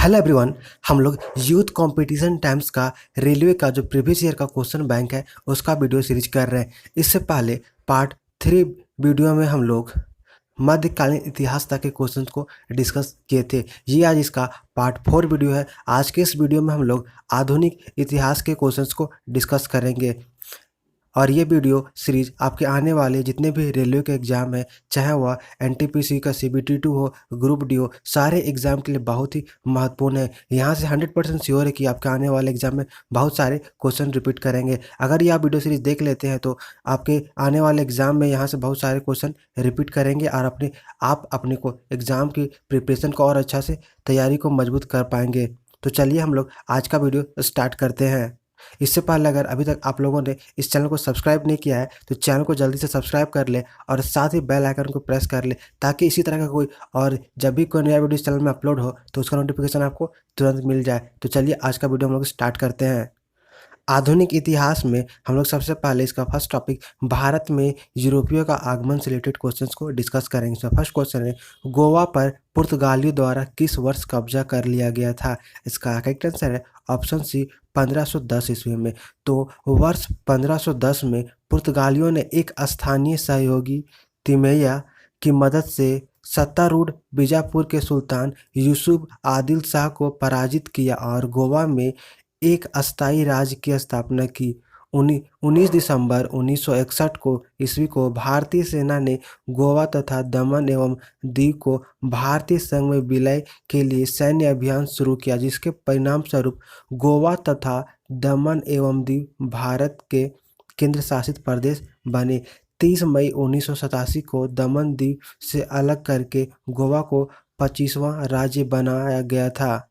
Hello everyone. हम लोग youth competition times का रेलवे का जो प्रीवियस ईयर का क्वेश्चन बैंक है उसका वीडियो सीरीज कर रहे हैं। इससे पहले पार्ट 3 वीडियो में हम लोग मध्यकालीन इतिहास तक के क्वेश्चंस को डिस्कस किए थे। ये आज इसका पार्ट 4 वीडियो है। आज के इस वीडियो में हम लोग आधुनिक इतिहास के क्वेश्चंस को डिस्कस करेंगे और ये वीडियो सीरीज आपके आने वाले जितने भी रेलवे के एग्ज़ाम है, चाहे वह एनटीपीसी का CBT2 हो, ग्रुप डी हो, सारे एग्ज़ाम के लिए बहुत ही महत्वपूर्ण है। यहाँ से 100% श्योर है कि आपके आने वाले एग्ज़ाम में बहुत सारे क्वेश्चन रिपीट करेंगे। अगर ये आप वीडियो सीरीज देख लेते हैं तो आपके आने वाले एग्ज़ाम में यहाँ से बहुत सारे क्वेश्चन रिपीट करेंगे और आप अपने को एग्ज़ाम की प्रिपरेशन को और अच्छा से तैयारी को मजबूत कर पाएंगे। तो चलिए हम लोग आज का वीडियो स्टार्ट करते हैं। इससे पहले अगर अभी तक आप लोगों ने इस चैनल को सब्सक्राइब नहीं किया है तो चैनल को जल्दी से सब्सक्राइब कर ले और साथ ही बेल आइकन को प्रेस कर ले, ताकि इसी तरह का कोई और जब भी कोई नया वीडियो इस चैनल में अपलोड हो तो उसका नोटिफिकेशन आपको तुरंत मिल जाए। तो चलिए आज का वीडियो हम लोग स्टार्ट करते हैं। आधुनिक इतिहास में हम लोग सबसे पहले इसका फर्स्ट टॉपिक भारत में यूरोपियों का आगमन से रिलेटेड क्वेश्चंस को डिस्कस करेंगे। तो फर्स्ट क्वेश्चन है, गोवा पर पुर्तगालियों द्वारा किस वर्ष कब्जा कर लिया गया था? इसका करेक्ट आंसर है ऑप्शन सी 1510 ईस्वी में। तो वर्ष 1510 में पुर्तगालियों ने एक स्थानीय सहयोगी तिमैया की मदद से सत्तारूढ़ बीजापुर के सुल्तान यूसुफ आदिल शाह को पराजित किया और गोवा में एक अस्थायी राज्य की स्थापना की। 19 दिसंबर 1961 को ईस्वी को भारतीय सेना ने गोवा तथा दमन एवं दीव को भारतीय संघ में विलय के लिए सैन्य अभियान शुरू किया, जिसके परिणाम स्वरूप गोवा तथा दमन एवं दीव भारत के केंद्र शासित प्रदेश बने। 30 मई 1987 को दमन दीव से अलग करके गोवा को 25वां राज्य बनाया गया था।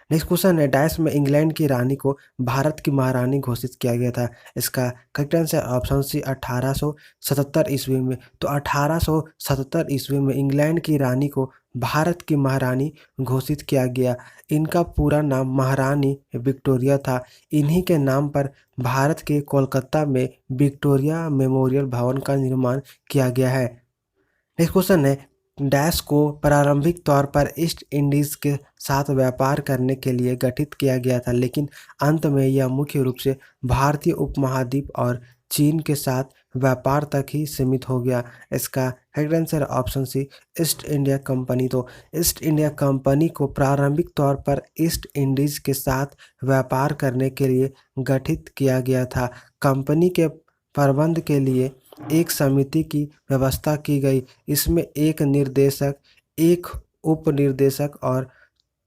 नेक्स्ट क्वेश्चन है, डैश में इंग्लैंड की रानी को भारत की महारानी घोषित किया गया था? इसका करेक्ट आंसर ऑप्शन सी 1877 ईस्वी में। तो 1877 ईस्वी में इंग्लैंड की रानी को भारत की महारानी घोषित किया गया। इनका पूरा नाम महारानी विक्टोरिया था। इन्हीं के नाम पर भारत के कोलकाता में विक्टोरिया मेमोरियल भवन का निर्माण किया गया है। नेक्स्ट क्वेश्चन है, डैश को प्रारंभिक तौर पर ईस्ट इंडीज़ के साथ व्यापार करने के लिए गठित किया गया था, लेकिन अंत में यह मुख्य रूप से भारतीय उपमहाद्वीप और चीन के साथ व्यापार तक ही सीमित हो गया। इसका correct answer option C East India company. तो ईस्ट इंडिया कंपनी को प्रारंभिक तौर पर ईस्ट इंडीज़ के साथ व्यापार करने के लिए गठित किया गया था। कंपनी के प्रबंध के लिए एक समिति की व्यवस्था की गई। इसमें एक निर्देशक, एक उपनिर्देशक और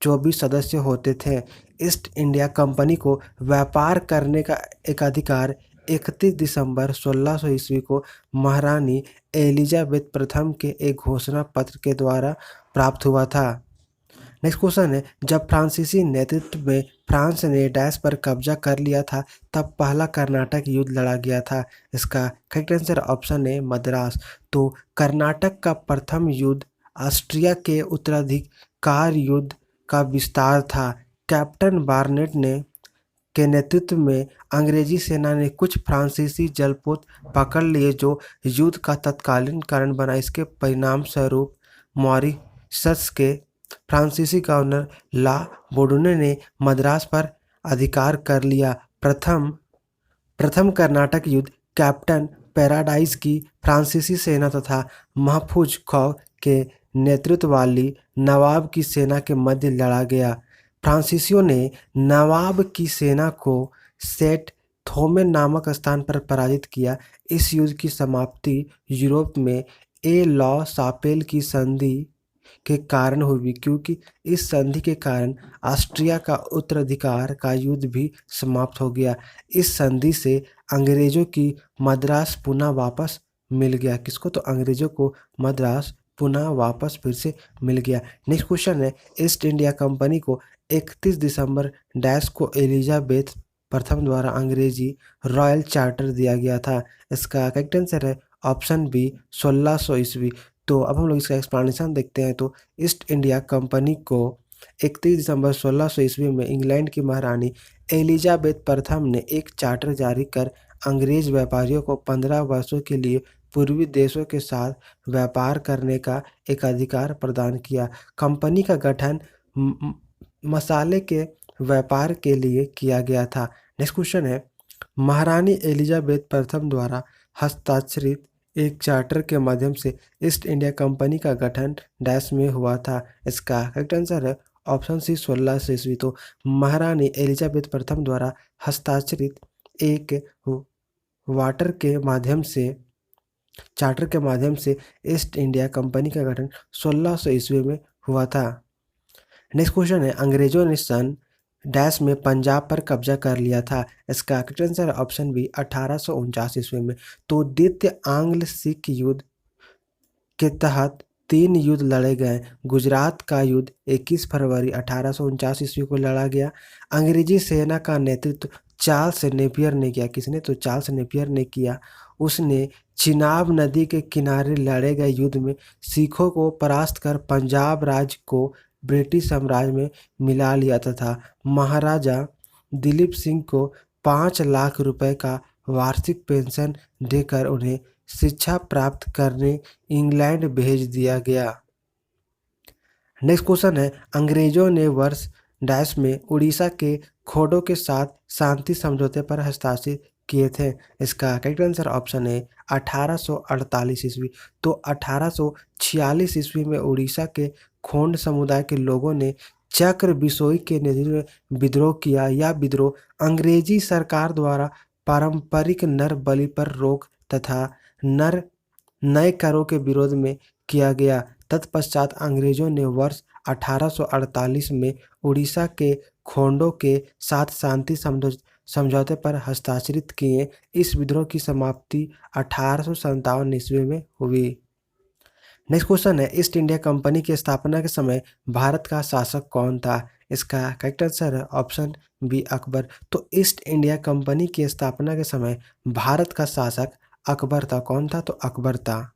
24 सदस्य होते थे। ईस्ट इंडिया कंपनी को व्यापार करने का एक अधिकार 31 दिसंबर 1600 ईस्वी को महारानी एलिजाबेथ प्रथम के एक घोषणा पत्र के द्वारा प्राप्त हुआ था। नेक्स्ट क्वेश्चन है, जब फ्रांसीसी नेतृत्व में फ्रांस ने डैश पर कब्जा कर लिया था तब पहला कर्नाटक युद्ध लड़ा गया था। इसका करेक्ट आंसर ऑप्शन है मद्रास। तो कर्नाटक का प्रथम युद्ध ऑस्ट्रिया के उत्तराधिकार युद्ध का विस्तार था। कैप्टन बार्नेट ने के नेतृत्व में अंग्रेजी सेना ने कुछ फ्रांसीसी जलपोत पकड़ लिए, जो युद्ध का तत्कालीन कारण बना। इसके परिणाम स्वरूप मॉरिशस के फ्रांसीसी गवर्नर ला बोडूने ने मद्रास पर अधिकार कर लिया। प्रथम कर्नाटक युद्ध कैप्टन पैराडाइज की फ्रांसीसी सेना तथा महफूज खौ के नेतृत्व वाली नवाब की सेना के मध्य लड़ा गया। फ्रांसीसियों ने नवाब की सेना को सेंट थोमेन नामक स्थान पर पराजित किया। इस युद्ध की समाप्ति यूरोप में ए लॉ सापेल की संधि के कारण हुई, क्योंकि इस संधि के कारण ऑस्ट्रिया का उत्तराधिकार का युद्ध भी समाप्त हो गया। इस संधि से अंग्रेजों की मद्रास पुनः वापस मिल गया। किसको? तो अंग्रेजों को मद्रास पुनः वापस फिर से मिल गया। नेक्स्ट क्वेश्चन है, ईस्ट इंडिया कंपनी को 31 दिसंबर डैश को एलिजाबेथ प्रथम द्वारा अंग्रेजी रॉयल चार्टर दिया गया था। इसका करेक्ट आंसर है ऑप्शन बी 1600 ईस्वी। तो अब हम लोग इसका एक्सप्लेनेशन देखते हैं। तो ईस्ट इंडिया कंपनी को 31 दिसंबर 1600 ईस्वी में इंग्लैंड की महारानी एलिजाबेथ प्रथम ने एक चार्टर जारी कर अंग्रेज व्यापारियों को 15 वर्षों के लिए पूर्वी देशों के साथ व्यापार करने का एक अधिकार प्रदान किया। कंपनी का गठन मसाले के व्यापार के लिए किया गया था। नेक्स्ट क्वेश्चन है, महारानी एलिजाबेथ प्रथम द्वारा हस्ताक्षरित एक चार्टर के माध्यम से ईस्ट इंडिया कंपनी का गठन डैश में हुआ था। इसका करेक्ट आंसर है ऑप्शन सी 1600 ईस्वी। तो महारानी एलिजाबेथ प्रथम द्वारा हस्ताक्षरित एक वाटर के माध्यम से चार्टर के माध्यम से ईस्ट इंडिया कंपनी का गठन 1600 ईस्वी में हुआ था। नेक्स्ट क्वेश्चन है, अंग्रेजों ने सन डैश में पंजाब पर कब्जा कर लिया था। इसका करेक्ट आंसर है ऑप्शन बी 1849 ईस्वी में। तो द्वितीय आंग्ल सिख युद्ध के तहत 3 युद्ध लड़े गए। गुजरात का युद्ध 21 फरवरी 1849 ईस्वी को लड़ा गया। अंग्रेजी सेना का नेतृत्व चार्ल्स नेपियर ने किया। किसने? तो चार्ल्स नेपियर ने किया। उसने चिनाब नदी के किनारे लड़े गए युद्ध में सिखों को परास्त कर पंजाब राज्य को ब्रिटिश साम्राज्य में मिला लिया तथा महाराजा दिलीप सिंह को 5 लाख रुपए का वार्षिक पेंशन देकर उन्हें शिक्षा प्राप्त करने इंग्लैंड भेज दिया गया। नेक्स्ट क्वेश्चन है, अंग्रेजों ने वर्ष डैश में उड़ीसा के खोडों के साथ शांति समझौते पर हस्ताक्षर किए थे। इसका करेक्ट आंसर ऑप्शन है 1848 ईस्वी। तो 1846 ईस्वी में उड़ीसा के खोंड समुदाय के लोगों ने चक्र बिसोई के नेतृत्व में विद्रोह किया। यह विद्रोह अंग्रेजी सरकार द्वारा पारंपरिक नर बलि पर रोक तथा नए करों के विरोध में किया गया। तत्पश्चात अंग्रेजों ने वर्ष 1848 में उड़ीसा के खोंडों के साथ शांति समझौते पर हस्ताक्षरित किए। इस विद्रोह की समाप्ति 1857 ईस्वी में हुई। नेक्स्ट क्वेश्चन है, ईस्ट इंडिया कंपनी की स्थापना के समय भारत का शासक कौन था? इसका करेक्ट आंसर है ऑप्शन बी अकबर। तो ईस्ट इंडिया कंपनी की स्थापना के समय भारत का शासक अकबर था। कौन था? तो अकबर था।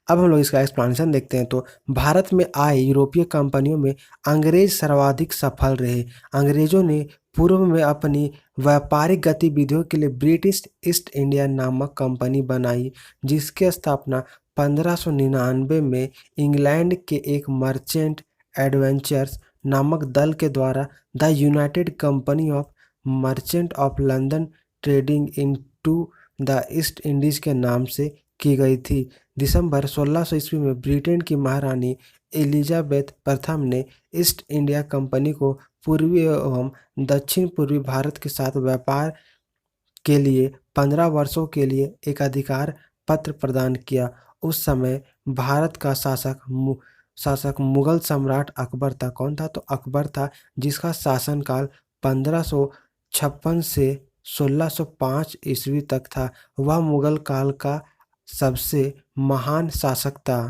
अब हम लोग इसका एक्सप्लेनेशन देखते हैं। तो भारत में आए यूरोपीय कंपनियों में अंग्रेज सर्वाधिक सफल रहे। अंग्रेजों ने पूर्व में अपनी व्यापारिक गतिविधियों के लिए ब्रिटिश ईस्ट इंडिया नामक कंपनी बनाई, जिसकी स्थापना 1599 में इंग्लैंड के एक मर्चेंट एडवेंचर्स नामक दल के द्वारा the United company of merchant of London trading into the east Indies के नाम से की गई थी। दिसंबर 1600 ईस्वी में ब्रिटेन की महारानी एलिजाबेथ प्रथम ने ईस्ट इंडिया कंपनी को पूर्वी एवं दक्षिण पूर्वी भारत के साथ व्यापार के लिए 15 वर्षों के लिए एक अधिकार पत्र प्रदान किया। उस समय भारत का शासक मुगल सम्राट अकबर था। कौन था? तो अकबर था, जिसका शासनकाल 1556 से 1605 ईस्वी तक था। वह मुगल काल का सबसे महान शासक था।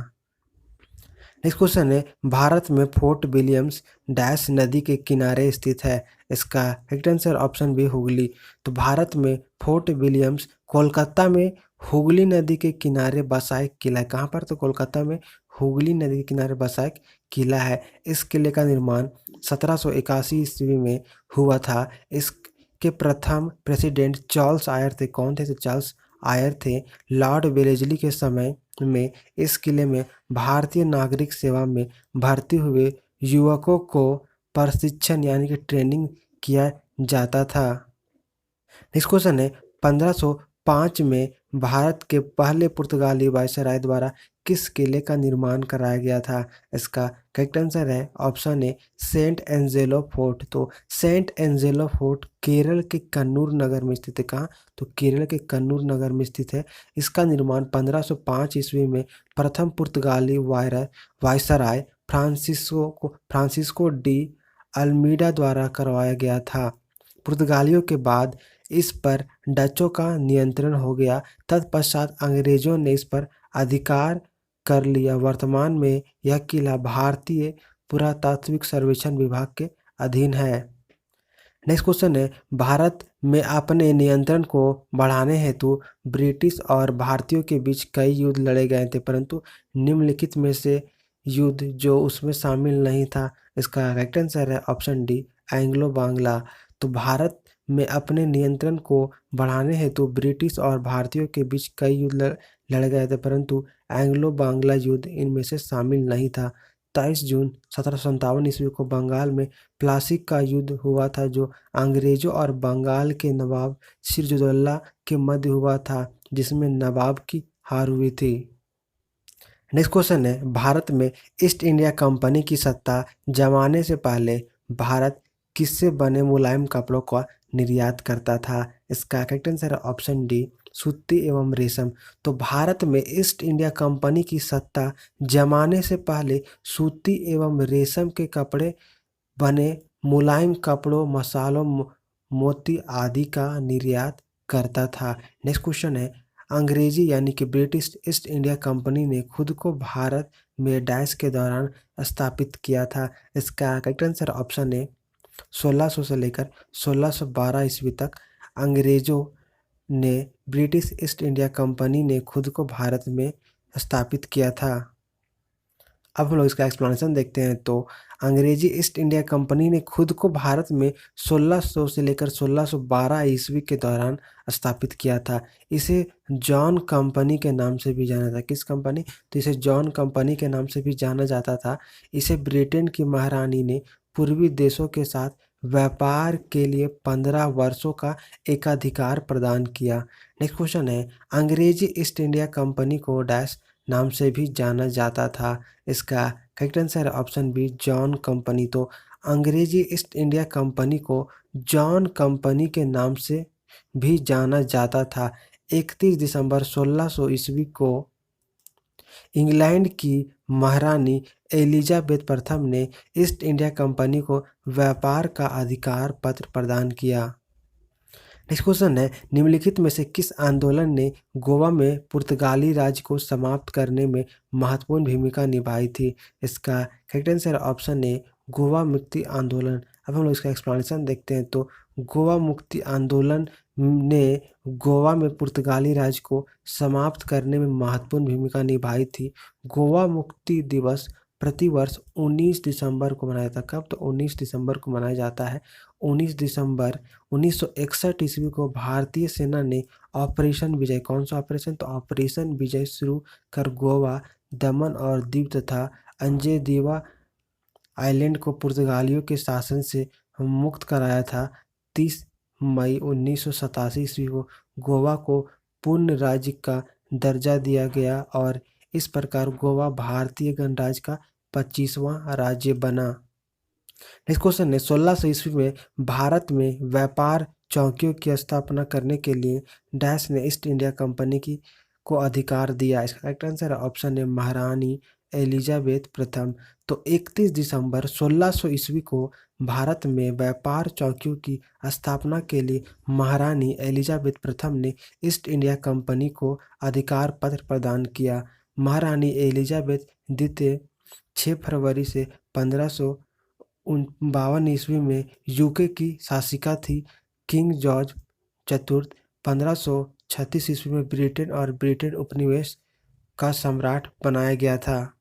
नेक्स्ट क्वेश्चन है, भारत में फोर्ट विलियम्स डैश नदी के किनारे स्थित है। इसका correct answer option B Hooghly. तो भारत में फोर्ट विलियम्स कोलकाता में हुगली नदी के किनारे बसा एक किला है। कहाँ पर? तो कोलकाता में हुगली नदी के किनारे बसा एक किला है। इस किले का निर्माण 1781 ईस्वी में हुआ था। इसके प्रथम प्रेसिडेंट चार्ल्स आयर थे। कौन थे? तो चार्ल्स आयर थे। लॉर्ड वेलेस्ली के समय में इस किले में भारतीय नागरिक सेवा में भर्ती हुए युवकों को प्रशिक्षण यानी कि ट्रेनिंग किया जाता था। नेक्स्ट क्वेश्चन है, 1505 में भारत के पहले पुर्तगाली वायसराय द्वारा किस किले का निर्माण कराया गया था? इसका करेक्ट आंसर है option A Saint Angelo fort. तो सेंट एंजेलो फोर्ट केरल के कन्नूर नगर में स्थित है। कहाँ? तो केरल के कन्नूर नगर में स्थित है। इसका निर्माण 1505 ईस्वी में प्रथम पुर्तगाली वायसराय फ्रांसिस्को डी अल्मीडा द्वारा करवाया गया था। पुर्तगालियों के बाद इस पर डचों का नियंत्रण हो गया। तत्पश्चात अंग्रेजों ने इस पर अधिकार कर लिया। वर्तमान में यह किला भारतीय पुरातात्विक सर्वेक्षण विभाग के अधीन है। नेक्स्ट क्वेश्चन है, भारत में अपने नियंत्रण को बढ़ाने हेतु ब्रिटिश और भारतीयों के बीच कई युद्ध लड़े गए थे, परंतु निम्नलिखित में से युद्ध जो उसमें शामिल नहीं था। इसका करेक्ट आंसर है ऑप्शन डी एंग्लो बांग्ला। तो भारत में अपने नियंत्रण को बढ़ाने हेतु ब्रिटिश और भारतीयों के बीच कई युद्ध लड़े गए थे, परंतु एंग्लो बांग्ला युद्ध इनमें से शामिल नहीं था। 23 जून 1757 ईस्वी को बंगाल में प्लासी का युद्ध हुआ था, जो अंग्रेजों और बंगाल के नवाब सिराजुद्दौला के मध्य हुआ था, जिसमें नवाब की हार हुई थी। नेक्स्ट क्वेश्चन है, भारत में ईस्ट इंडिया कंपनी की सत्ता जमाने से पहले भारत किससे बने मुलायम कपड़ों का निर्यात करता था? इसका करेक्ट आंसर है ऑप्शन डी, सूती एवं रेशम। तो भारत में ईस्ट इंडिया कंपनी की सत्ता जमाने से पहले सूती एवं रेशम के कपड़े बने मुलायम कपड़ों, मसालों, मोती आदि का निर्यात करता था। नेक्स्ट क्वेश्चन है, अंग्रेजी यानी कि ब्रिटिश ईस्ट इंडिया कंपनी ने खुद को भारत में डैश के दौरान स्थापित किया था? इसका करेक्ट आंसर ऑप्शन है 1600 से लेकर 1612 ईस्वी तक अंग्रेजों ने ब्रिटिश ईस्ट इंडिया कंपनी ने खुद को भारत में स्थापित किया था। अब हम लोग इसका एक्सप्लेनेशन देखते हैं। तो अंग्रेजी ईस्ट इंडिया कंपनी ने खुद को भारत में 1600 से लेकर 1612 ईस्वी के दौरान स्थापित किया था। इसे जॉन कंपनी के नाम से भी जाना था। किस कंपनी? तो इसे जॉन कंपनी के नाम से भी जाना जाता था। इसे ब्रिटेन की महारानी ने पूर्वी देशों के साथ व्यापार के लिए 15 वर्षों का एकाधिकार प्रदान किया। नेक्स्ट क्वेश्चन है, अंग्रेजी ईस्ट इंडिया कंपनी को डैश नाम से भी जाना जाता था? इसका करेक्ट आंसर है ऑप्शन बी, जॉन कंपनी। तो अंग्रेजी ईस्ट इंडिया कंपनी को जॉन कंपनी के नाम से भी जाना जाता था। 31 दिसंबर 1600 ईस्वी को इंग्लैंड की महारानी एलिजाबेथ प्रथम ने ईस्ट इंडिया कंपनी को व्यापार का अधिकार पत्र प्रदान किया। नेक्स्ट क्वेश्चन है, निम्नलिखित में से किस आंदोलन ने गोवा में पुर्तगाली राज को समाप्त करने में महत्वपूर्ण भूमिका निभाई थी? इसका करेक्ट आंसर ऑप्शन ए, गोवा मुक्ति आंदोलन। अब हम लोग इसका एक्सप्लेनेशन देखते हैं। तो गोवा मुक्ति आंदोलन ने गोवा में पुर्तगाली राज को समाप्त करने में महत्वपूर्ण भूमिका निभाई थी। गोवा मुक्ति दिवस प्रतिवर्ष 19 दिसंबर को मनाया जाता है। कब? तो 19 दिसंबर को मनाया जाता है। 19 दिसंबर 1961 ईस्वी को भारतीय सेना ने ऑपरेशन विजय, कौन सा ऑपरेशन? तो ऑपरेशन विजय शुरू कर गोवा, दमन और दीव तथा अंजदीवा आइलैंड को पुर्तगालियों के शासन से मुक्त कराया था। 30 मई 1987 ईस्वी को गोवा को पूर्ण राज्य का दर्जा दिया गया और इस प्रकार गोवा भारतीय गणराज्य का 25वां राज्य बना। नेक्स्ट क्वेश्चन है, 1600 ईस्वी में भारत में व्यापार चौकियों की स्थापना करने के लिए डैश ने ईस्ट इंडिया कंपनी की को अधिकार दिया? इसका करेक्ट आंसर है ऑप्शन है, महारानी एलिजाबेथ प्रथम। तो 31 दिसंबर 1600 ईस्वी को भारत में व्यापार चौकियों की स्थापना के लिए महारानी एलिजाबेथ प्रथम ने ईस्ट इंडिया कंपनी को अधिकार पत्र प्रदान किया। महारानी एलिजाबेथ द्वितीय 6 फरवरी से 1552 ईस्वी में यूके की शासिका थी। किंग जॉर्ज चतुर्थ 1536 ईस्वी में ब्रिटेन और ब्रिटेन उपनिवेश का सम्राट बनाया गया था।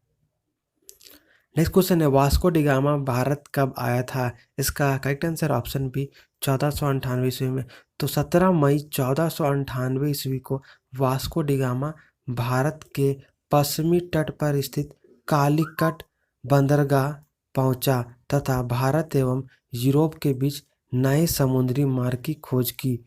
नेक्स्ट क्वेश्चन है, वास्को डी गामा भारत कब आया था? इसका करेक्ट आंसर ऑप्शन बी, 1498 ईस्वी में। तो 17 मई 1498 ईस्वी को वास्को डी गामा भारत के पश्चिमी तट पर स्थित कालीकट बंदरगाह पहुंचा तथा भारत एवं यूरोप के बीच नए समुद्री मार्ग की खोज की।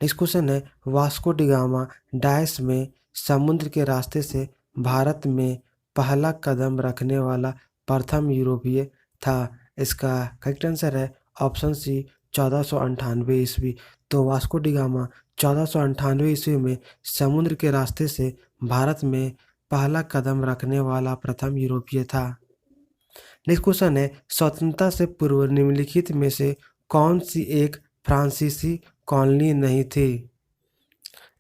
नेक्स्ट क्वेश्चन है, वास्को डी गामा डैश में समुद्र के रास्ते से भारत में पहला कदम रखने वाला प्रथम यूरोपीय था। इसका करेक्ट आंसर है ऑप्शन सी, 1498 ईस्वी। तो वास्को डी गामा 1498 ईस्वी में समुद्र के रास्ते से भारत में पहला कदम रखने वाला प्रथम यूरोपीय था। नेक्स्ट क्वेश्चन है, स्वतंत्रता से पूर्व निम्नलिखित में से कौन सी एक फ्रांसीसी कॉलोनी नहीं थी?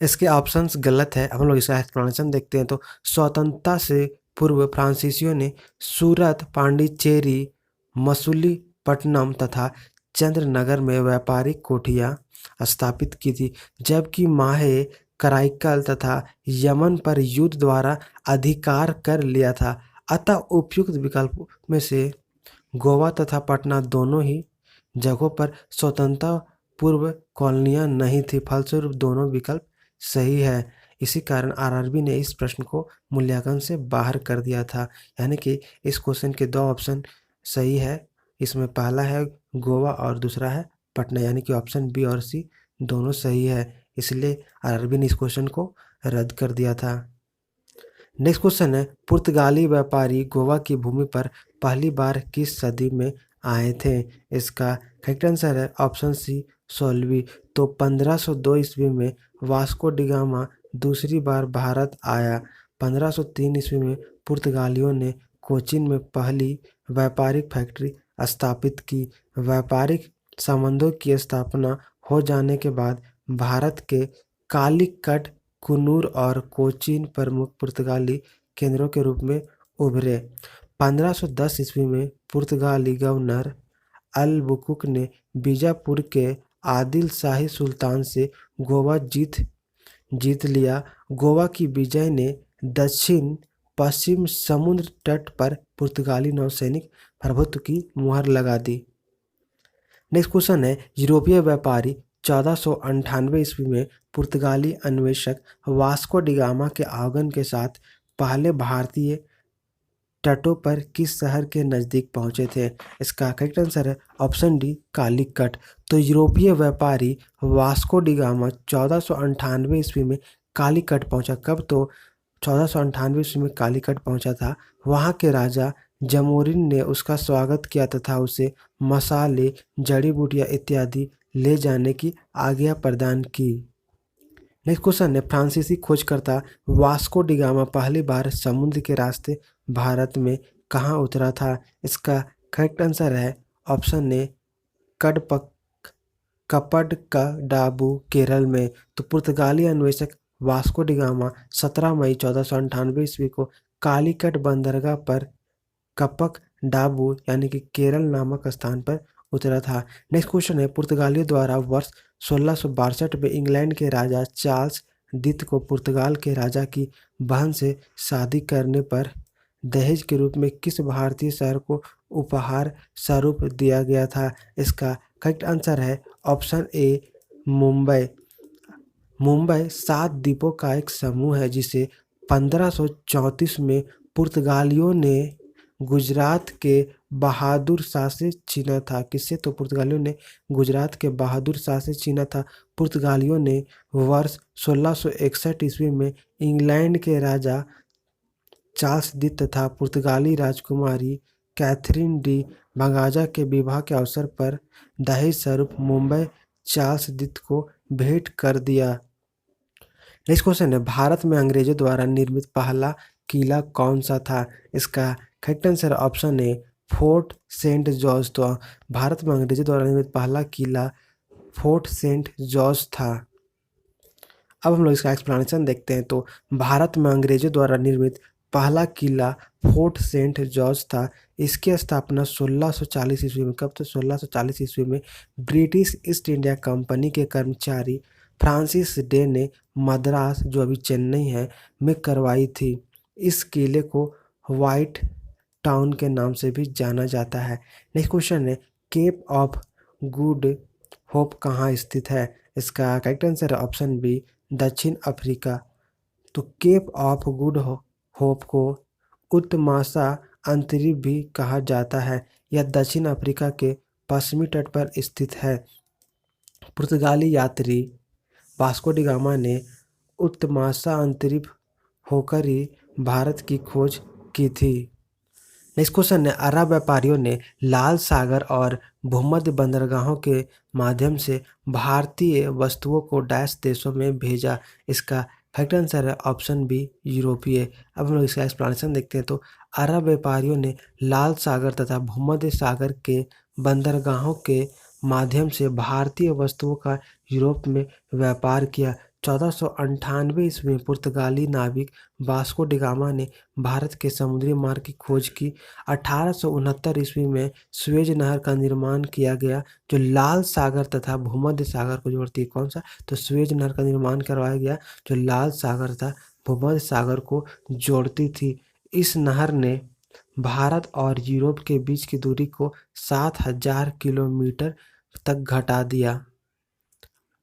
इसके ऑप्शंस गलत है। हम लोग इसका एक्सप्लेनेशन देखते हैं। तो स्वतंत्रता से पूर्व फ्रांसीसियों ने सूरत, पांडिचेरी, मसूलीपट्टनम तथा चंद्रनगर में व्यापारिक कोठियाँ स्थापित की थी, जबकि माहे कराईकल तथा यमन पर युद्ध द्वारा अधिकार कर लिया था। अतः उपयुक्त विकल्पों में से गोवा तथा पटना दोनों ही जगहों पर स्वतंत्रता पूर्व कॉलोनियाँ नहीं थी। फलस्वरूप दोनों विकल्प सही है। इसी कारण आरआरबी ने इस प्रश्न को मूल्यांकन से बाहर कर दिया था। यानी कि इस क्वेश्चन के दो ऑप्शन सही है। इसमें पहला है गोवा और दूसरा है पटना, यानी कि ऑप्शन बी और सी दोनों सही है। इसलिए आरआरबी ने इस क्वेश्चन को रद्द कर दिया था। नेक्स्ट क्वेश्चन है, पुर्तगाली व्यापारी गोवा की भूमि पर पहली बार किस सदी में आए थे? इसका करेक्ट आंसर है ऑप्शन सी 16वीं। तो 1502 ईस्वी में वास्को डिगामा दूसरी बार भारत आया। 1503 ईस्वी में पुर्तगालियों ने कोचीन में पहली व्यापारिक फैक्ट्री स्थापित की। व्यापारिक संबंधों की स्थापना हो जाने के बाद भारत के कालीकट, कुन्नूर और कोचीन प्रमुख पुर्तगाली केंद्रों के रूप में उभरे। 1510 ईस्वी में पुर्तगाली गवर्नर अल-बुकुक ने बीजापुर के आदिल शाही सुल्तान से गोवा जीत लिया। गोवा की विजय ने दक्षिण पश्चिम समुद्र तट पर पुर्तगाली नौसैनिक प्रभुत्व की मुहर लगा दी। नेक्स्ट क्वेश्चन है, यूरोपीय व्यापारी 1498 ईस्वी में पुर्तगाली अन्वेषक वास्को डिगामा के आगमन के साथ पहले भारतीय तटों पर किस शहर के नज़दीक पहुंचे थे? इसका करेक्ट आंसर है ऑप्शन डी कालीकट। तो यूरोपीय व्यापारी वास्को डिगामा 1498 ईस्वी में कालीकट पहुंचा। कब? तो 1498 ईस्वी में कालीकट पहुंचा था। वहां के राजा जमोरिन ने उसका स्वागत किया तथा उसे मसाले, जड़ी बूटियां इत्यादि ले जाने की आज्ञा प्रदान की। नेक्स्ट क्वेश्चन है, फ्रांसीसी खोजकर्ता वास्को डिगामा पहली बार समुद्र के रास्ते भारत में कहाँ उतरा था? इसका करेक्ट आंसर है ऑप्शन ए कपडकडाबू, केरल में। तो पुर्तगाली अन्वेषक वास्को डिगामा 17 मई 1498 ईस्वी को कालीकट बंदरगाह पर कपक डाबू यानी कि केरल नामक स्थान पर उतरा था। नेक्स्ट क्वेश्चन है, पुर्तगालियों द्वारा वर्ष 1662 में इंग्लैंड के राजा चार्ल्स द्वितीय को पुर्तगाल के राजा की बहन से शादी करने पर दहेज के रूप में किस भारतीय शहर को उपहार स्वरूप दिया गया था? इसका करेक्ट आंसर है ऑप्शन ए मुंबई। मुंबई 7 द्वीपों का एक समूह है जिसे 1534 में पुर्तगालियों ने गुजरात के बहादुर शाह से छीना था। किससे? तो पुर्तगालियों ने गुजरात के बहादुर शाह से छीना था। पुर्तगालियों ने वर्ष 1661 ईस्वी में इंग्लैंड के राजा चार्ल्स द्वितीय तथा पुर्तगाली राजकुमारी कैथरीन डी भगाजा के विवाह के अवसर पर दहेज स्वरूप मुंबई चार्ल्स द्वितीय को भेंट कर दिया। नेक्स्ट क्वेश्चन है, भारत में अंग्रेजों द्वारा निर्मित पहला किला कौन सा था? इसका correct answer option A fort Saint George. तो भारत में अंग्रेजों द्वारा निर्मित पहला किला फोर्ट सेंट जॉर्ज था। अब हम लोग इसका एक्सप्लेनेशन देखते हैं। तो भारत में अंग्रेजों द्वारा निर्मित पहला किला फोर्ट सेंट जॉर्ज था। इसकी स्थापना 1640 ईस्वी में, कब? तो 1640 ईस्वी में ब्रिटिश ईस्ट इंडिया कंपनी के कर्मचारी फ्रांसिस डे ने मद्रास, जो अभी चेन्नई है, में करवाई थी। इस किले को व्हाइट टाउन के नाम से भी जाना जाता है। नेक्स्ट क्वेश्चन है, केप ऑफ गुड होप कहाँ स्थित है? इसका करेक्ट आंसर है ऑप्शन बी दक्षिण अफ्रीका। तो केप ऑफ गुड होप को उत्तमाशा अंतरिक्ष भी कहा जाता है। यह दक्षिण अफ्रीका के पश्चिमी तट पर स्थित है। पुर्तगाली यात्री वास्को डिगामा ने उत्तमाशा अंतरिक्ष होकर ही भारत की खोज की थी। नेक्स्ट क्वेश्चन है, अरब व्यापारियों ने लाल सागर और भूमध्य बंदरगाहों के माध्यम से भारतीय वस्तुओं को डैश देशों में भेजा। इसका करेक्ट आंसर है ऑप्शन बी यूरोपीय। अब हम लोग इसका एक्सप्लेनेशन देखते हैं। तो अरब व्यापारियों ने लाल सागर तथा भूमध्य सागर के बंदरगाहों के माध्यम से भारतीय वस्तुओं का यूरोप में व्यापार किया। 1498 ईस्वी में पुर्तगाली नाविक वास्को डिगामा ने भारत के समुद्री मार्ग की खोज की। 1869 ईस्वी में स्वेज नहर का निर्माण किया गया जो लाल सागर तथा भूमध्य सागर को जोड़ती है। कौन सा? तो स्वेज नहर का निर्माण करवाया गया जो लाल सागर तथा भूमध्य सागर को जोड़ती थी। इस नहर ने भारत और यूरोप के बीच की दूरी को 7000 किलोमीटर तक घटा दिया।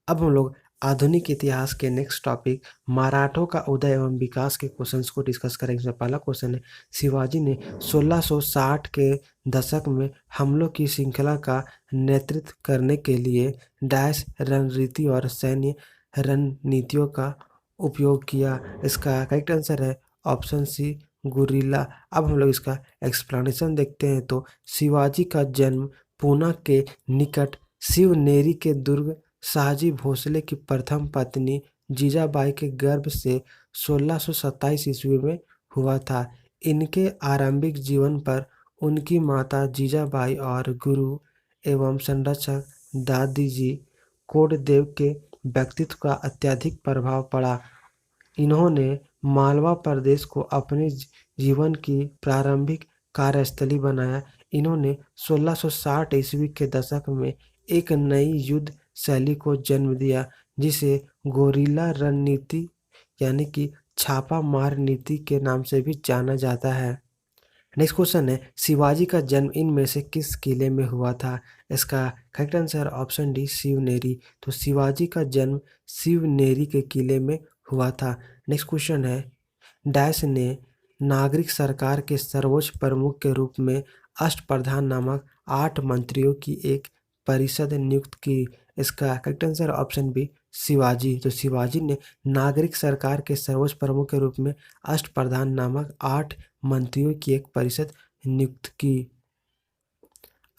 अब हम लोग आधुनिक इतिहास के नेक्स्ट टॉपिक मराठों का उदय एवं विकास के क्वेश्चंस को डिस्कस करेंगे। इसमें पहला क्वेश्चन है, शिवाजी ने 1660 के दशक में हमलों की श्रृंखला का नेतृत्व करने के लिए डैश रणनीति और सैन्य रणनीतियों का उपयोग किया। इसका करेक्ट आंसर है ऑप्शन सी, गुरिल्ला। अब हम लोग इसका एक्सप्लेनेशन देखते हैं। तो शिवाजी का जन्म पूना के निकट शिवनेरी के दुर्ग शाहजी भोसले की प्रथम पत्नी जीजाबाई के गर्भ से 1627 ईस्वी में हुआ था। इनके आरंभिक जीवन पर उनकी माता जीजाबाई और गुरु एवं संरक्षक दादी जी कोटदेव के व्यक्तित्व का अत्यधिक प्रभाव पड़ा। इन्होंने मालवा प्रदेश को अपने जीवन की प्रारंभिक कार्यस्थली बनाया। इन्होंने 1660 ईस्वी के दशक में एक नई युद्ध शैली को जन्म दिया, जिसे गोरिल्ला रणनीति यानी कि छापा मार नीति के नाम से भी जाना जाता है। नेक्स्ट क्वेश्चन है, शिवाजी का जन्म इनमें से किस किले में हुआ था? इसका correct answer option D, Shivneri. तो शिवाजी का जन्म शिवनेरी के किले में हुआ था। नेक्स्ट क्वेश्चन है, डैश ने नागरिक सरकार के सर्वोच्च प्रमुख के रूप में अष्टप्रधान नामक 8 मंत्रियों की एक परिषद नियुक्त की। इसका correct answer option B, Shivaji. तो शिवाजी ने नागरिक सरकार के सर्वोच्च प्रमुख के रूप में अष्टप्रधान नामक 8 मंत्रियों की एक परिषद नियुक्त की।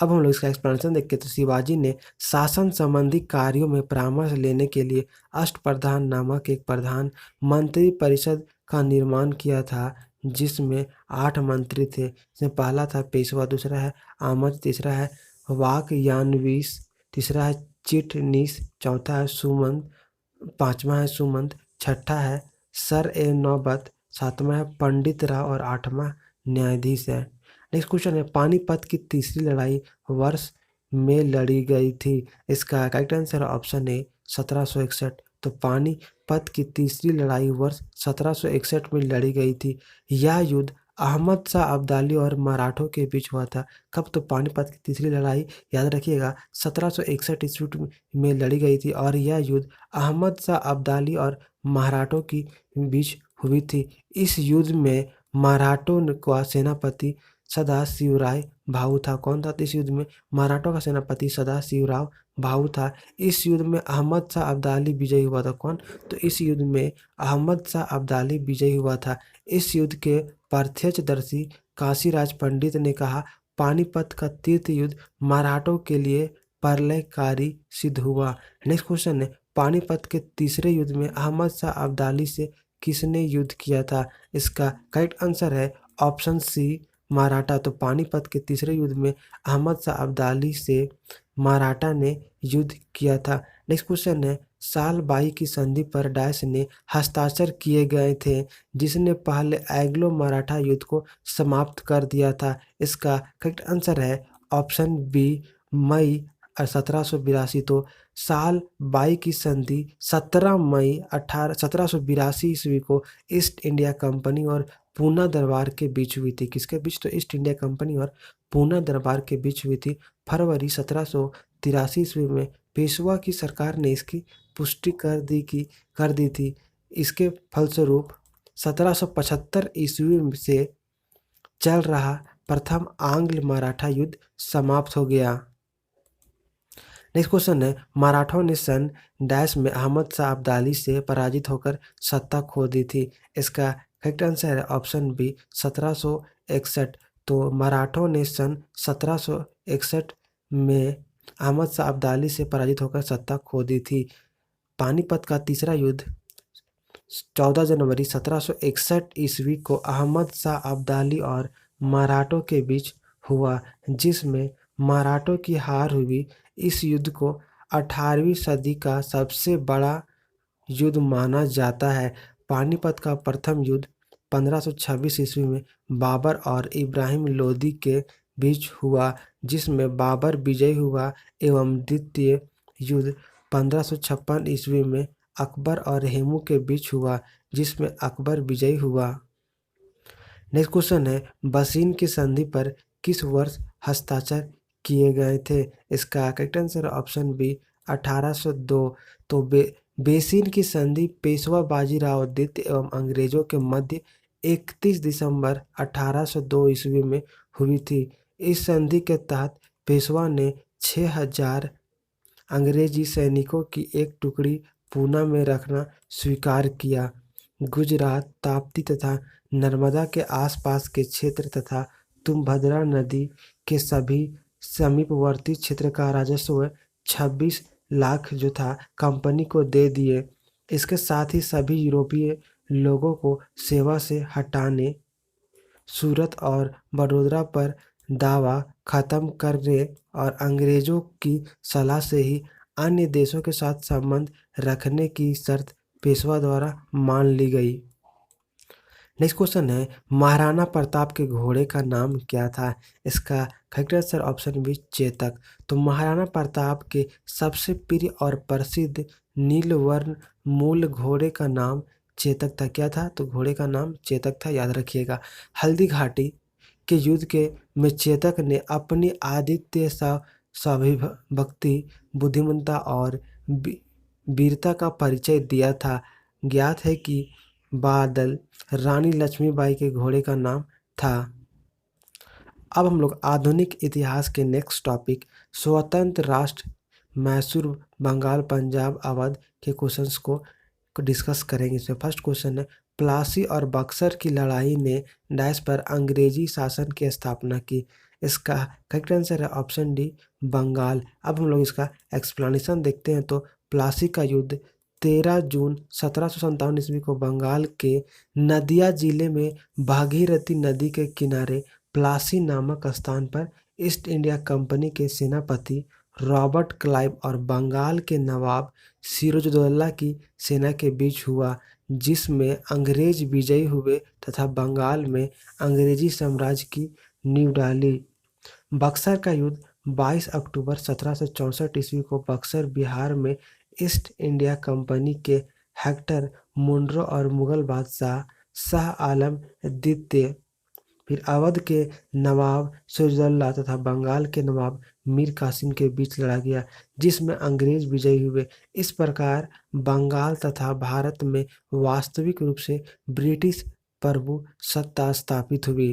अब हम लोग इसका एक्सप्लेनेशन देखते हैं। तो शिवाजी ने शासन संबंधी कार्यों में परामर्श लेने के लिए अष्टप्रधान नामक एक प्रधान मंत्री परिषद का निर्माण किया था, जिसमें 8 मंत्री थे। इसमें पहला था पेशवा, दूसरा है आमद, तीसरा है वाकयानवीस, तीसरा है चिटनीस, चौथा है सुमंत, पांचवा है सुमंत, छठा है सर ए नौबत, सातवां है पंडित राव और आठवां न्यायाधीश है। नेक्स्ट क्वेश्चन है, पानीपत की तीसरी लड़ाई वर्ष में लड़ी गई थी। इसका करेक्ट आंसर ऑप्शन ए, 1761। तो पानीपत की तीसरी लड़ाई वर्ष 1761 में लड़ी गई थी। यह युद्ध अहमद शाह अब्दाली और मराठों के बीच हुआ था। कब? तो पानीपत की तीसरी लड़ाई याद रखिएगा 1761 ईस्वी में लड़ी गई थी और यह युद्ध अहमद शाह अब्दाली और मराठों के बीच हुई थी। इस युद्ध में मराठों का सेनापति सदाशिवराव भाऊ था। कौन था? इस युद्ध में मराठों का सेनापति सदाशिवराव भाऊ था। इस युद्ध में अहमद शाह अब्दाली विजयी हुआ था। कौन? तो इस युद्ध में अहमद शाह अब्दाली विजयी हुआ था। इस युद्ध के प्रत्यक्षदर्शी काशीराज पंडित ने कहा, पानीपत का तीर्थ युद्ध मराठों के लिए प्रलयकारी सिद्ध हुआ। नेक्स्ट क्वेश्चन है, पानीपत के तीसरे युद्ध में अहमद शाह अब्दाली से किसने युद्ध किया था? इसका करेक्ट आंसर है ऑप्शन सी, मराठा। तो पानीपत के तीसरे युद्ध में अहमद शाह अब्दाली से मराठा ने युद्ध किया था। नेक्स्ट क्वेश्चन है, साल 22 की संधि पर डैश ने हस्ताक्षर किए गए थे, जिसने पहले एंग्लो मराठा युद्ध को समाप्त कर दिया था। इसका करेक्ट आंसर है ऑप्शन बी, मई 1782। तो साल 22 की संधि 17 मई 1782 ईस्वी को ईस्ट इंडिया कंपनी और पूना दरबार के बीच हुई थी। किसके बीच? तो ईस्ट इंडिया कंपनी और पूना दरबार के बीच हुई थी। फरवरी 1783 ईस्वी में पेशवा की सरकार ने इसकी पुष्टि कर दी थी। इसके फलस्वरूप 1775 ईस्वी से चल रहा प्रथम आंग्ल मराठा युद्ध समाप्त हो गया। नेक्स्ट क्वेश्चन है, मराठों ने सन डैश में अहमद शाह अब्दाली से पराजित होकर सत्ता खो दी थी। इसका करेक्ट आंसर है ऑप्शन बी, 1761। तो मराठों ने सन 1761 में अहमद शाह अब्दाली से पराजित होकर सत्ता खो दी थी। पानीपत का तीसरा युद्ध 14 जनवरी 1761 ईस्वी को अहमद शाह अब्दाली और मराठों के बीच हुआ, जिसमें मराठों की हार हुई। इस युद्ध को 18वीं सदी का सबसे बड़ा युद्ध माना जाता है। पानीपत का प्रथम युद्ध 1526 ईस्वी में बाबर और इब्राहिम लोदी के बीच हुआ, जिसमें बाबर विजयी हुआ एवं द्वितीय युद्ध 1556 ईस्वी में अकबर और हेमू के बीच हुआ, जिसमें अकबर विजयी हुआ। नेक्स्ट क्वेश्चन है, बसीन की संधि पर किस वर्ष हस्ताक्षर किए गए थे? इसका करेक्ट आंसर ऑप्शन बी, 1802। तो बेसिन की संधि पेशवा बाजीराव द्वितीय एवं अंग्रेजों के मध्य 31 दिसंबर 1802 ईस्वी में हुई थी। इस संधि के तहत पेशवा ने 6000 अंग्रेजी सैनिकों की एक टुकड़ी पूना में रखना स्वीकार किया। गुजरात, ताप्ती तथा नर्मदा के आसपास के क्षेत्र तथा तुंगभद्रा नदी के सभी समीपवर्ती क्षेत्र का राजस्व 26 लाख जो था कंपनी को दे दिए। इसके साथ ही सभी यूरोपीय लोगों को सेवा से हटाने, सूरत और बड़ौदा पर दावा खत्म करने और अंग्रेजों की सलाह से ही अन्य देशों के साथ संबंध रखने की शर्त पेशवा द्वारा मान ली गई। नेक्स्ट क्वेश्चन है, महाराणा प्रताप के घोड़े का नाम क्या था? इसका correct answer option B Chetak. तो महाराणा प्रताप के सबसे प्रिय और प्रसिद्ध नीलवर्ण मूल घोड़े का नाम चेतक था। क्या था? तो घोड़े का नाम चेतक था, याद रखिएगा। हल्दी घाटी के युद्ध के में चेतक ने अपनी आदित्य स्वाभिभक्ति, बुद्धिमत्ता और वीरता का परिचय दिया था। ज्ञात है कि बादल रानी लक्ष्मीबाई के घोड़े का नाम था। अब हम लोग आधुनिक इतिहास के नेक्स्ट टॉपिक स्वतंत्र राष्ट्र मैसूर, बंगाल, पंजाब, अवध के क्वेश्चंस को डिस्कस करेंगे। इसमें फर्स्ट क्वेश्चन है, प्लासी और बक्सर की लड़ाई ने डैश पर अंग्रेजी शासन की स्थापना की। इसका करेक्ट आंसर है ऑप्शन डी बंगाल। अब हम लोग इसका एक्सप्लेनेशन देखते हैं। तो प्लासी का युद्ध 13 जून 1757 ईस्वी को बंगाल के नदिया जिले में भागीरथी नदी के किनारे प्लासी नामक स्थान पर ईस्ट इंडिया कंपनी के सेनापति रॉबर्ट क्लाइव और बंगाल के नवाब सिराजुद्दौला की सेना के बीच हुआ, जिसमें अंग्रेज विजयी हुए तथा बंगाल में अंग्रेजी साम्राज्य की नींव डाली। बक्सर का युद्ध 22 अक्टूबर 1764 ईस्वी को बक्सर, बिहार में ईस्ट इंडिया कंपनी के हेक्टर मुनरो और मुगल बादशाह शाह आलम द्वितीय, फिर अवध के नवाब सिराजुद्दौला तथा बंगाल के नवाब मीर कासिम के बीच लड़ा गया, जिसमें अंग्रेज विजयी हुए। इस प्रकार बंगाल तथा भारत में वास्तविक रूप से ब्रिटिश प्रभु सत्ता स्थापित हुई।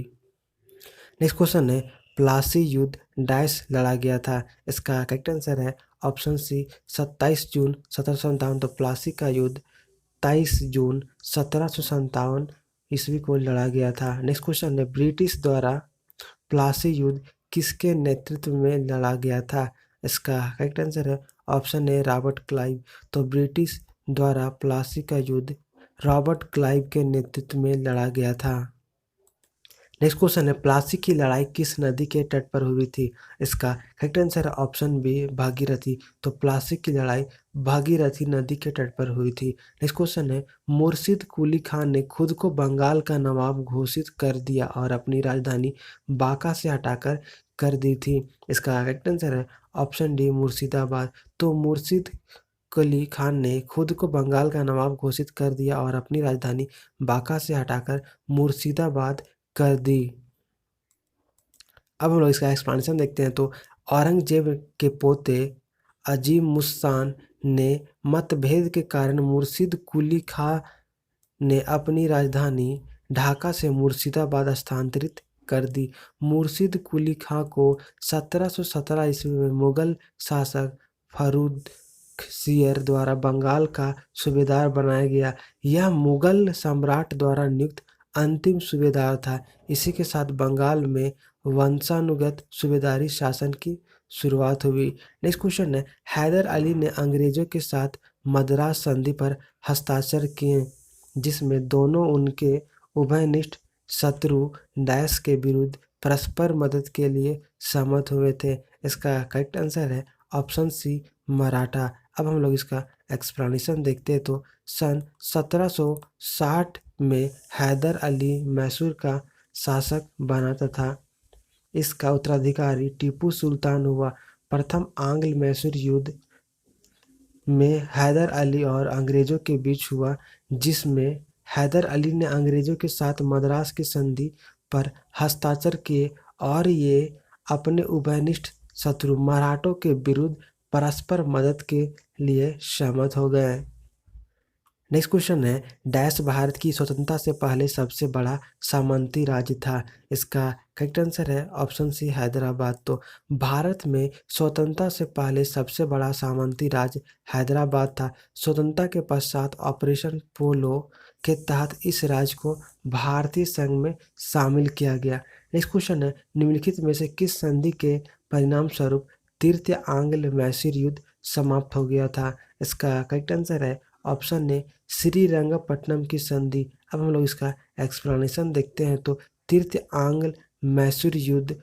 नेक्स्ट क्वेश्चन है, प्लासी युद्ध डैश लड़ा गया था। इसका करेक्ट आंसर है ऑप्शन सी 27 जून 1757। तो प्लासी का युद्ध 23 जून 1757 ईस्वी को लड़ा गया था। नेक्स्ट क्वेश्चन है, ब्रिटिश द्वारा प्लासी युद्ध किसके नेतृत्व में लड़ा गया था? इसका करेक्ट आंसर है ऑप्शन ए रॉबर्ट क्लाइव। तो ब्रिटिश द्वारा प्लासी का युद्ध रॉबर्ट क्लाइव के नेतृत्व में लड़ा गया था। नेक्स्ट क्वेश्चन है, प्लासी की लड़ाई किस नदी के तट पर हुई थी? इसका करेक्ट आंसर है ऑप्शन बी भागीरथी। तो प्लासी की लड़ाई भागीरथी नदी के तट पर हुई थी। नेक्स्ट क्वेश्चन है, मुर्शिद कुली खान ने खुद को बंगाल का नवाब घोषित कर दिया और अपनी राजधानी बांका से हटाकर कर दी थी। इसका करेक्ट आंसर है ऑप्शन डी मुर्शिदाबाद। तो मुर्शिद कुली खान ने खुद को बंगाल का नवाब घोषित कर दिया और अपनी राजधानी बांका से हटाकर मुर्शिदाबाद कर दी। अब हम लोग इसका एक्सप्लेनेशन देखते हैं। तो औरंगजेब के पोते अजीम मुस्तान ने मतभेद के कारण मुर्शिद कुली खां ने अपनी राजधानी ढाका से मुर्शिदाबाद स्थानांतरित कर दी। मुर्शिद कुली खां को 1717 ईस्वी में मुगल शासक फर्रुखसियर द्वारा बंगाल का सूबेदार बनाया गया। यह मुगल सम्राट द्वारा नियुक्त अंतिम सूबेदार था। इसी के साथ बंगाल में वंशानुगत सूबेदारी शासन की शुरुआत हुई। नेक्स्ट क्वेश्चन है, हैदर अली ने अंग्रेजों के साथ मद्रास संधि पर हस्ताक्षर किए, जिसमें दोनों उनके उभयनिष्ठ शत्रु डैश के विरुद्ध परस्पर मदद के लिए सहमत हुए थे। इसका करेक्ट आंसर है ऑप्शन सी मराठा। अब हम लोग इसका एक्सप्लेनेशन देखते हैं। तो सन 1760 में हैदर अली मैसूर का शासक बना तथा इसका उत्तराधिकारी टीपू सुल्तान हुआ। प्रथम आंग्ल मैसूर युद्ध में हैदर अली और अंग्रेजों के बीच हुआ, जिसमें हैदर अली ने अंग्रेजों के साथ मद्रास की संधि पर हस्ताक्षर किए और ये अपने उभयनिष्ठ शत्रु मराठों के विरुद्ध परस्पर मदद के लिए सहमत हो गए। नेक्स्ट क्वेश्चन है, डैश भारत की स्वतंत्रता से पहले सबसे बड़ा सामंती राज्य था। इसका करेक्ट आंसर है ऑप्शन सी हैदराबाद। तो भारत में स्वतंत्रता से पहले सबसे बड़ा सामंती राज्य हैदराबाद था। स्वतंत्रता के पश्चात ऑपरेशन पोलो के तहत इस राज्य को भारतीय संघ में शामिल किया गया। नेक्स्ट क्वेश्चन है, निम्नलिखित में से किस संधि के परिणाम स्वरूप तृतीय आंग्ल मैसूर युद्ध समाप्त हो गया था। इसका करेक्ट आंसर है ऑप्शन ए श्रीरंगपट्टनम की संधि। अब हम लोग इसका एक्सप्लेनेशन देखते हैं। तो तृतीय आंग्ल मैसूर युद्ध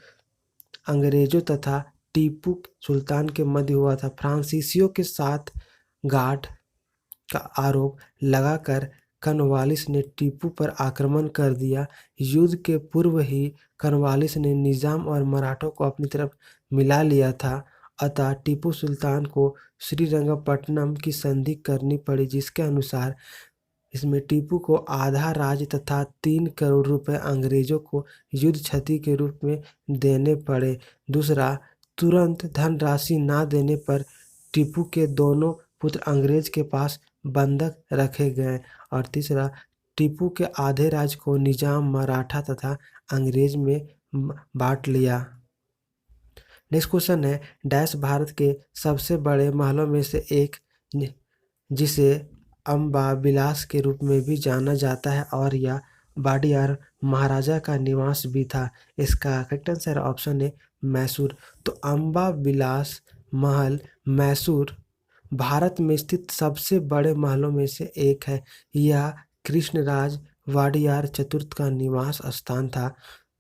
अंग्रेजों तथा टीपू सुल्तान के मध्य हुआ था। फ्रांसीसियों के साथ गांठ का आरोप लगाकर कॉर्नवालिस ने टीपू पर आक्रमण कर दिया। युद्ध के पूर्व ही कॉर्नवालिस ने निजाम और मराठों को अपनी तरफ मिला लिया था। अतः टीपू सुल्तान को श्रीरंगपट्टनम की संधि करनी पड़ी, जिसके अनुसार इसमें टीपू को आधा राज्य तथा 3 करोड़ रुपए अंग्रेजों को युद्ध क्षति के रूप में देने पड़े। दूसरा, तुरंत धनराशि न देने पर टीपू के दोनों पुत्र अंग्रेज के पास बंधक रखे गए। और तीसरा, टीपू के आधे राज्य को निजाम, मराठा तथा अंग्रेज में बांट लिया। नेक्स्ट क्वेश्चन है, डैश भारत के सबसे बड़े महलों में से एक जिसे अम्बा विलास के रूप में भी जाना जाता है और यह वाडियार महाराजा का निवास भी था। इसका करेक्ट आंसर ऑप्शन है मैसूर। तो अम्बा विलास महल मैसूर भारत में स्थित सबसे बड़े महलों में से एक है। यह कृष्णराज वाडियार चतुर्थ का निवास स्थान था।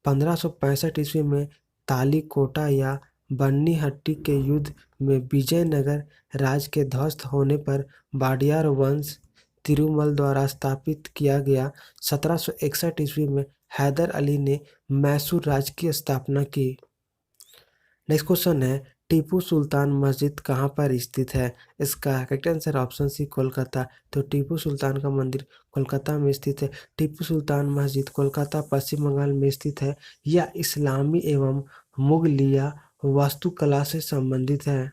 1565 ईस्वी में तालीकोटा या बन्नीहट्टी के युद्ध में विजयनगर राज्य के ध्वस्त होने पर वाडियार वंश तिरुमल द्वारा स्थापित किया गया। 1761 ईस्वी में हैदर अली ने मैसूर राज्य की स्थापना की। नेक्स्ट क्वेश्चन है, टीपू सुल्तान मस्जिद कहाँ पर स्थित है। इसका correct answer option C Kolkata. तो टीपू सुल्तान का मंदिर कोलकाता में स्थित है। टीपू सुल्तान मस्जिद कोलकाता पश्चिम बंगाल में स्थित है। यह इस्लामी एवं मुगलिया वास्तुकला से संबंधित है।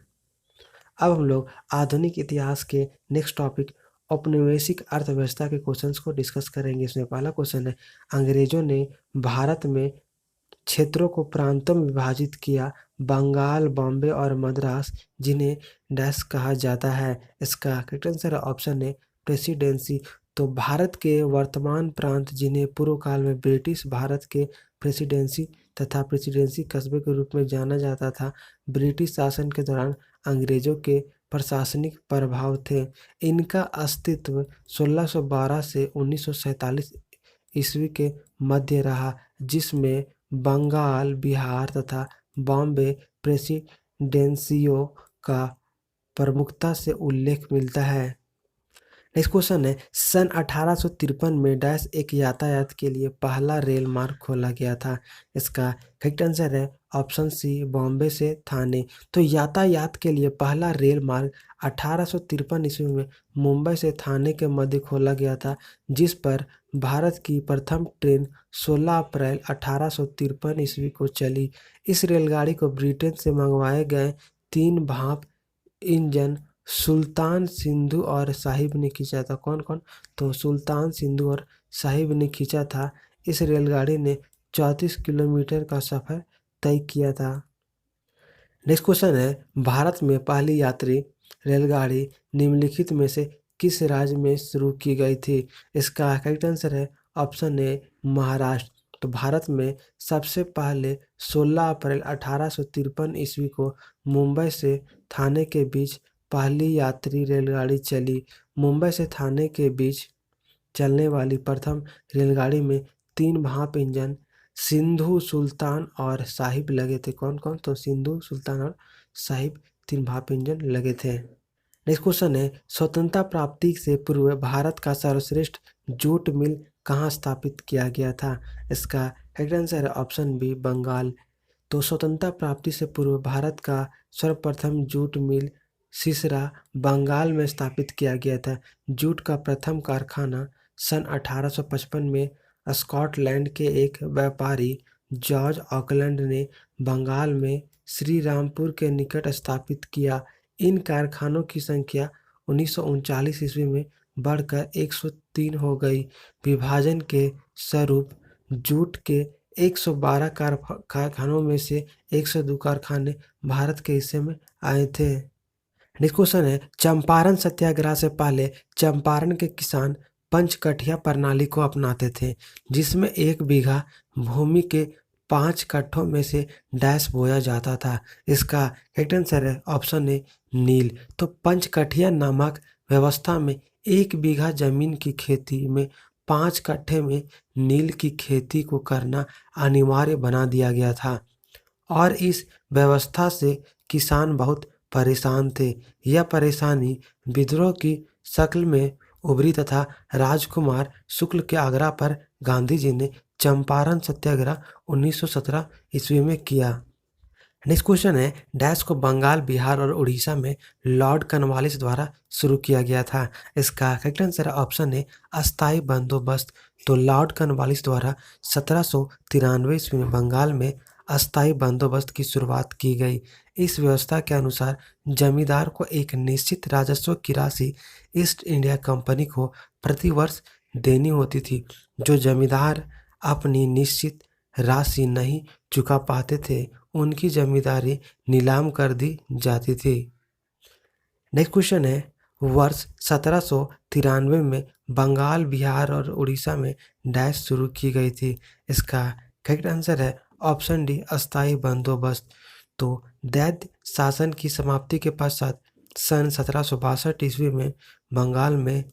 अब हम लोग आधुनिक इतिहास के नेक्स्ट टॉपिक औपनिवेशिक अर्थव्यवस्था के क्वेश्चंस को डिस्कस करेंगे। इसमें पहला क्वेश्चन है, अंग्रेजों ने भारत में क्षेत्रों को प्रांतों में विभाजित किया। बंगाल, बॉम्बे और मद्रास, जिन्हें डैश कहा जाता है। इसका करेक्ट आंसर है ऑप्शन है प्रेसिडेंसी। तो भारत के वर्तमान प्रांत, जिन्हें पूर्व काल में ब्रिटिश भारत के प्रेसिडेंसी तथा प्रेसिडेंसी कस्बे के रूप में जाना जाता था, ब्रिटिश शासन के दौरान अंग्रेजों के प्रशासनिक प्रभाव थे। इनका अस्तित्व 1612 से 1947 ईस्वी के मध्य रहा, जिसमें बंगाल, बिहार तथा बॉम्बे प्रेसिडेंसियों का प्रमुखता से उल्लेख मिलता है। नेक्स्ट क्वेश्चन है, सन 1853 में डैश एक यातायात के लिए पहला रेल मार्ग खोला गया था। इसका करेक्ट आंसर है ऑप्शन सी बॉम्बे से थाने। तो यातायात के लिए पहला रेल मार्ग 1853 ईस्वी में मुंबई से थाने के मध्य खोला गया था, जिस पर भारत की प्रथम ट्रेन 16 अप्रैल 1853 ईस्वी को चली। इस रेलगाड़ी को ब्रिटेन से मंगवाए गए 3 भाप इंजन सुल्तान सिंधु और साहिब ने खींचा था। कौन कौन? तो सुल्तान सिंधु और साहिब ने खींचा था। इस रेलगाड़ी ने 34 किलोमीटर का सफर तय किया था। नेक्स्ट क्वेश्चन है, भारत में पहली यात्री रेलगाड़ी निम्नलिखित में से किस राज्य में शुरू की गई थी। इसका करेक्ट आंसर है ऑप्शन ए महाराष्ट्र। तो भारत में सबसे पहले 16 अप्रैल 1853 ईस्वी को मुंबई से थाने के बीच पहली यात्री रेलगाड़ी चली। मुंबई से थाने के बीच चलने वाली प्रथम रेलगाड़ी में 3 भाप इंजन सिंधु, सुल्तान और साहिब लगे थे। कौन कौन? तो सिंधु, सुल्तान और साहिब 3 भाप इंजन लगे थे। नेक्स्ट क्वेश्चन है, स्वतंत्रता प्राप्ति से पूर्व भारत का सर्वश्रेष्ठ जूट मिल कहाँ स्थापित किया गया था। इसका करेक्ट आंसर है ऑप्शन बी बंगाल। तो स्वतंत्रता प्राप्ति से पूर्व भारत का सर्वप्रथम जूट मिल सिसरा बंगाल में स्थापित किया गया था। जूट का प्रथम कारखाना सन 1855 में स्कॉटलैंड के एक व्यापारी जॉर्ज ऑकलैंड ने बंगाल में श्री रामपुर के निकट स्थापित किया। इन कारखानों की संख्या 1939 ईस्वी में बढ़कर 103 हो गई। विभाजन के स्वरूप जूट के 112 कारखानों में से 102 कारखाने भारत के हिस्से में आए थे। नेक्स्ट क्वेश्चन है, चंपारण सत्याग्रह से पहले चंपारण के किसान पंचकठिया प्रणाली को अपनाते थे, जिसमें 1 बीघा भूमि के 5 कट्ठों में से डैश बोया जाता था। इसका करेक्ट आंसर है ऑप्शन ए नील। तो पंचकठिया नामक व्यवस्था में 1 बीघा जमीन की खेती में 5 कट्ठे में नील की खेती को करना अनिवार्य बना दिया गया था और इस व्यवस्था से किसान बहुत परेशान थे। यह परेशानी विद्रोह की शक्ल में उभरी तथा राजकुमार शुक्ल के आग्रह पर गांधी जी ने चंपारण सत्याग्रह 1917 ईस्वी में किया। नेक्स्ट क्वेश्चन है, डैश को बंगाल, बिहार और उड़ीसा में लॉर्ड कॉर्नवालिस द्वारा शुरू किया गया था। इसका करेक्ट आंसर है ऑप्शन ए अस्थायी बंदोबस्त। तो लॉर्ड कॉर्नवालिस द्वारा 1793 ईस्वी में बंगाल में अस्थायी बंदोबस्त की शुरुआत की गई। इस व्यवस्था के अनुसार जमींदार को एक निश्चित राजस्व की राशि ईस्ट इंडिया कंपनी को प्रतिवर्ष देनी होती थी। जो जमींदार अपनी निश्चित राशि नहीं चुका पाते थे, उनकी जमींदारी नीलाम कर दी जाती थी। नेक्स्ट क्वेश्चन है, वर्ष 1793 में बंगाल, बिहार और उड़ीसा में डैश शुरू की गई थी। इसका करेक्ट आंसर है ऑप्शन डी अस्थायी बंदोबस्त। तो दैत्य शासन की समाप्ति के पश्चात सन 1762 ईस्वी में बंगाल में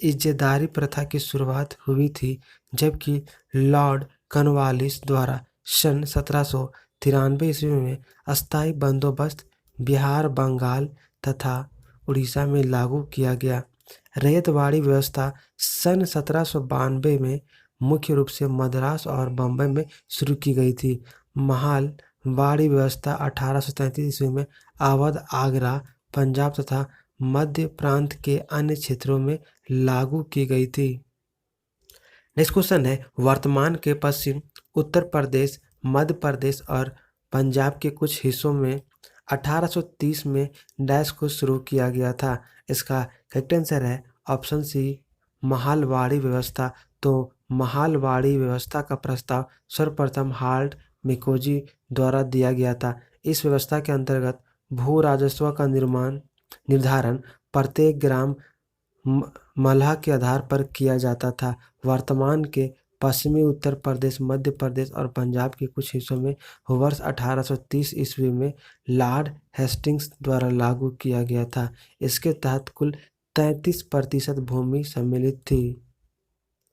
इज्जतदारी प्रथा की शुरुआत हुई थी, जबकि लॉर्ड कॉर्नवालिस द्वारा सन 1793 ईस्वी में अस्थायी बंदोबस्त बिहार, बंगाल तथा उड़ीसा में लागू किया गया। रैयतवाड़ी व्यवस्था सन 1792 में मुख्य रूप से मद्रास और बम्बई में शुरू की गई थी। महालवाड़ी व्यवस्था 1833 ईस्वी में अवध, आगरा, पंजाब तथा मध्य प्रांत के अन्य क्षेत्रों में लागू की गई थी। नेक्स्ट क्वेश्चन है, वर्तमान के पश्चिम उत्तर प्रदेश, मध्य प्रदेश और पंजाब के कुछ हिस्सों में 1830 में डैश को शुरू किया गया था। इसका करेक्ट आंसर है ऑप्शन सी महालवाड़ी व्यवस्था। तो महालवाड़ी व्यवस्था का प्रस्ताव सर्वप्रथम हार्ट मिकोजी द्वारा दिया गया था। इस व्यवस्था के अंतर्गत भू राजस्व का निर्धारण प्रत्येक ग्राम मल्लाह के आधार पर किया जाता था। वर्तमान के पश्चिमी उत्तर प्रदेश, मध्य प्रदेश और पंजाब के कुछ हिस्सों में वर्ष 1830 ईस्वी में लॉर्ड हेस्टिंग्स द्वारा लागू किया गया था। इसके तहत कुल 33% भूमि सम्मिलित थी।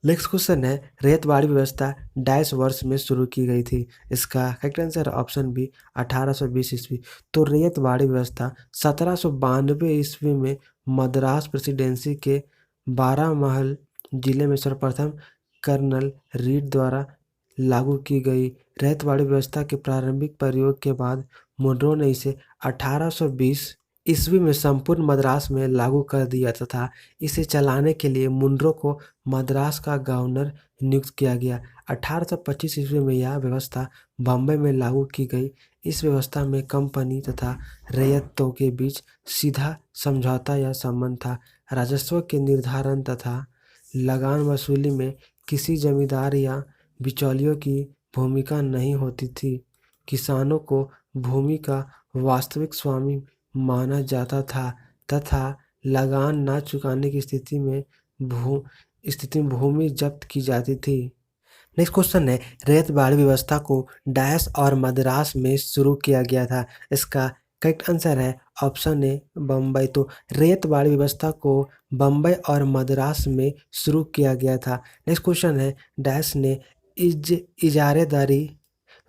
नेक्स्ट क्वेश्चन है, रैयतवाड़ी व्यवस्था डैश वर्ष में शुरू की गई थी। इसका करेक्ट आंसर ऑप्शन बी 1820 ईस्वी। तो रैयतवाड़ी व्यवस्था 1792 ईस्वी में मद्रास प्रेसिडेंसी के 12 महल जिले में सर्वप्रथम कर्नल रीड द्वारा लागू की गई। रैयतवाड़ी व्यवस्था के प्रारंभिक प्रयोग के बाद मुनरो ने इसे 1820 ईस्वी में संपूर्ण मद्रास में लागू कर दिया तथा इसे चलाने के लिए मुनरो को मद्रास का गवर्नर नियुक्त किया गया। 1825 ईस्वी में यह व्यवस्था बम्बई में लागू की गई। इस व्यवस्था में कंपनी तथा रैयतों के बीच सीधा समझौता या संबंध था। राजस्व के निर्धारण तथा लगान वसूली में किसी जमींदार या बिचौलियों की भूमिका नहीं होती थी। किसानों को भूमि का वास्तविक स्वामी माना जाता था तथा लगान न चुकाने की स्थिति में भूमि जब्त की जाती थी। नेक्स्ट क्वेश्चन है, रैयतवाड़ी व्यवस्था को डैश और मद्रास में शुरू किया गया था। इसका करेक्ट आंसर है ऑप्शन ए बम्बई। तो रैयतवाड़ी व्यवस्था को बम्बई और मद्रास में शुरू किया गया था। नेक्स्ट क्वेश्चन है, डैश ने इजारेदारी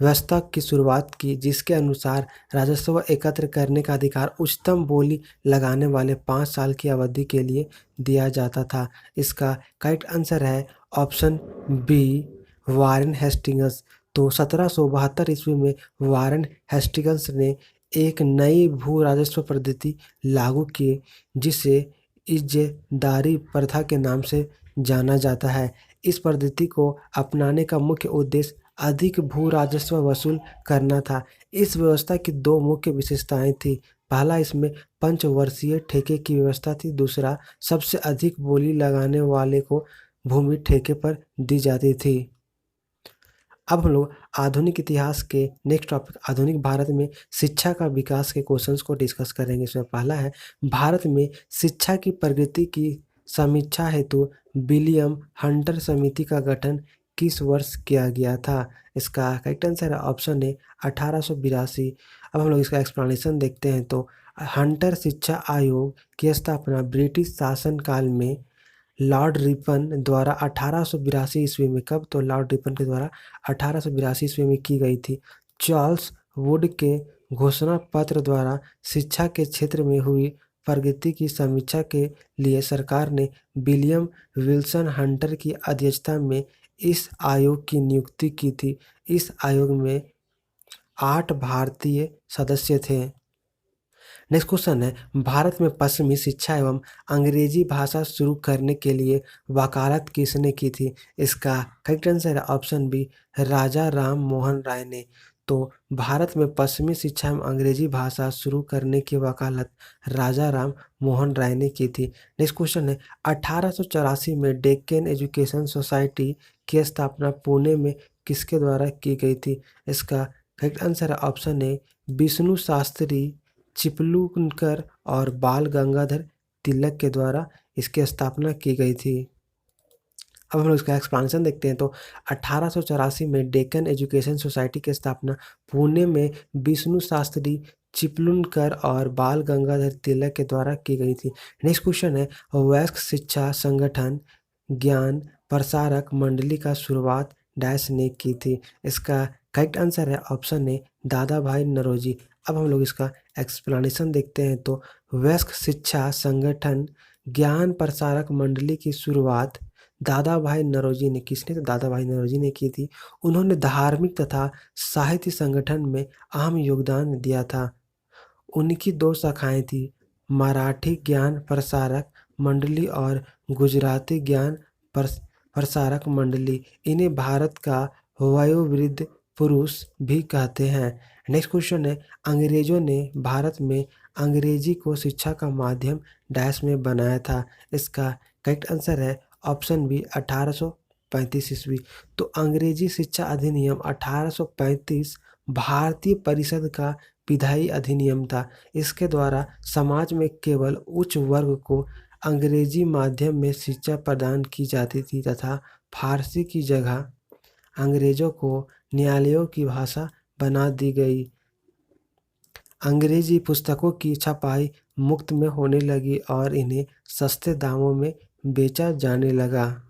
व्यवस्था की शुरुआत की, जिसके अनुसार राजस्व एकत्र करने का अधिकार उच्चतम बोली लगाने वाले 5 साल की अवधि के लिए दिया जाता था। इसका करेक्ट आंसर है ऑप्शन बी वारेन हेस्टिंग्स। तो 1772 ईस्वी में वारेन हेस्टिंग्स ने एक नई भू राजस्व पद्धति लागू की, जिसे इज्जतदारी प्रथा के नाम से जाना जाता है। इस पद्धति को अपनाने का मुख्य उद्देश्य अधिक भू राजस्व वसूल करना था। इस व्यवस्था की 2 मुख्य विशेषताएं थी। पहला इसमें पंचवर्षीय ठेके की व्यवस्था थी। दूसरा, सबसे अधिक बोली लगाने वाले को भूमि ठेके पर दी जाती थी। अब हम लोग आधुनिक इतिहास के नेक्स्ट टॉपिक आधुनिक भारत में शिक्षा का विकास के क्वेश्चंस को डिस्कस करेंगे। इसमें पहला है, भारत में शिक्षा की प्रगति की समीक्षा हेतु विलियम हंटर समिति का गठन किस वर्ष किया गया था? इसका करेक्ट आंसर है ऑप्शन ए 1882। अब हम लोग इसका एक्सप्लेनेशन देखते हैं तो हंटर शिक्षा आयोग की स्थापना ब्रिटिश शासनकाल में लॉर्ड रिपन द्वारा 1882 ईस्वी में, कब? तो लॉर्ड रिपन के द्वारा 1882 ईस्वी में की गई थी। चार्ल्स वुड के घोषणा पत्र द्वारा शिक्षा के क्षेत्र में हुई प्रगति की समीक्षा के लिए सरकार ने विलियम विल्सन हंटर की अध्यक्षता में इस आयोग की नियुक्ति की थी। इस आयोग में 8 भारतीय सदस्य थे। नेक्स्ट क्वेश्चन है, भारत में पश्चिमी शिक्षा एवं अंग्रेजी भाषा शुरू करने के लिए वकालत किसने की थी? इसका करेक्ट आंसर है ऑप्शन बी, राजा राम मोहन राय ने। तो भारत में पश्चिमी शिक्षा एवं अंग्रेजी भाषा शुरू करने की वकालत राजा राम मोहन राय ने की थी। नेक्स्ट क्वेश्चन है, 1884 में डेक्कन एजुकेशन सोसाइटी की स्थापना पुणे में किसके द्वारा की गई थी? इसका करेक्ट आंसर है ऑप्शन ए, विष्णु शास्त्री चिपलूणकर और बाल गंगाधर तिलक के द्वारा इसकी स्थापना की गई थी। अब हम लोग इसका एक्सप्लेनेशन देखते हैं तो 1884 में डेक्कन एजुकेशन सोसाइटी की स्थापना पुणे में विष्णु शास्त्री चिपलूणकर और बाल गंगाधर तिलक के द्वारा की गई थी। नेक्स्ट क्वेश्चन है, वयस्क शिक्षा संगठन ज्ञान प्रसारक मंडली का शुरुआत डैश ने की थी? इसका करेक्ट आंसर है ऑप्शन ए, दादा भाई नौरोजी। अब हम लोग इसका एक्सप्लेनेशन देखते हैं तो वयस्क शिक्षा संगठन ज्ञान प्रसारक मंडली की शुरुआत दादा भाई नौरोजी ने, किसने? तो दादा भाई नौरोजी ने की थी। उन्होंने धार्मिक तथा साहित्य संगठन में अहम योगदान दिया था। उनकी 2 शाखाएं थी, मराठी ज्ञान प्रसारक मंडली और गुजराती ज्ञान प्रसारक मंडली। इन्हें भारत का वयोवृद्ध पुरुष भी कहते हैं। नेक्स्ट क्वेश्चन है, अंग्रेजों ने भारत में अंग्रेजी को शिक्षा का माध्यम डैश में बनाया था? इसका करेक्ट आंसर है ऑप्शन बी, 1835 ईस्वी। तो अंग्रेजी शिक्षा अधिनियम 1835 भारतीय परिषद का विधायी अधिनियम था। इसके द्वारा समाज में केवल उच्च वर्ग को अंग्रेजी माध्यम में शिक्षा प्रदान की जाती थी तथा फारसी की जगह अंग्रेजों को न्यायालयों की भाषा बना दी गई। अंग्रेजी पुस्तकों की छपाई मुफ्त में होने लगी और इन्हें सस्ते दामों में बेचा जाने लगा।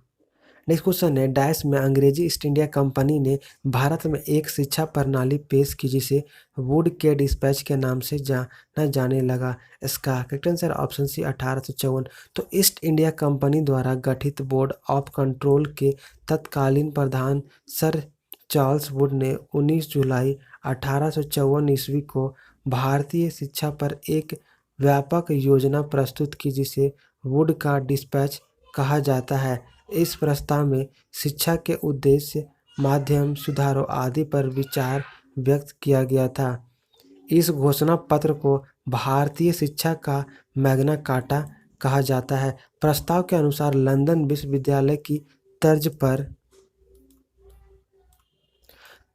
नेक्स्ट क्वेश्चन है, डैश में अंग्रेजी ईस्ट इंडिया कंपनी ने भारत में एक शिक्षा प्रणाली पेश की जिसे वुड के डिस्पैच के नाम से जाना जाने लगा। इसका करेक्ट आंसर ऑप्शन सी, 1854। तो ईस्ट इंडिया कंपनी द्वारा गठित बोर्ड ऑफ कंट्रोल के तत्कालीन प्रधान सर चार्ल्स वुड ने 19 जुलाई 1854 ईस्वी को भारतीय शिक्षा पर एक व्यापक योजना प्रस्तुत की जिसे वुड का डिस्पैच कहा जाता है। इस प्रस्ताव में शिक्षा के उद्देश्य, माध्यम, सुधारों आदि पर विचार व्यक्त किया गया था। इस घोषणा पत्र को भारतीय शिक्षा का मैग्ना कार्टा कहा जाता है। प्रस्ताव के अनुसार लंदन विश्वविद्यालय की तर्ज पर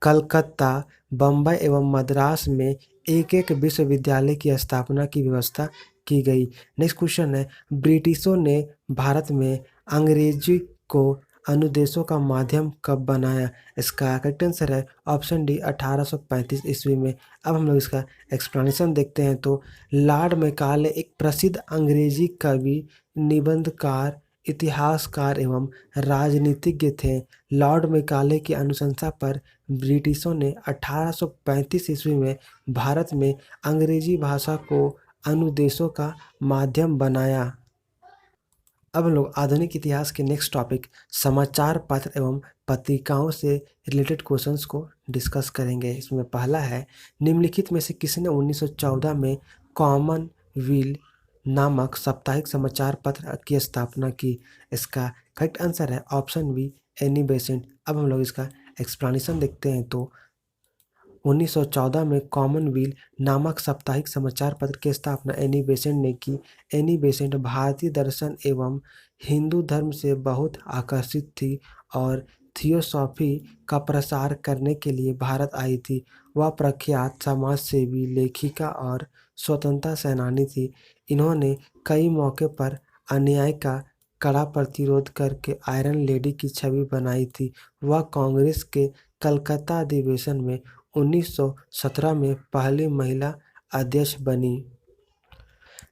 कलकत्ता, बम्बई एवं मद्रास में एक-एक विश्वविद्यालय की स्थापना की व्यवस्था की गई। नेक्स्ट क्वेश्चन है, ब्रिटिशों ने भारत में अंग्रेजी को अनुदेशों का माध्यम कब बनाया? इसका करेक्ट आंसर है ऑप्शन डी, 1835 ईस्वी में। अब हम लोग इसका एक्सप्लेनेशन देखते हैं तो लॉर्ड मैकाले एक प्रसिद्ध अंग्रेजी कवि, निबंधकार, इतिहासकार एवं राजनीतिज्ञ थे। लॉर्ड मैकाले की अनुशंसा पर ब्रिटिशों ने 1835 ईस्वी में भारत में अंग्रेजी भाषा को अनुदेशों का माध्यम बनाया। अब हम लोग आधुनिक इतिहास के नेक्स्ट टॉपिक समाचार पत्र एवं पत्रिकाओं से रिलेटेड क्वेश्चंस को डिस्कस करेंगे। इसमें पहला है, निम्नलिखित में से किसने 1914 में कॉमनवेल्थ नामक साप्ताहिक समाचार पत्र की स्थापना की? इसका करेक्ट आंसर है ऑप्शन बी, एनी बेसेंट। अब हम लोग इसका एक्सप्लेनेशन देखते हैं तो 1914 में कॉमनवेल्थ नामक साप्ताहिक समाचार पत्र की स्थापना एनी बेसेंट ने की। एनी बेसेंट भारतीय दर्शन एवं हिंदू धर्म से बहुत आकर्षित थी और थियोसॉफी का प्रसार करने के लिए भारत आई थी। वह प्रख्यात समाजसेवी, लेखिका और स्वतंत्रता सेनानी थी। इन्होंने कई मौके पर अन्याय का कड़ा प्रतिरोध करके आयरन लेडी की छवि बनाई थी। वह कांग्रेस के कलकत्ता अधिवेशन में 1917 में पहली महिला अध्यक्ष बनी।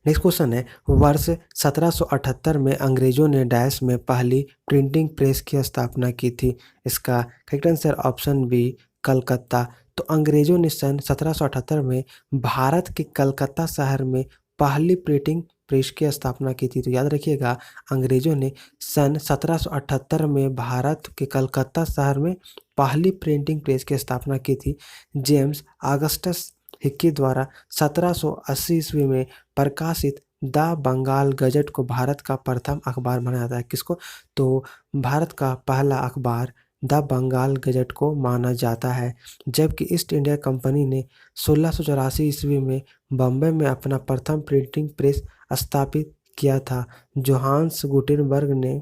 नेक्स्ट क्वेश्चन है, वर्ष 1778 में अंग्रेजों ने डैश में पहली प्रिंटिंग प्रेस की स्थापना की थी। इसका correct answer option B Calcutta. तो अंग्रेजों ने सन 1778 में भारत के कलकत्ता शहर में पहली प्रिंटिंग प्रेस की स्थापना की थी। तो याद रखिएगा, अंग्रेजों ने सन 1778 में भारत के कलकत्ता शहर में पहली प्रिंटिंग प्रेस की स्थापना की थी। जेम्स ऑगस्टस हिक्की द्वारा 1780 ईस्वी में प्रकाशित द बंगाल गजट को भारत का प्रथम अखबार माना जाता है। किसको? तो भारत का पहला अखबार द बंगाल गजट को माना जाता है। जबकि ईस्ट इंडिया कंपनी ने 1684 ईस्वी में बम्बई में अपना प्रथम प्रिंटिंग प्रेस स्थापित किया था। जोहान्स गुटेनबर्ग ने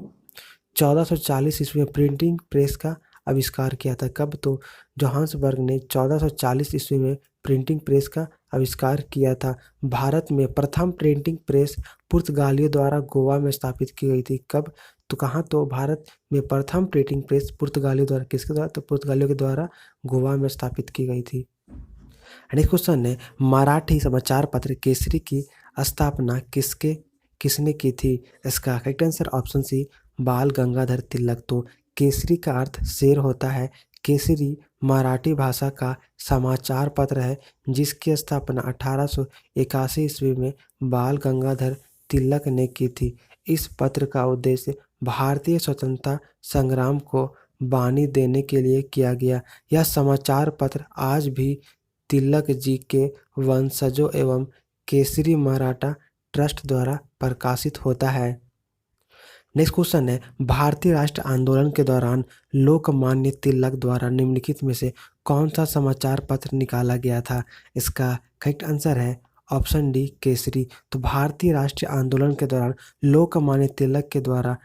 1440 ईस्वी में प्रिंटिंग प्रेस का आविष्कार किया था। कब? तो जोहान्सबर्ग ने 1440 ईस्वी में प्रिंटिंग प्रेस का आविष्कार किया था। भारत में प्रथम प्रिंटिंग प्रेस पुर्तगालियों द्वारा गोवा में स्थापित की गई थी। कब? तो कहाँ? तो भारत में प्रथम प्रिंटिंग प्रेस पुर्तगालियों द्वारा, किसके द्वारा? तो पुर्तगालियों के द्वारा गोवा में स्थापित की गई थी। नेक्स्ट क्वेश्चन है, मराठी समाचार पत्र केसरी की स्थापना किसने की थी? इसका करेक्ट आंसर ऑप्शन सी बाल गंगाधर तिलक। तो केसरी का अर्थ शेर होता है। केसरी मराठी भाषा का समाचार पत्र है जिसकी स्थापना 1881 ईस्वी में बाल गंगाधर तिलक ने की थी। इस पत्र का उद्देश्य भारतीय स्वतंत्रता संग्राम को बानी देने के लिए किया गया। यह समाचार पत्र आज भी तिलक जी के वंशजों एवं केसरी मराठा ट्रस्ट द्वारा प्रकाशित होता है। नेक्स्ट क्वेश्चन है, भारतीय राष्ट्र आंदोलन के दौरान लोकमान्य तिलक द्वारा निम्नलिखित में से कौन सा समाचार पत्र निकाला गया था? इसका करेक्ट आंसर है ऑप्शन डी केसरी। तो भारतीय राष्ट्रीय आंदोलन के दौरान लोकमान्य तिलक के द्वारा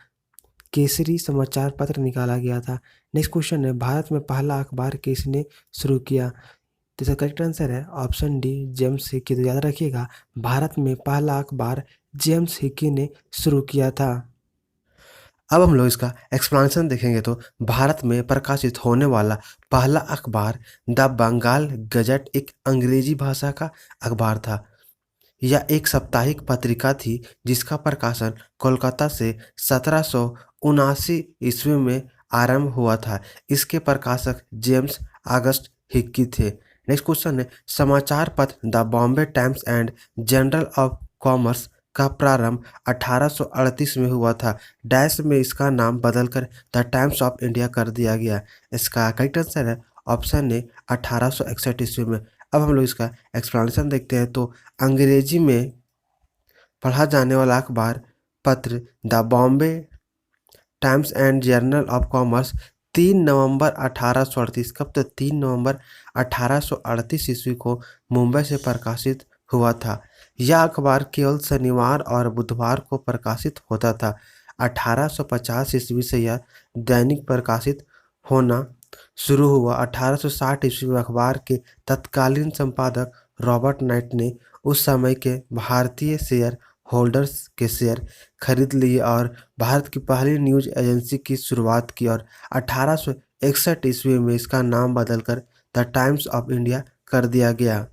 केसरी समाचार पत्र निकाला गया था। नेक्स्ट क्वेश्चन है, भारत में पहला अखबार किसने शुरू किया? तो इसका करेक्ट आंसर है ऑप्शन डी जेम्स हिक्की। तो याद रखिएगा, भारत में पहला अखबार जेम्स हिक्की ने शुरू किया था। अब हम लोग इसका एक्सप्लेनेशन देखेंगे। तो भारत में प्रकाशित होने वाला पहला अखबार द बंगाल गजट एक अंग्रेजी भाषा का अखबार था। यह एक साप्ताहिक पत्रिका थी जिसका प्रकाशन कोलकाता से 1779 ईस्वी में आरंभ हुआ था। इसके प्रकाशक जेम्स ऑगस्ट हिक्की थे। नेक्स्ट क्वेश्चन है, समाचार पत्र the Bombay times and journal of commerce का प्रारंभ 1838 में हुआ था। डैश में इसका नाम बदलकर द टाइम्स ऑफ इंडिया कर दिया गया। इसका करेक्ट आंसर है ऑप्शन ए 1861 ईस्वी में। अब हम लोग इसका एक्सप्लेनेशन देखते हैं। तो अंग्रेजी में पढ़ा जाने वाला अखबार पत्र the Bombay times and journal of commerce 3 नवंबर 1838, कब? तो 3 नवंबर 1838 ईस्वी को मुंबई से प्रकाशित हुआ था। यह अखबार केवल शनिवार और बुधवार को प्रकाशित होता था। 1850 ईस्वी से यह दैनिक प्रकाशित होना शुरू हुआ। 1860 ईस्वी में अखबार के तत्कालीन संपादक रॉबर्ट नाइट ने उस समय के भारतीय शेयर होल्डर्स के शेयर खरीद लिए और भारत की पहली न्यूज एजेंसी की शुरुआत की और 1861 ईस्वी में इसका नाम बदलकर द टाइम्स ऑफ इंडिया कर दिया गया।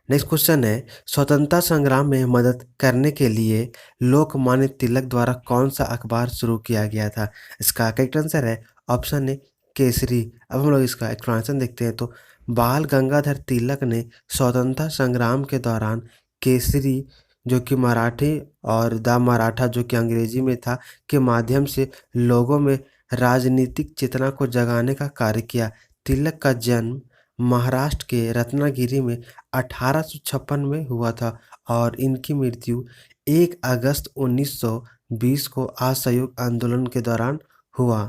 नेक्स्ट क्वेश्चन है, स्वतंत्रता संग्राम में मदद करने के लिए लोकमान्य तिलक द्वारा कौन सा अखबार शुरू किया गया था? इसका करेक्ट आंसर है ऑप्शन ए केसरी। अब हम लोग इसका एक्सप्लेनेशन देखते हैं। तो बाल गंगाधर तिलक ने स्वतंत्रता संग्राम के दौरान केसरी, जो कि मराठी, और द मराठा, जो कि अंग्रेजी में था, के माध्यम से लोगों में राजनीतिक चेतना को जगाने का कार्य किया। तिलक का जन्म महाराष्ट्र के रत्नागिरी में 1856 में हुआ था और इनकी मृत्यु 1 अगस्त 1920 को असहयोग आंदोलन के दौरान हुआ।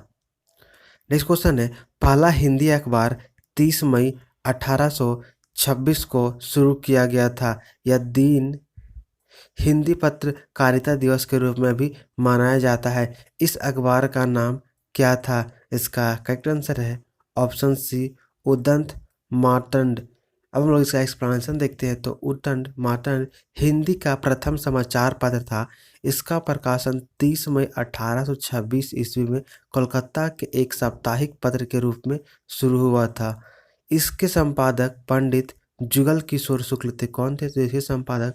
नेक्स्ट क्वेश्चन है, पहला हिंदी अखबार 30 मई 1826 को शुरू किया गया था। यह दिन हिंदी पत्रकारिता दिवस के रूप में भी मनाया जाता है। इस अखबार का नाम क्या था? इसका करेक्ट आंसर है ऑप्शन सी, उदंत मार्तंड। अब हम लोग इसका एक्सप्लेनेशन देखते हैं। तो उदंत मार्तंड हिंदी का प्रथम समाचार पत्र था। इसका प्रकाशन 30 मई 1826 ईस्वी में कोलकाता के एक साप्ताहिक पत्र के रूप में शुरू हुआ था। इसके संपादक पंडित जुगल किशोर शुक्ल थे। कौन थे? तो इसके संपादक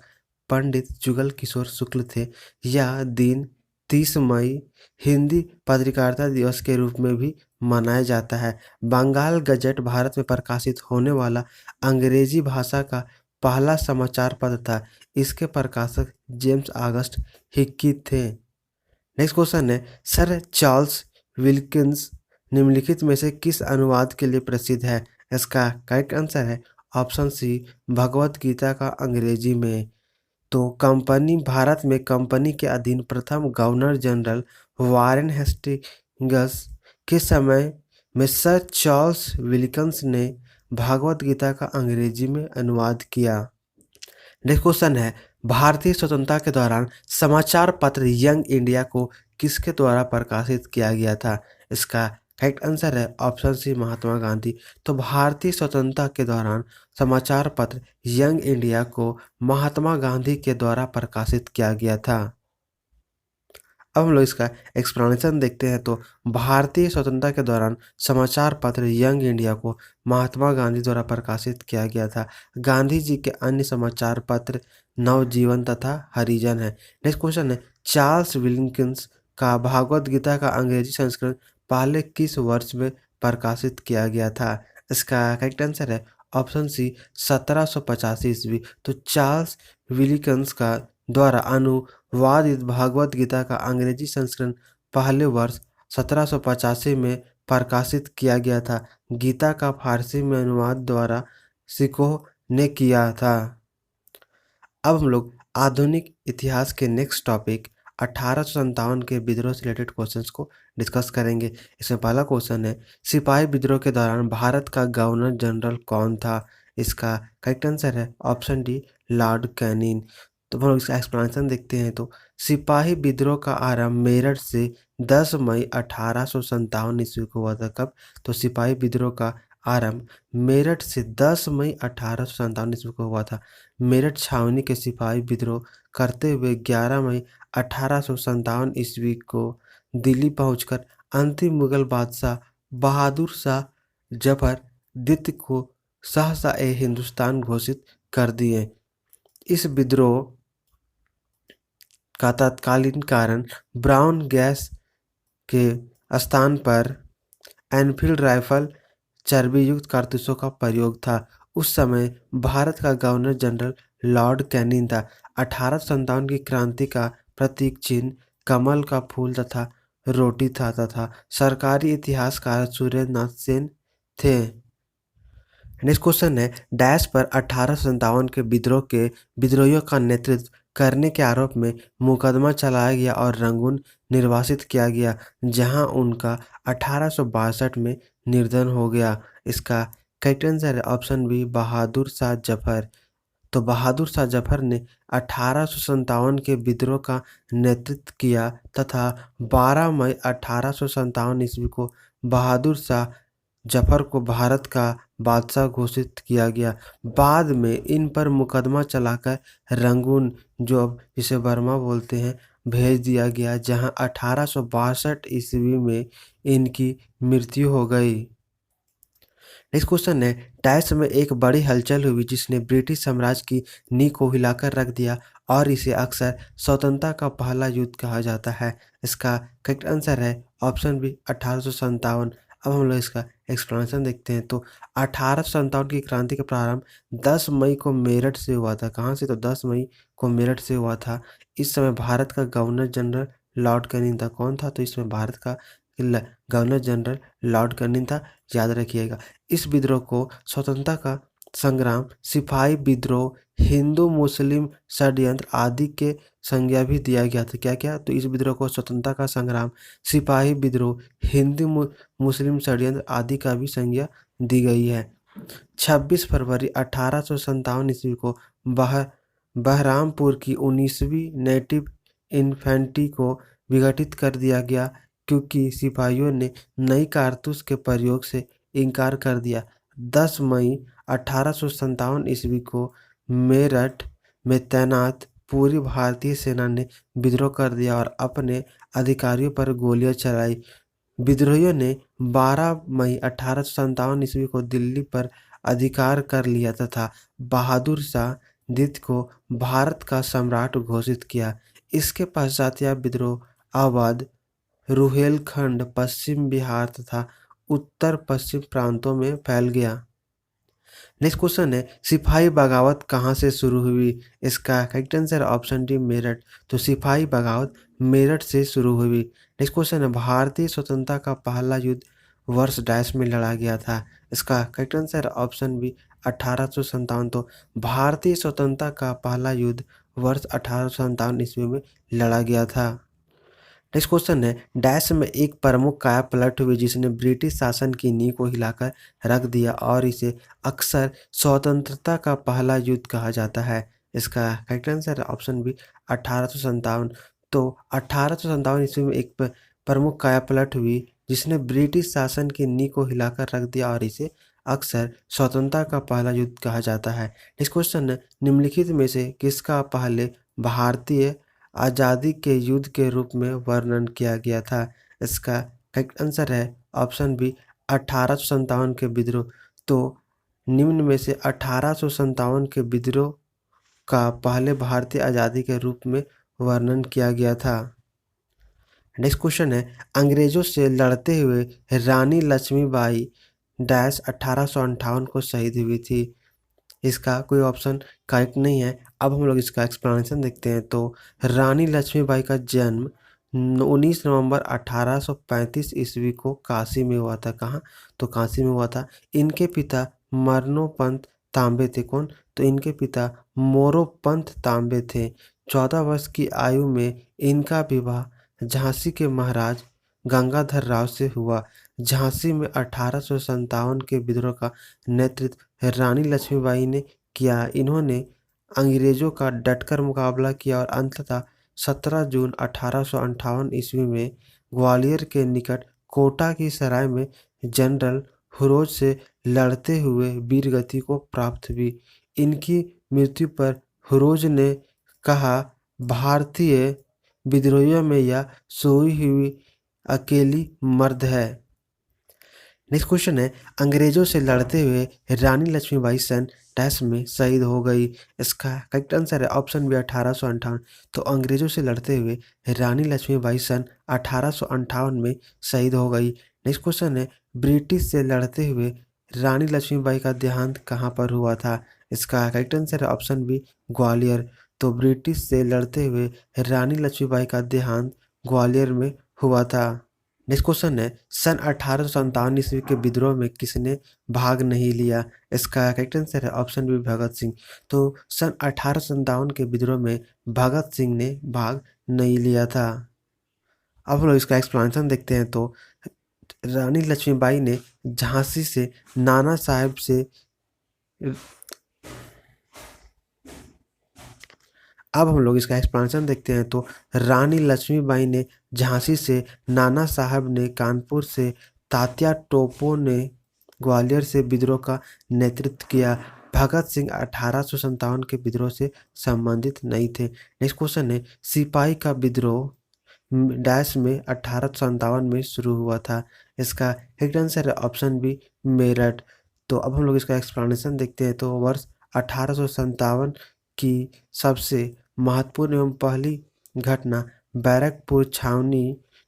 पंडित जुगल किशोर शुक्ल थे। यह दिन 30 मई हिंदी पत्रकारिता दिवस के रूप में भी मनाया जाता है। बंगाल गजट भारत में प्रकाशित होने वाला अंग्रेजी भाषा का पहला समाचार पत्र था। इसके प्रकाशक जेम्स ऑगस्ट हिक्की थे। नेक्स्ट क्वेश्चन है, सर चार्ल्स विल्किंस निम्नलिखित में से किस अनुवाद के लिए प्रसिद्ध है? इसका करेक्ट आंसर है ऑप्शन सी, भगवत गीता का अंग्रेजी में। तो कंपनी भारत में कंपनी के अधीन प्रथम गवर्नर जनरल वारेन हेस्टिंग्स के समय में सर चार्ल्स विल्किंस ने भगवत गीता का अंग्रेजी में अनुवाद किया। नेक्स्ट क्वेश्चन है, भारतीय स्वतंत्रता के दौरान समाचार पत्र यंग इंडिया को किसके द्वारा प्रकाशित किया गया था? इसका करेक्ट आंसर है ऑप्शन सी, महात्मा गांधी। तो भारतीय स्वतंत्रता के दौरान समाचार पत्र यंग इंडिया को महात्मा गांधी के द्वारा प्रकाशित किया गया था। अब हम लोग इसका एक्सप्लेनेशन देखते हैं। तो भारतीय स्वतंत्रता के दौरान समाचार पत्र यंग इंडिया को महात्मा गांधी द्वारा प्रकाशित किया गया था। गांधी जी के अन्य समाचार पत्र नवजीवन तथा हरिजन है। नेक्स्ट क्वेश्चन है, चार्ल्स विल्किंस का भागवत गीता का अंग्रेजी संस्करण पहले किस वर्ष में प्रकाशित किया गया था? इसका करेक्ट आंसर है ऑप्शन सी, 1785 ईस्वी। तो चार्ल्स विल्किंस का द्वारा अनुवादित भागवत गीता का अंग्रेजी संस्करण पहले वर्ष 1785 में प्रकाशित किया गया था। गीता का फारसी में अनुवाद द्वारा सिकोह ने किया था। अब हम लोग आधुनिक इतिहास के नेक्स्ट टॉपिक 1857 के विद्रोह से रिलेटेड क्वेश्चंस को डिस्कस करेंगे। इसमें पहला क्वेश्चन है, सिपाही विद्रोह के दौरान भारत का गवर्नर जनरल कौन था? इसका करेक्ट आंसर है ऑप्शन डी, लॉर्ड कैनिंग। तो हम लोग इसका एक्सप्लेनेशन देखते हैं। तो सिपाही विद्रोह का आरंभ मेरठ से 10 मई 1857 ईस्वी को हुआ था। कब? तो सिपाही विद्रोह का आरंभ मेरठ से 10 मई 1857 ईस्वी को हुआ था। मेरठ छावनी के सिपाही विद्रोह करते हुए 11 मई 1857 ईस्वी को दिल्ली पहुंचकर अंतिम मुगल बादशाह बहादुर शाह जफर द्वितीय को शाहजाह ए हिंदुस्तान घोषित कर दिए। इस विद्रोह का तत्कालीन कारण ब्राउन गैस के स्थान पर एनफील्ड राइफल चर्बीयुक्त कारतूसों का प्रयोग था। उस समय भारत का गवर्नर जनरल लॉर्ड कैनिंग था। 1857 की क्रांति का प्रतीक चिन्ह कमल का फूल तथा रोटी था तथा सरकारी इतिहासकार सुरेंद्रनाथ सेन थे। नेक्स्ट क्वेश्चन है, डैश पर 1857 के विद्रोह के विद्रोहियों का नेतृत्व करने के आरोप में मुकदमा चलाया गया और रंगून निर्वासित किया गया, जहां उनका 1862 में निर्धन हो गया। इसका करेक्ट आंसर है ऑप्शन बी, बहादुर शाह जफर। तो बहादुर शाह जफर ने 1857 के विद्रोह का नेतृत्व किया तथा 12 मई 1857 ईस्वी को बहादुर शाह जफर को भारत का बादशाह घोषित किया गया। बाद में इन पर मुकदमा चलाकर रंगून, जो अब जिसे बर्मा बोलते हैं, भेज दिया गया, जहां 1862 ईस्वी में इनकी मृत्यु हो गई। नेक्स्ट क्वेश्चन है, डैश में एक बड़ी हलचल हुई जिसने ब्रिटिश साम्राज्य की नींव को हिलाकर रख दिया और इसे अक्सर स्वतंत्रता का पहला युद्ध कहा जाता है। इसका करेक्ट आंसर है ऑप्शन बी, 1857। अब हम लोग इसका एक्सप्लेनेशन देखते हैं। तो 1857 की क्रांति का प्रारंभ 10 मई को मेरठ से हुआ था। कहाँ से? तो 10 मई को मेरठ से हुआ था। इस समय भारत का गवर्नर जनरल लॉर्ड कैनिंग था। कौन था? तो इसमें भारत का गवर्नर जनरल लॉर्ड कैनिंग था, याद रखिएगा। इस विद्रोह को स्वतंत्रता का संग्राम, सिपाही विद्रोह, हिंदू मुस्लिम षड्यंत्र आदि के संज्ञा भी दिया गया था। क्या क्या? तो इस विद्रोह को स्वतंत्रता का संग्राम, सिपाही विद्रोह, हिंदू मुस्लिम षड्यंत्र आदि का भी संज्ञा दी गई है। 26 फरवरी 1857 ईस्वी को बहरामपुर की 19वीं नेटिव इन्फेंट्री को विघटित कर दिया गया क्योंकि सिपाहियों ने नई कारतूस के प्रयोग से इनकार कर दिया। 10 मई 1857 ईस्वी को मेरठ में तैनात पूरी भारतीय सेना ने विद्रोह कर दिया और अपने अधिकारियों पर गोलियां चलाई। विद्रोहियों ने 12 मई 1857 ईस्वी को दिल्ली पर अधिकार कर लिया तथा बहादुर शाह द्वितीय को भारत का सम्राट घोषित किया। इसके पश्चात यह विद्रोह अवध, रुहेलखंड, पश्चिम बिहार तथा उत्तर पश्चिम प्रांतों में फैल गया। नेक्स्ट क्वेश्चन है, सिपाही बगावत कहाँ से शुरू हुई? इसका correct answer option D Meerut. तो सिपाही बगावत मेरठ से शुरू हुई। नेक्स्ट क्वेश्चन है, भारतीय स्वतंत्रता का पहला युद्ध वर्ष डैश में लड़ा गया था? इसका करेक्ट आंसर ऑप्शन बी 1857। तो भारतीय स्वतंत्रता का पहला युद्ध वर्ष 1857 ईस्वी में लड़ा गया था। नेक्स्ट क्वेश्चन है, डैश में एक प्रमुख काया पलट हुई जिसने ब्रिटिश शासन की नींव को हिलाकर रख दिया और इसे अक्सर स्वतंत्रता का पहला युद्ध कहा जाता है। इसका करेक्ट आंसर ऑप्शन बी 1857। तो 1857 ईस्वी में एक प्रमुख काया पलट हुई जिसने ब्रिटिश शासन की नींव को हिलाकर रख दिया और इसे अक्सर स्वतंत्रता का पहला युद्ध कहा जाता है। नेक्स्ट क्वेश्चन है, निम्नलिखित में से किसका पहले भारतीय आज़ादी के युद्ध के रूप में वर्णन किया गया था? इसका करेक्ट आंसर है ऑप्शन बी 1857 के विद्रोह। तो निम्न में से 1857 के विद्रोह का पहले भारतीय आज़ादी के रूप में वर्णन किया गया था। नेक्स्ट क्वेश्चन है, अंग्रेजों से लड़ते हुए रानी लक्ष्मीबाई डैश 1858 को शहीद हुई थी। इसका कोई ऑप्शन करेक्ट नहीं है। अब हम लोग इसका एक्सप्लेनेशन देखते हैं। तो रानी लक्ष्मीबाई का जन्म 19 नवंबर 1835 ईस्वी को काशी में हुआ था। कहाँ? तो काशी में हुआ था। इनके पिता मरणोपंत तांबे थे। कौन? तो इनके पिता मोरोपंत तांबे थे। 14 वर्ष की आयु में इनका विवाह झांसी के महाराज गंगाधर राव से हुआ। झांसी में 1857 के विद्रोह का नेतृत्व रानी लक्ष्मीबाई ने किया। इन्होंने अंग्रेजों का डटकर मुकाबला किया और अंततः 17 जून 1858 ईस्वी में ग्वालियर के निकट कोटा की सराय में जनरल हुरोज से लड़ते हुए वीरगति को प्राप्त हुई। इनकी मृत्यु पर हुरोज ने कहा, भारतीय विद्रोहियों में यह सोई हुई अकेली मर्द है। नेक्स्ट क्वेश्चन है, अंग्रेजों से लड़ते हुए रानी लक्ष्मीबाई सन डैश में शहीद हो गई। इसका करेक्ट आंसर है ऑप्शन बी 1858। तो अंग्रेजों से लड़ते हुए रानी लक्ष्मीबाई सन 1858 में शहीद हो गई। नेक्स्ट क्वेश्चन है, ब्रिटिश से लड़ते हुए रानी लक्ष्मीबाई का देहांत कहाँ पर हुआ था? इसका करेक्ट आंसर है ऑप्शन बी ग्वालियर। तो ब्रिटिश से लड़ते हुए रानी लक्ष्मीबाई का देहांत ग्वालियर में हुआ था। नेक्स्ट क्वेश्चन है, सन 1857 ईस्वी के विद्रोह में किसने भाग नहीं लिया? इसका करेक्ट आंसर है ऑप्शन बी भगत सिंह। तो सन 1857 के विद्रोह में भगत सिंह ने भाग नहीं लिया था। अब हम लोग इसका एक्सप्लेनेशन देखते हैं। तो रानी लक्ष्मीबाई ने झांसी से नाना साहेब से अब हम लोग इसका एक्सप्लेनेशन देखते हैं। तो रानी लक्ष्मीबाई ने झांसी से, नाना साहब ने कानपुर से, तात्या टोपे ने ग्वालियर से विद्रोह का नेतृत्व किया। भगत सिंह 1857 के विद्रोह से संबंधित नहीं थे। नेक्स्ट क्वेश्चन है, सिपाही का विद्रोह डैश में 1857 में शुरू हुआ था। इसका करेक्ट आंसर है ऑप्शन बी मेरठ। तो अब हम लोग इसका एक्सप्लेनेशन देखते हैं। तो वर्ष 1857 की सबसे महत्वपूर्ण एवं पहली घटना बैरकपुर छावनी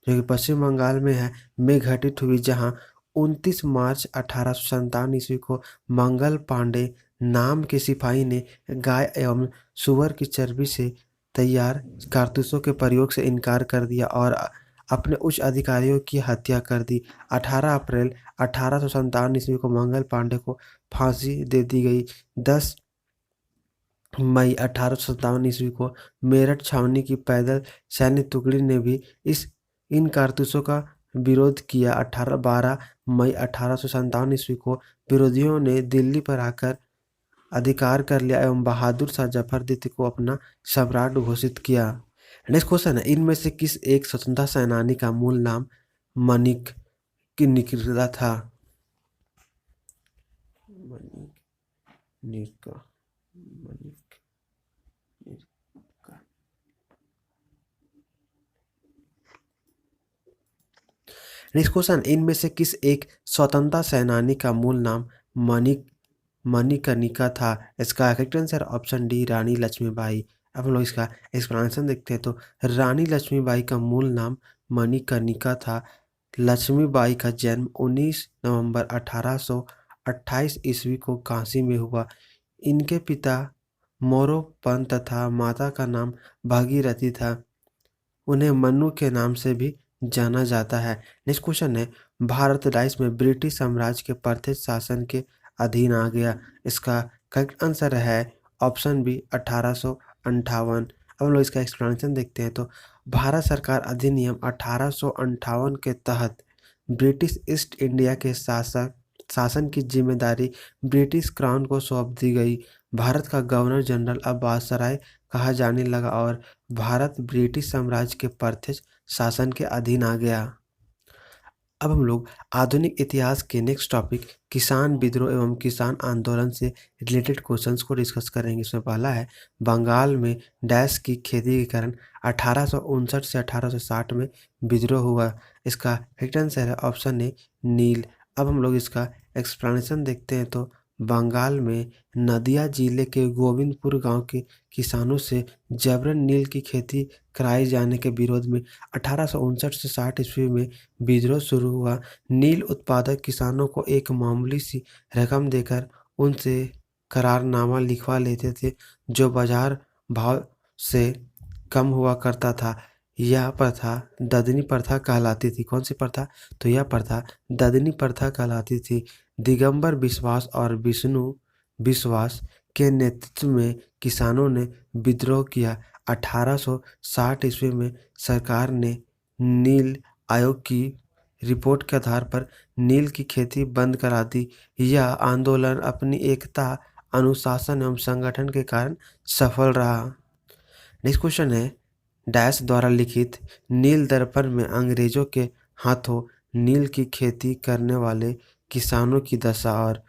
जो कि पश्चिम बंगाल में है में घटित हुई, जहां 29 मार्च 1857 ईस्वी को मंगल पांडे नाम के सिपाही ने गाय एवं सुअर की चर्बी से तैयार कारतूसों के प्रयोग से इनकार कर दिया और अपने उच्च अधिकारियों की हत्या कर दी। 18 अप्रैल 1857 ईस्वी को मंगल पांडे को फांसी दे दी गई। 10 मई 1857 ईस्वी को मेरठ छावनी की पैदल सैन्य टुकड़ी ने भी इन कारतूसों का विरोध किया। 12 मई 1857 ईस्वी को विरोधियों ने दिल्ली पर आकर अधिकार कर लिया एवं बहादुर शाह जफर द्वितीय को अपना सम्राट घोषित किया। नेक्स्ट क्वेश्चन है, इनमें से किस एक स्वतंत्रता सेनानी का मूल नाम मनिक की निकला था? मनिक निका मनिक निका। नेक्स्ट क्वेश्चन, इनमें से किस एक स्वतंत्रता सेनानी का मूल नाम मणिकर्णिका था? इसका करेक्ट आंसर ऑप्शन डी रानी लक्ष्मीबाई। अब हम लोग इसका एक्सप्लेनेशन देखते हैं। तो रानी लक्ष्मीबाई का मूल नाम मणिकर्णिका था। लक्ष्मीबाई का जन्म 19 नवंबर 1828 ईस्वी को काशी में हुआ। इनके पिता मोरोपंत तथा माता का नाम भागीरथी था। उन्हें मन्नू के नाम से भी जाना जाता है। नेक्स्ट क्वेश्चन है, भारत राज्य में ब्रिटिश साम्राज्य के प्रत्यक्ष शासन के अधीन आ गया। इसका करेक्ट आंसर है ऑप्शन बी 1858। अब हम लोग इसका एक्सप्लेनेशन देखते हैं। तो भारत सरकार अधिनियम 1858 के तहत ब्रिटिश ईस्ट इंडिया के शासन की जिम्मेदारी ब्रिटिश क्राउन को सौंप दी गई। भारत का गवर्नर जनरल अब वायसराय कहा जाने लगा और भारत ब्रिटिश साम्राज्य के प्रत्यक्ष शासन के अधीन आ गया। अब हम लोग आधुनिक इतिहास के नेक्स्ट टॉपिक किसान विद्रोह एवं किसान आंदोलन से रिलेटेड क्वेश्चंस को डिस्कस करेंगे। इसमें पहला है, बंगाल में डैश की खेती के कारण 1859 से 1860 में विद्रोह हुआ। इसका करेक्ट आंसर है ऑप्शन ए नील। अब हम लोग इसका एक्सप्लेनेशन देखते हैं। तो बंगाल में नदिया जिले के गोविंदपुर गांव के किसानों से जबरन नील की खेती कराए जाने के विरोध में 1859 से 60 ईस्वी में विद्रोह शुरू हुआ। नील उत्पादक किसानों को एक मामूली सी रकम देकर उनसे करारनामा लिखवा लेते थे जो बाजार भाव से कम हुआ करता था। यह प्रथा ददनी प्रथा कहलाती थी। कौन सी प्रथा? तो यह प्रथा ददनी प्रथा कहलाती थी। दिगंबर विश्वास और विष्णु विश्वास के नेतृत्व में किसानों ने विद्रोह किया। 1860 ईस्वी में सरकार ने नील आयोग की रिपोर्ट के आधार पर नील की खेती बंद करा दी। यह आंदोलन अपनी एकता, अनुशासन एवं संगठन के कारण सफल रहा। नेक्स्ट क्वेश्चन है, डैश द्वारा लिखित नील दर्पण में अंग्रेजों के हाथों नील की खेती करने वाले किसानों की दशा और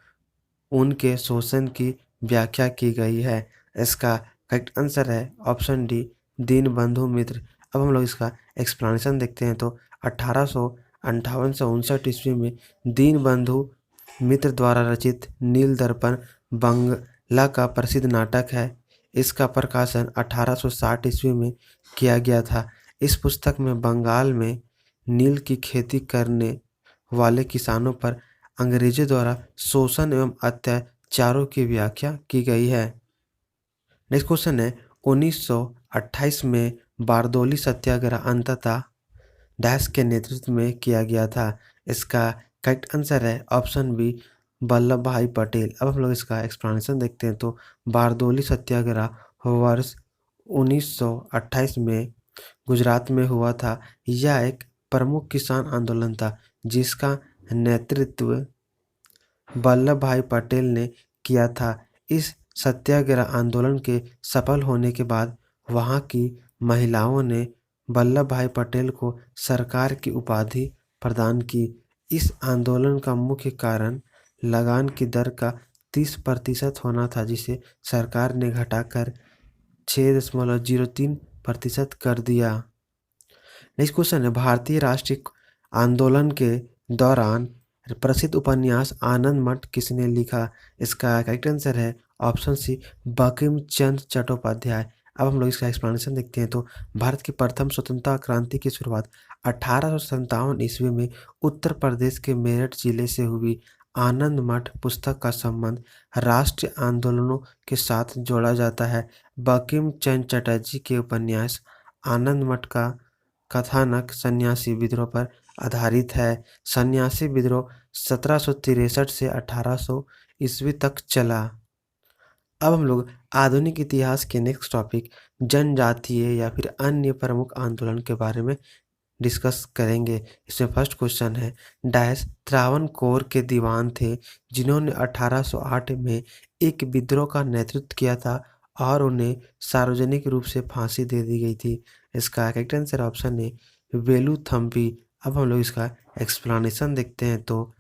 उनके शोषण की व्याख्या की गई है। इसका करेक्ट आंसर है ऑप्शन डी दीनबंधु मित्र। अब हम लोग इसका एक्सप्लेनेशन देखते हैं। तो 1858 से 59 ईस्वी में दीनबंधु मित्र द्वारा रचित नील दर्पण बंगला का प्रसिद्ध नाटक है। इसका प्रकाशन 1860 ईस्वी में किया गया था। इस पुस्तक में बंगाल में नील की खेती करने वाले किसानों पर अंग्रेजों द्वारा शोषण एवं अत्याचारों की व्याख्या की गई है। नेक्स्ट क्वेश्चन है, 1928 में बारदोली सत्याग्रह अंततः डैश के नेतृत्व में किया गया था। इसका करेक्ट आंसर है ऑप्शन बी वल्लभ भाई पटेल। अब हम लोग इसका एक्सप्लेनेशन देखते हैं। तो बारदोली सत्याग्रह वर्ष 1928 में गुजरात में हुआ था। यह एक प्रमुख किसान आंदोलन था जिसका नेतृत्व वल्लभ भाई पटेल ने किया था। इस सत्याग्रह आंदोलन के सफल होने के बाद वहां की महिलाओं ने वल्लभ भाई पटेल को सरकार की उपाधि प्रदान की। इस आंदोलन का मुख्य कारण लगान की दर का 30% होना था, जिसे सरकार ने घटाकर 6.03% कर दिया। नेक्स्ट क्वेश्चन है, भारतीय राष्ट्रीय आंदोलन के दौरान प्रसिद्ध उपन्यास आनंद मठ किसने लिखा? इसका करेक्ट आंसर है ऑप्शन सी बंकिम चंद्र चट्टोपाध्याय। अब हम लोग इसका एक्सप्लेनेशन देखते हैं। तो भारत की प्रथम स्वतंत्रता क्रांति की शुरुआत 1857 ईस्वी में उत्तर प्रदेश के मेरठ जिले से हुई। आनंद मठ पुस्तक का संबंध राष्ट्रीय आंदोलनों के साथ जोड़ा जाता है। बंकिम चंद्र चटर्जी के उपन्यास आनंद मठ का कथानक सन्यासी विद्रोह पर आधारित है। सन्यासी विद्रोह 1763 से 1800 ईस्वी तक चला। अब हम लोग आधुनिक इतिहास के नेक्स्ट टॉपिक जनजातीय या फिर अन्य प्रमुख आंदोलन के बारे में डिस्कस करेंगे। इसमें फर्स्ट क्वेश्चन है, डैश त्रावणकोर के दीवान थे जिन्होंने 1808 में एक विद्रोह का नेतृत्व किया था और उन्हें सार्वजनिक रूप से फांसी दे दी गई थी। इसका करेक्ट आंसर ऑप्शन है वेलुथम्पी। अब हम लोग इसका एक्सप्लेनेशन देखते हैं तो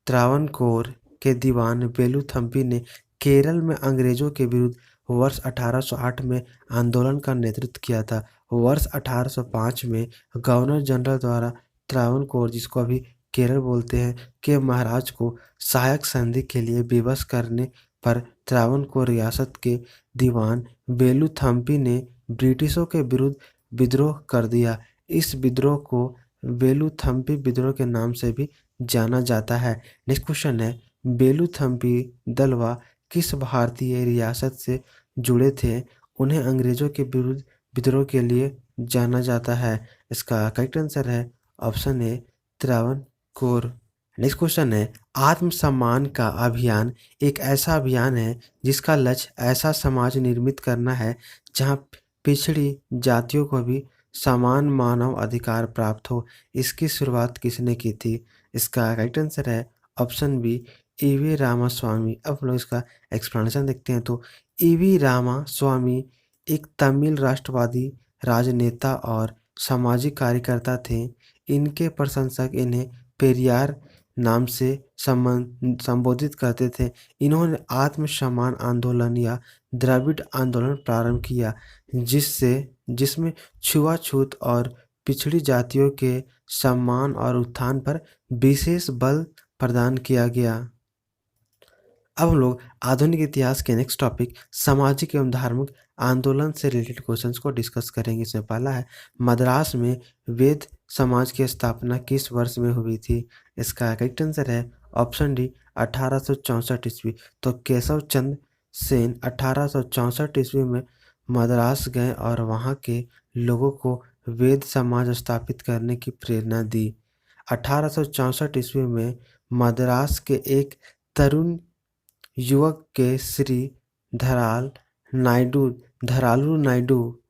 त्रावणकोर के दीवान वेलुथम्पी ने केरल में अंग्रेजों के विरुद्ध वर्ष 1808 में आंदोलन का नेतृत्व किया था। वर्ष 1805 में गवर्नर जनरल द्वारा त्रावणकोर, जिसको अभी केरल बोलते हैं, के महाराज को सहायक संधि के लिए विवश करने पर त्रावणकोर रियासत के दीवान वेलुथम्पी ने ब्रिटिशों के विरुद्ध विद्रोह कर दिया। इस विद्रोह को वेलुथम्पी विद्रोह के नाम से भी जाना जाता है। नेक्स्ट क्वेश्चन है, वेलुथम्पी दलवा किस भारतीय रियासत से जुड़े थे? उन्हें अंग्रेजों के विरुद्ध विद्रोह के लिए जाना जाता है। इसका करेक्ट आंसर है ऑप्शन ए त्रावणकोर। नेक्स्ट क्वेश्चन है, आत्मसम्मान का अभियान एक ऐसा अभियान है जिसका लक्ष्य ऐसा समाज निर्मित करना है जहां पिछड़ी जातियों को भी समान मानव अधिकार प्राप्त हो। इसकी शुरुआत किसने की थी? इसका राइट आंसर है ऑप्शन बी ईवी रामास्वामी। अब हम लोग इसका एक्सप्लेनेशन देखते हैं तो ईवी रामास्वामी एक तमिल राष्ट्रवादी राजनेता और सामाजिक कार्यकर्ता थे। इनके प्रशंसक इन्हें पेरियार नाम से संबोधित करते थे। इन्होंने आत्मसम्मान आंदोलन या द्रविड़ आंदोलन प्रारंभ किया जिसमें छुआछूत और पिछड़ी जातियों के सम्मान और उत्थान पर विशेष बल प्रदान किया गया। अब हम लोग आधुनिक इतिहास के नेक्स्ट टॉपिक सामाजिक एवं धार्मिक आंदोलन से रिलेटेड क्वेश्चंस को डिस्कस करेंगे। इसमें पहला है, मद्रास में वैध समाज की स्थापना किस वर्ष में हुई थी? इसका करेक्ट आंसर है ऑप्शन डी 1864 ईस्वी। तो केशव चंद्र सेन 1864 ईस्वी में मद्रास गए और वहाँ के लोगों को वैध समाज स्थापित करने की प्रेरणा दी। 1864 ईस्वी में मद्रास के एक तरुण युवक के श्री धरालू नायडू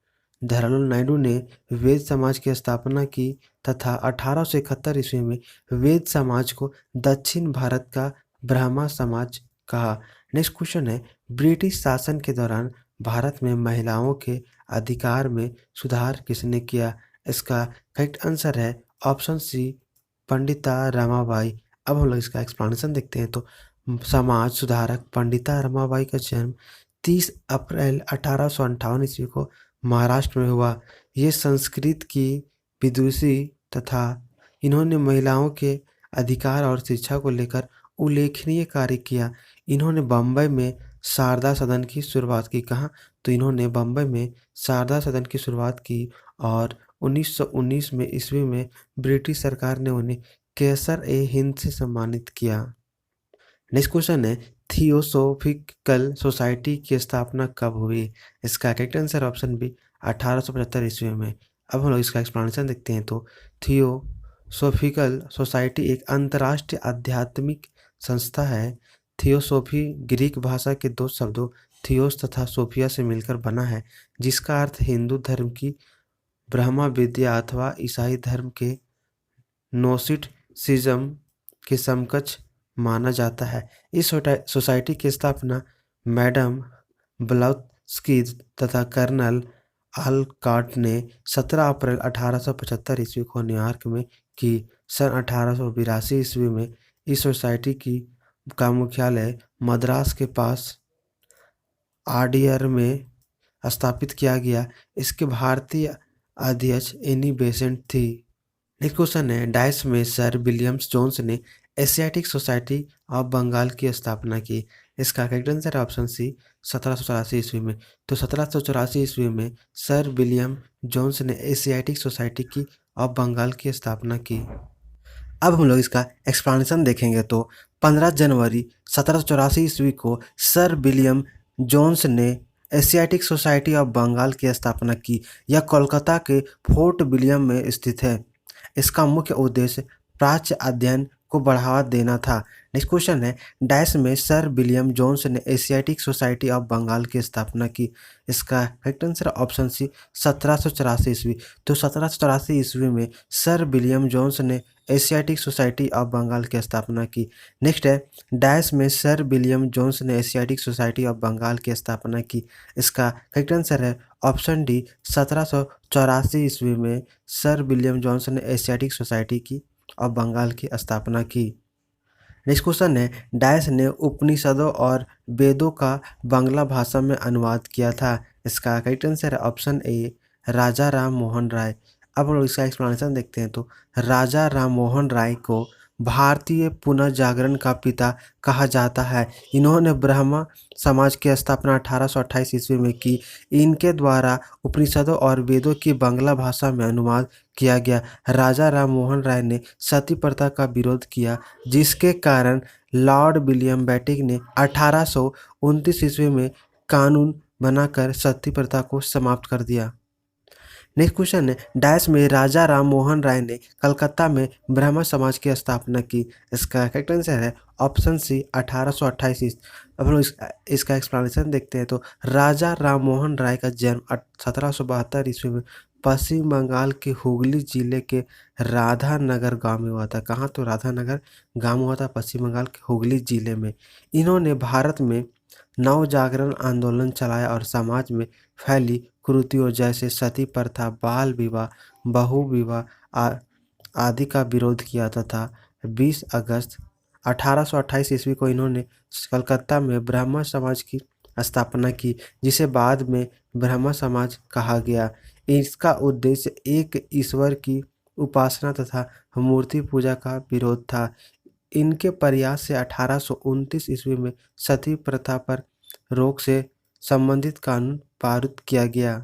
ने वैद समाज की स्थापना की तथा 1871 ईस्वी में वैद समाज को दक्षिण भारत का ब्राह्मण समाज कहा। नेक्स्ट क्वेश्चन है, ब्रिटिश शासन के दौरान भारत में महिलाओं के अधिकार में सुधार किसने किया? इसका करेक्ट आंसर है ऑप्शन सी पंडिता रमाबाई। अब हम लोग इसका एक्सप्लेनेशन देखते हैं तो समाज सुधारक पंडिता रमाबाई का जन्म 30 अप्रैल 1858 ईस्वी को महाराष्ट्र में हुआ। ये संस्कृत की विदुषी तथा इन्होंने महिलाओं के अधिकार और शिक्षा को लेकर उल्लेखनीय कार्य किया। इन्होंने बम्बई में शारदा सदन की शुरुआत की। कहाँ? तो इन्होंने बम्बई में शारदा सदन की शुरुआत की और 1919 में ईस्वी में ब्रिटिश सरकार ने उन्हें कैसर ए हिंद से सम्मानित किया। नेक्स्ट क्वेश्चन है, थियोसोफिकल सोसाइटी की स्थापना कब हुई? इसका करेक्ट आंसर ऑप्शन बी 1875 ईस्वी में। अब हम लोग इसका एक्सप्लेनेशन देखते हैं तो थियोसोफिकल सोसाइटी एक अंतर्राष्ट्रीय आध्यात्मिक संस्था है। थियोसोफी ग्रीक भाषा के दो शब्दों थियोस तथा सोफिया से मिलकर बना है, जिसका अर्थ हिंदू धर्म की ब्रह्म विद्या अथवा ईसाई धर्म के नोस्टिसिज्म के समकक्ष माना जाता है। इस सोसाइटी की स्थापना मैडम ब्लाउत्स्की तथा कर्नल आलकॉट ने 17 अप्रैल 1875 ईस्वी को न्यूयॉर्क में की। सन 1882 ईस्वी में इस सोसाइटी का मुख्यालय मद्रास के पास आडियर में स्थापित किया गया। इसके भारतीय अध्यक्ष एनी बेसेंट थी। नेक्स्ट क्वेश्चन है, डैश में सर विलियम्स जोन्स ने एशियाटिक सोसाइटी ऑफ बंगाल की स्थापना की। इसका करेक्ट आंसर ऑप्शन सी 1784 ईस्वी में। तो 1784 ईस्वी में सर विलियम जोन्स ने एशियाटिक सोसाइटी की ऑफ बंगाल की स्थापना की। अब हम लोग इसका एक्सप्लेनेशन देखेंगे तो 15 जनवरी 1784 ईस्वी को सर विलियम जोन्स ने एशियाटिक सोसाइटी ऑफ बंगाल की स्थापना की। यह कोलकाता के फोर्ट विलियम में स्थित है। इसका मुख्य उद्देश्य प्राच्य अध्ययन, को बढ़ावा देना था। नेक्स्ट क्वेश्चन है, डैश में सर विलियम जोन्स ने एशियाटिक सोसाइटी ऑफ बंगाल की स्थापना की। इसका करेक्ट आंसर ऑप्शन सी 1784 ईस्वी। तो 1784 ईस्वी में सर विलियम जोन्स ने एशियाटिक सोसाइटी ऑफ बंगाल की स्थापना की। नेक्स्ट है, डैश में सर विलियम जोन्स ने एशियाटिक सोसाइटी ऑफ बंगाल की स्थापना की। इसका करेक्ट आंसर है ऑप्शन डी 1784 ईस्वी में सर विलियम जोन्स ने एशियाटिक सोसाइटी की ऑफ बंगाल की स्थापना की। नेक्स्ट क्वेश्चन है, डैश ने उपनिषदों और वेदों का बांग्ला भाषा में अनुवाद किया था। इसका करेक्ट आंसर है ऑप्शन ए राजा राम मोहन राय। अब हम लोग इसका एक्सप्लेनेशन देखते हैं। तो राजा राम मोहन राय को भारतीय पुनर्जागरण का पिता कहा जाता है। इन्होंने ब्राह्मण समाज की स्थापना 1828 ईस्वी में की। इनके द्वारा उपनिषदों और वेदों की बांग्ला भाषा में अनुवाद किया गया। राजा राम मोहन राय ने सती प्रथा का विरोध किया, जिसके कारण लॉर्ड विलियम बेंटिक ने 1829 ईस्वी में कानून बनाकर सती प्रथा को समाप्त कर दिया। नेक्स्ट क्वेश्चन है, डैश में राजा राम मोहन राय ने कलकत्ता में ब्राह्मण समाज की स्थापना की। इसका करेक्ट आंसर है ऑप्शन सी 1828। अब हम लोग इसका एक्सप्लेनेशन देखते हैं। तो राजा राम मोहन राय का जन्म 1772 ईस्वी में पश्चिम बंगाल के हुगली जिले के राधानगर गांव में हुआ था। कहाँ? तो राधानगर गांव हुआ था पश्चिम बंगाल के हुगली जिले में। इन्होंने भारत में नव जागरण आंदोलन चलाया और समाज में फैली कुरीतियों जैसे सती प्रथा, बाल विवाह, बहु विवाह आदि का विरोध किया तथा 20 अगस्त 1828 ईस्वी को इन्होंने कलकत्ता में ब्राह्मण समाज की स्थापना की, जिसे बाद में ब्राह्मण समाज कहा गया। इसका उद्देश्य एक ईश्वर की उपासना तथा मूर्ति पूजा का विरोध था। इनके प्रयास से 1829 ईस्वी में सती प्रथा पर रोक से संबंधित कानून पारित किया गया।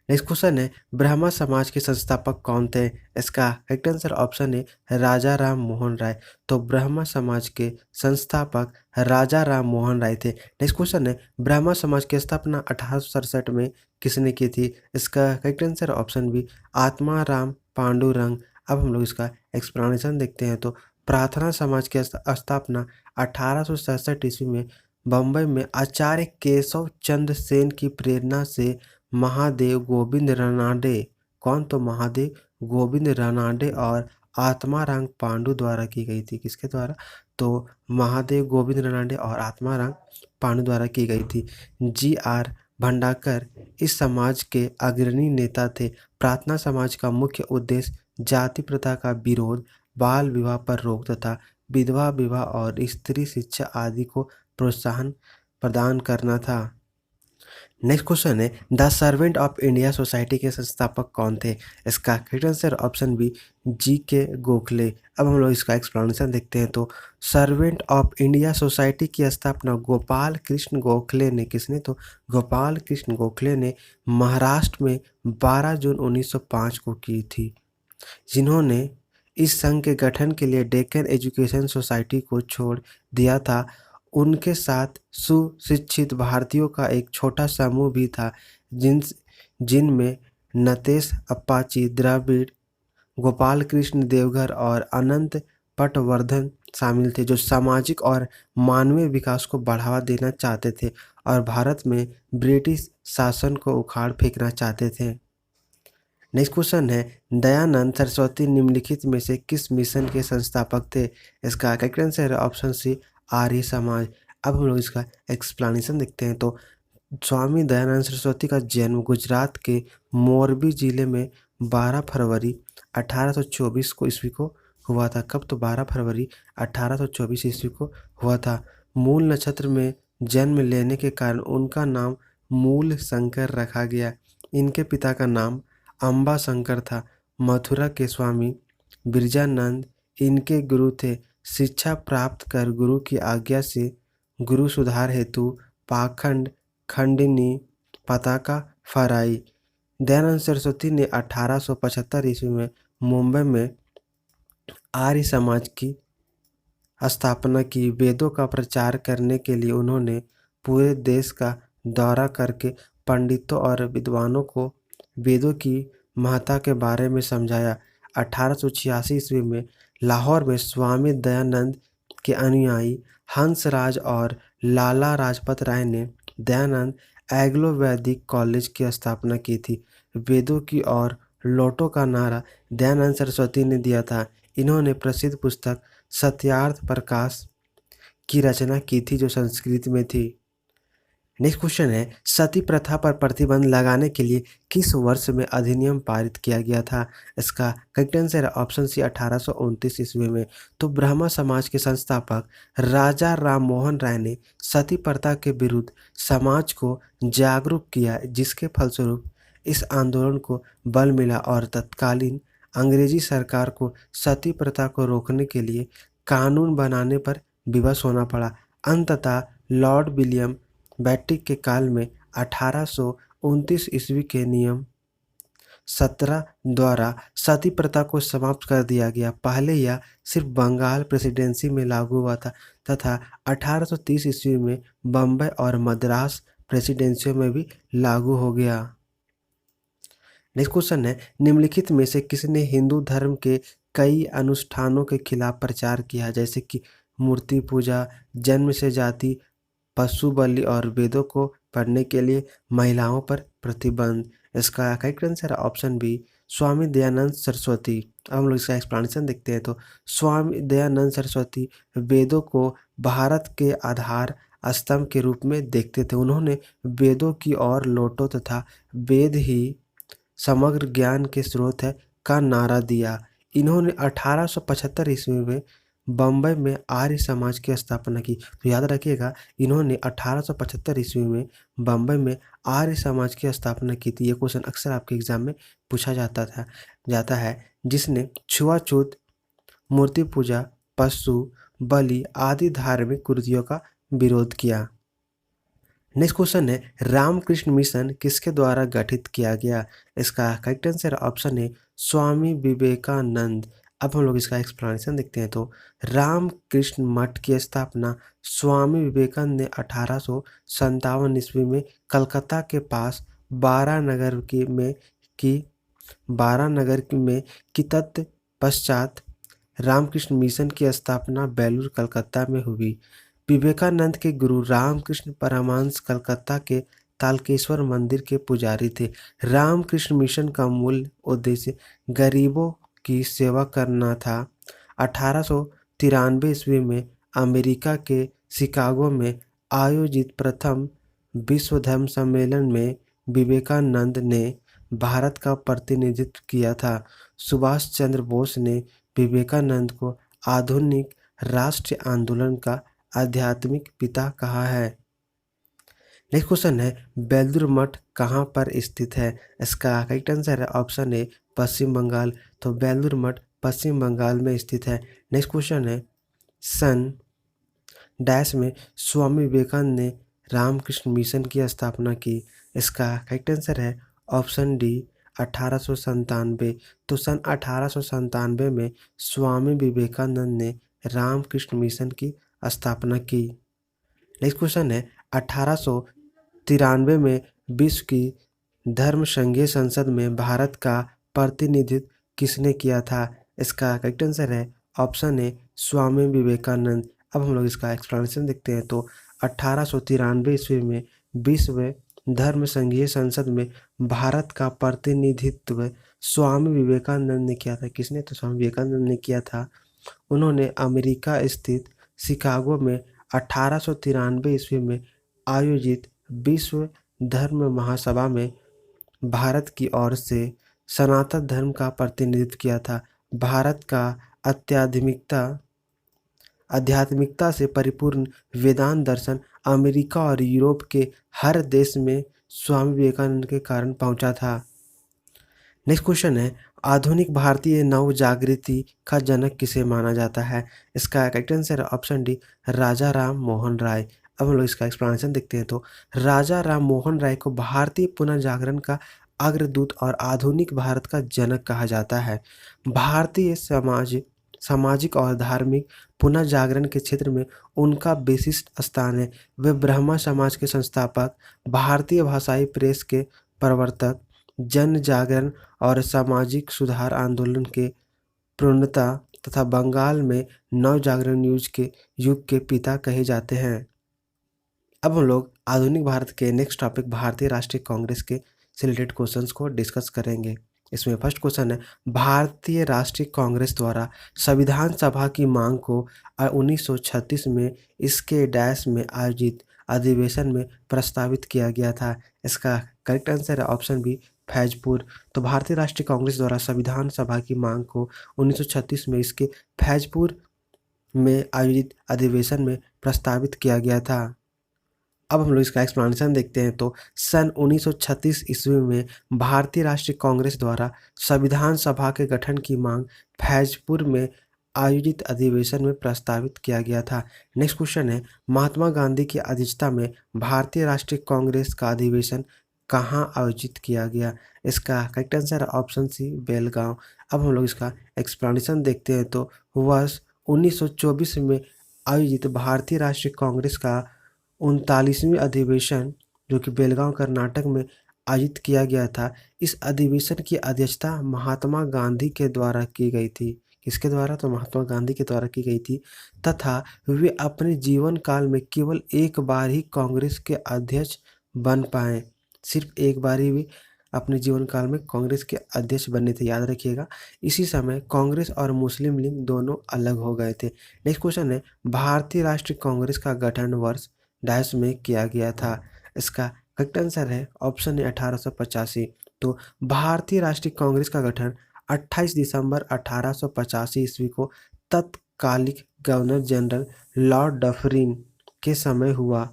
नेक्स्ट क्वेश्चन है, ब्राह्मण समाज के संस्थापक कौन थे? इसका करेक्ट आंसर ऑप्शन है राजा राम मोहन राय। तो ब्राह्मण समाज के संस्थापक राजा राम मोहन राय थे। नेक्स्ट क्वेश्चन है, ब्राह्मण समाज की स्थापना 1867 में किसने की थी? इसका करेक्ट आंसर ऑप्शन बी आत्मा राम पांडुरंग। अब हम लोग इसका एक्सप्लेनेशन देखते हैं। तो प्रार्थना समाज की स्थापना 1867 ईस्वी में बम्बई में आचार्य केशव चंद्र सेन की प्रेरणा से महादेव गोविंद रानाडे, कौन? तो महादेव गोविंद रानाडे और आत्माराम पांडु द्वारा की गई थी। किसके द्वारा? तो महादेव गोविंद रानाडे और आत्माराम पांडु द्वारा की गई थी। जी.आर. भंडारकर इस समाज के अग्रणी नेता थे। प्रार्थना समाज का मुख्य उद्देश्य जाति प्रथा का विरोध, बाल विवाह पर रोक तथा विधवा विवाह और स्त्री शिक्षा आदि को प्रोत्साहन प्रदान करना था। नेक्स्ट क्वेश्चन है, the servant of India society के संस्थापक कौन थे? इसका correct answer option B G K. Gokhale. अब हम लोग इसका एक्सप्लेनेशन देखते हैं। तो सर्वेंट ऑफ इंडिया सोसाइटी की स्थापना गोपाल कृष्ण गोखले ने, किसने? तो गोपाल कृष्ण गोखले ने महाराष्ट्र में 12 जून 1905 को की थी, जिन्होंने इस संघ के गठन के लिए डेक्कन एजुकेशन सोसाइटी को छोड़ दिया था। उनके साथ सुशिक्षित भारतीयों का एक छोटा समूह भी था, जिनमें नतेश अप्पाची द्रविड़, गोपाल कृष्ण देवघर और अनंत पटवर्धन शामिल थे, जो सामाजिक और मानवीय विकास को बढ़ावा देना चाहते थे और भारत में ब्रिटिश शासन को उखाड़ फेंकना चाहते थे। नेक्स्ट क्वेश्चन है, दयानंद सरस्वती निम्नलिखित में से किस मिशन के संस्थापक थे? इसका करेक्ट आंसर है ऑप्शन सी आर्य समाज। अब हम लोग इसका एक्सप्लेनेशन देखते हैं। तो स्वामी दयानंद सरस्वती का जन्म गुजरात के मोरबी जिले में 12 फरवरी 1824 को ईस्वी को हुआ था। कब? तो 12 फरवरी 1824 ईस्वी को हुआ था। मूल नक्षत्र में जन्म लेने के कारण उनका नाम मूल शंकर रखा गया। इनके पिता का नाम अम्बा शंकर था। मथुरा के स्वामी बिरजानंद इनके गुरु थे। शिक्षा प्राप्त कर गुरु की आज्ञा से गुरु सुधार हेतु पाखंड खंडनी पताका फहराई। दयानंद सरस्वती ने 1875 ईस्वी में मुंबई में आर्य समाज की स्थापना की। वेदों का प्रचार करने के लिए उन्होंने पूरे देश का दौरा करके पंडितों और विद्वानों को वेदों की महत्ता के बारे में समझाया। 1886 ईस्वी में लाहौर में स्वामी दयानंद के अनुयायी हंसराज और लाला लाजपत राय ने दयानंद एग्लो वैदिक कॉलेज की स्थापना की थी। वेदों की ओर लौटो का नारा दयानंद सरस्वती ने दिया था। इन्होंने प्रसिद्ध पुस्तक सत्यार्थ प्रकाश की रचना की थी जो संस्कृत में थी। नेक्स्ट क्वेश्चन है, सती प्रथा पर प्रतिबंध लगाने के लिए किस वर्ष में अधिनियम पारित किया गया था? इसका करेक्ट आंसर है ऑप्शन सी 1829 ईस्वी में। तो ब्राह्मण समाज के संस्थापक राजा राम मोहन राय ने सती प्रथा के विरुद्ध समाज को जागरूक किया, जिसके फलस्वरूप इस आंदोलन को बल मिला और तत्कालीन अंग्रेजी सरकार को सती प्रथा को रोकने के लिए कानून बनाने पर विवश होना पड़ा। अंततः लॉर्ड विलियम बेंटिक के काल में 1829 ईस्वी के नियम 17 द्वारा सती प्रथा को समाप्त कर दिया गया। पहले यह सिर्फ बंगाल प्रेसिडेंसी में लागू हुआ था तथा 1830 ईस्वी में बम्बई और मद्रास प्रेसिडेंसियों में भी लागू हो गया। नेक्स्ट क्वेश्चन है, निम्नलिखित में से किसने हिंदू धर्म के कई अनुष्ठानों के खिलाफ प्रचार किया, जैसे कि मूर्ति पूजा, जन्म से जाति, पशु बलि और वेदों को पढ़ने के लिए महिलाओं पर प्रतिबंध? इसका करेक्ट आंसर है ऑप्शन बी स्वामी दयानंद सरस्वती। अब हम लोग इसका एक्सप्लेनेशन देखते हैं। तो स्वामी दयानंद सरस्वती वेदों को भारत के आधार स्तंभ के रूप में देखते थे। उन्होंने वेदों की ओर लौटो तथा वेद ही समग्र ज्ञान के स्रोत है का नारा दिया। इन्होंने 1875 ईस्वी में बम्बई में आर्य समाज की स्थापना की। तो याद रखिएगा, इन्होंने 1875 ईस्वी में बम्बई में आर्य समाज की स्थापना की थी। ये क्वेश्चन अक्सर आपके एग्जाम में पूछा जाता है, जिसने छुआछूत, मूर्ति पूजा, पशु बलि आदि धार्मिक कुरीतियों का विरोध किया। नेक्स्ट क्वेश्चन है, रामकृष्ण मिशन किसके द्वारा गठित किया गया? इसका करेक्ट आंसर ऑप्शन है स्वामी विवेकानंद। अब हम लोग इसका एक्सप्लेनेशन देखते हैं। तो रामकृष्ण मठ की स्थापना स्वामी विवेकानंद ने 1857 ईस्वी में कलकत्ता के पास बारानगर की तत्पश्चात रामकृष्ण मिशन की स्थापना बेलूर कलकत्ता में हुई। विवेकानंद के गुरु रामकृष्ण परमहंस कलकत्ता के तारकेश्वर मंदिर के पुजारी थे। रामकृष्ण मिशन का मूल उद्देश्य गरीबों की सेवा करना था। 1893 ईस्वी में अमेरिका के शिकागो में आयोजित प्रथम विश्व धर्म सम्मेलन में विवेकानंद ने भारत का प्रतिनिधित्व किया था। सुभाष चंद्र बोस ने विवेकानंद को आधुनिक राष्ट्रीय आंदोलन का आध्यात्मिक पिता कहा है। नेक्स्ट क्वेश्चन है, बेलूर मठ कहाँ पर स्थित है? इसका करेक्ट आंसर है ऑप्शन ए पश्चिम बंगाल। तो बेलूर मठ पश्चिम बंगाल में स्थित है। नेक्स्ट क्वेश्चन है, सन डैश में स्वामी विवेकानंद ने रामकृष्ण मिशन की स्थापना की। इसका करेक्ट आंसर है ऑप्शन डी 1897। तो सन 1897 में स्वामी विवेकानंद ने रामकृष्ण मिशन की स्थापना की। नेक्स्ट क्वेश्चन है, 1893 में विश्व की धर्म संघीय संसद में भारत का प्रतिनिधित्व किसने किया था? इसका करेक्ट आंसर है ऑप्शन ए स्वामी विवेकानंद। अब हम लोग इसका एक्सप्लेनेशन देखते हैं। तो 1893 ईस्वी में विश्व धर्म संघीय संसद में भारत का प्रतिनिधित्व स्वामी विवेकानंद ने किया था। किसने? तो स्वामी विवेकानंद ने किया था। उन्होंने अमेरिका स्थित शिकागो में 1893 ईस्वी में आयोजित विश्व धर्म महासभा में भारत की ओर से सनातन धर्म का प्रतिनिधित्व किया था। भारत का आध्यात्मिकता से परिपूर्ण वेदांत दर्शन अमेरिका और यूरोप के हर देश में स्वामी विवेकानंद के कारण पहुंचा था। नेक्स्ट क्वेश्चन है, आधुनिक भारतीय नव जागृति का जनक किसे माना जाता है? इसका करेक्ट आंसर है ऑप्शन डी राजा राम मोहन राय। अब हम लोग इसका एक्सप्लेनेशन देखते हैं। तो राजा राम मोहन राय को भारतीय पुनर्जागरण का अग्रदूत और आधुनिक भारत का जनक कहा जाता है। भारतीय सामाजिक और धार्मिक पुनर्जागरण के क्षेत्र में उनका विशिष्ट स्थान है। वे ब्राह्मण समाज के संस्थापक, भारतीय भाषाई प्रेस के प्रवर्तक, जन जागरण और सामाजिक सुधार आंदोलन के प्रणेता तथा बंगाल में नव जागरण युग के पिता कहे जाते हैं। अब हम लोग आधुनिक भारत के नेक्स्ट टॉपिक भारतीय राष्ट्रीय कांग्रेस के से रिलेटेड क्वेश्चंस को डिस्कस करेंगे। इसमें फर्स्ट क्वेश्चन है, भारतीय राष्ट्रीय कांग्रेस द्वारा संविधान सभा की मांग को 1936 में इसके डैश में आयोजित अधिवेशन में प्रस्तावित किया गया था। इसका करेक्ट आंसर है ऑप्शन बी, फैजपुर। तो भारतीय राष्ट्रीय कांग्रेस द्वारा संविधान सभा की मांग को 1936 में इसके फैजपुर में आयोजित अधिवेशन में प्रस्तावित किया गया था। अब हम लोग इसका एक्सप्लेनेशन देखते हैं। तो सन 1936 ईस्वी में भारतीय राष्ट्रीय कांग्रेस द्वारा संविधान सभा के गठन की मांग फैजपुर में आयोजित अधिवेशन में प्रस्तावित किया गया था। नेक्स्ट क्वेश्चन है, महात्मा गांधी की अध्यक्षता में भारतीय राष्ट्रीय कांग्रेस का अधिवेशन कहाँ आयोजित किया गया? इसका करेक्ट आंसर है ऑप्शन सी, बेलगांव। अब हम लोग इसका एक्सप्लेनेशन देखते हैं। तो वर्ष 1924 में आयोजित भारतीय राष्ट्रीय कांग्रेस का 39वीं अधिवेशन जो कि बेलगांव कर्नाटक में आयोजित किया गया था। इस अधिवेशन की अध्यक्षता महात्मा गांधी के द्वारा की गई थी। किसके द्वारा? तो महात्मा गांधी के द्वारा की गई थी तथा वे अपने जीवन काल में केवल एक बार ही कांग्रेस के अध्यक्ष बन पाए। सिर्फ एक बार ही वे अपने जीवन काल में कांग्रेस के अध्यक्ष बने थे, याद रखिएगा। इसी समय कांग्रेस और मुस्लिम लीग दोनों अलग हो गए थे। नेक्स्ट क्वेश्चन है, भारतीय राष्ट्रीय कांग्रेस का गठन वर्ष डैश में किया गया था। इसका करेक्ट आंसर है ऑप्शन है 1885। तो भारतीय राष्ट्रीय कांग्रेस का गठन 28 दिसंबर 1885 ईस्वी को तत्कालिक गवर्नर जनरल लॉर्ड डफरिन के समय हुआ।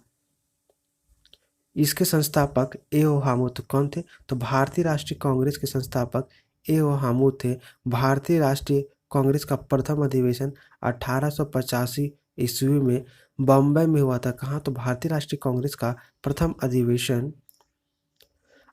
इसके संस्थापक ए.ओ. हामू कौन थे? तो भारतीय राष्ट्रीय कांग्रेस के संस्थापक ए.ओ. हामू थे। भारतीय राष्ट्रीय कांग्रेस का प्रथम अधिवेशन 1885 ईस्वी में बम्बई में हुआ था। कहाँ? तो भारतीय राष्ट्रीय कांग्रेस का प्रथम अधिवेशन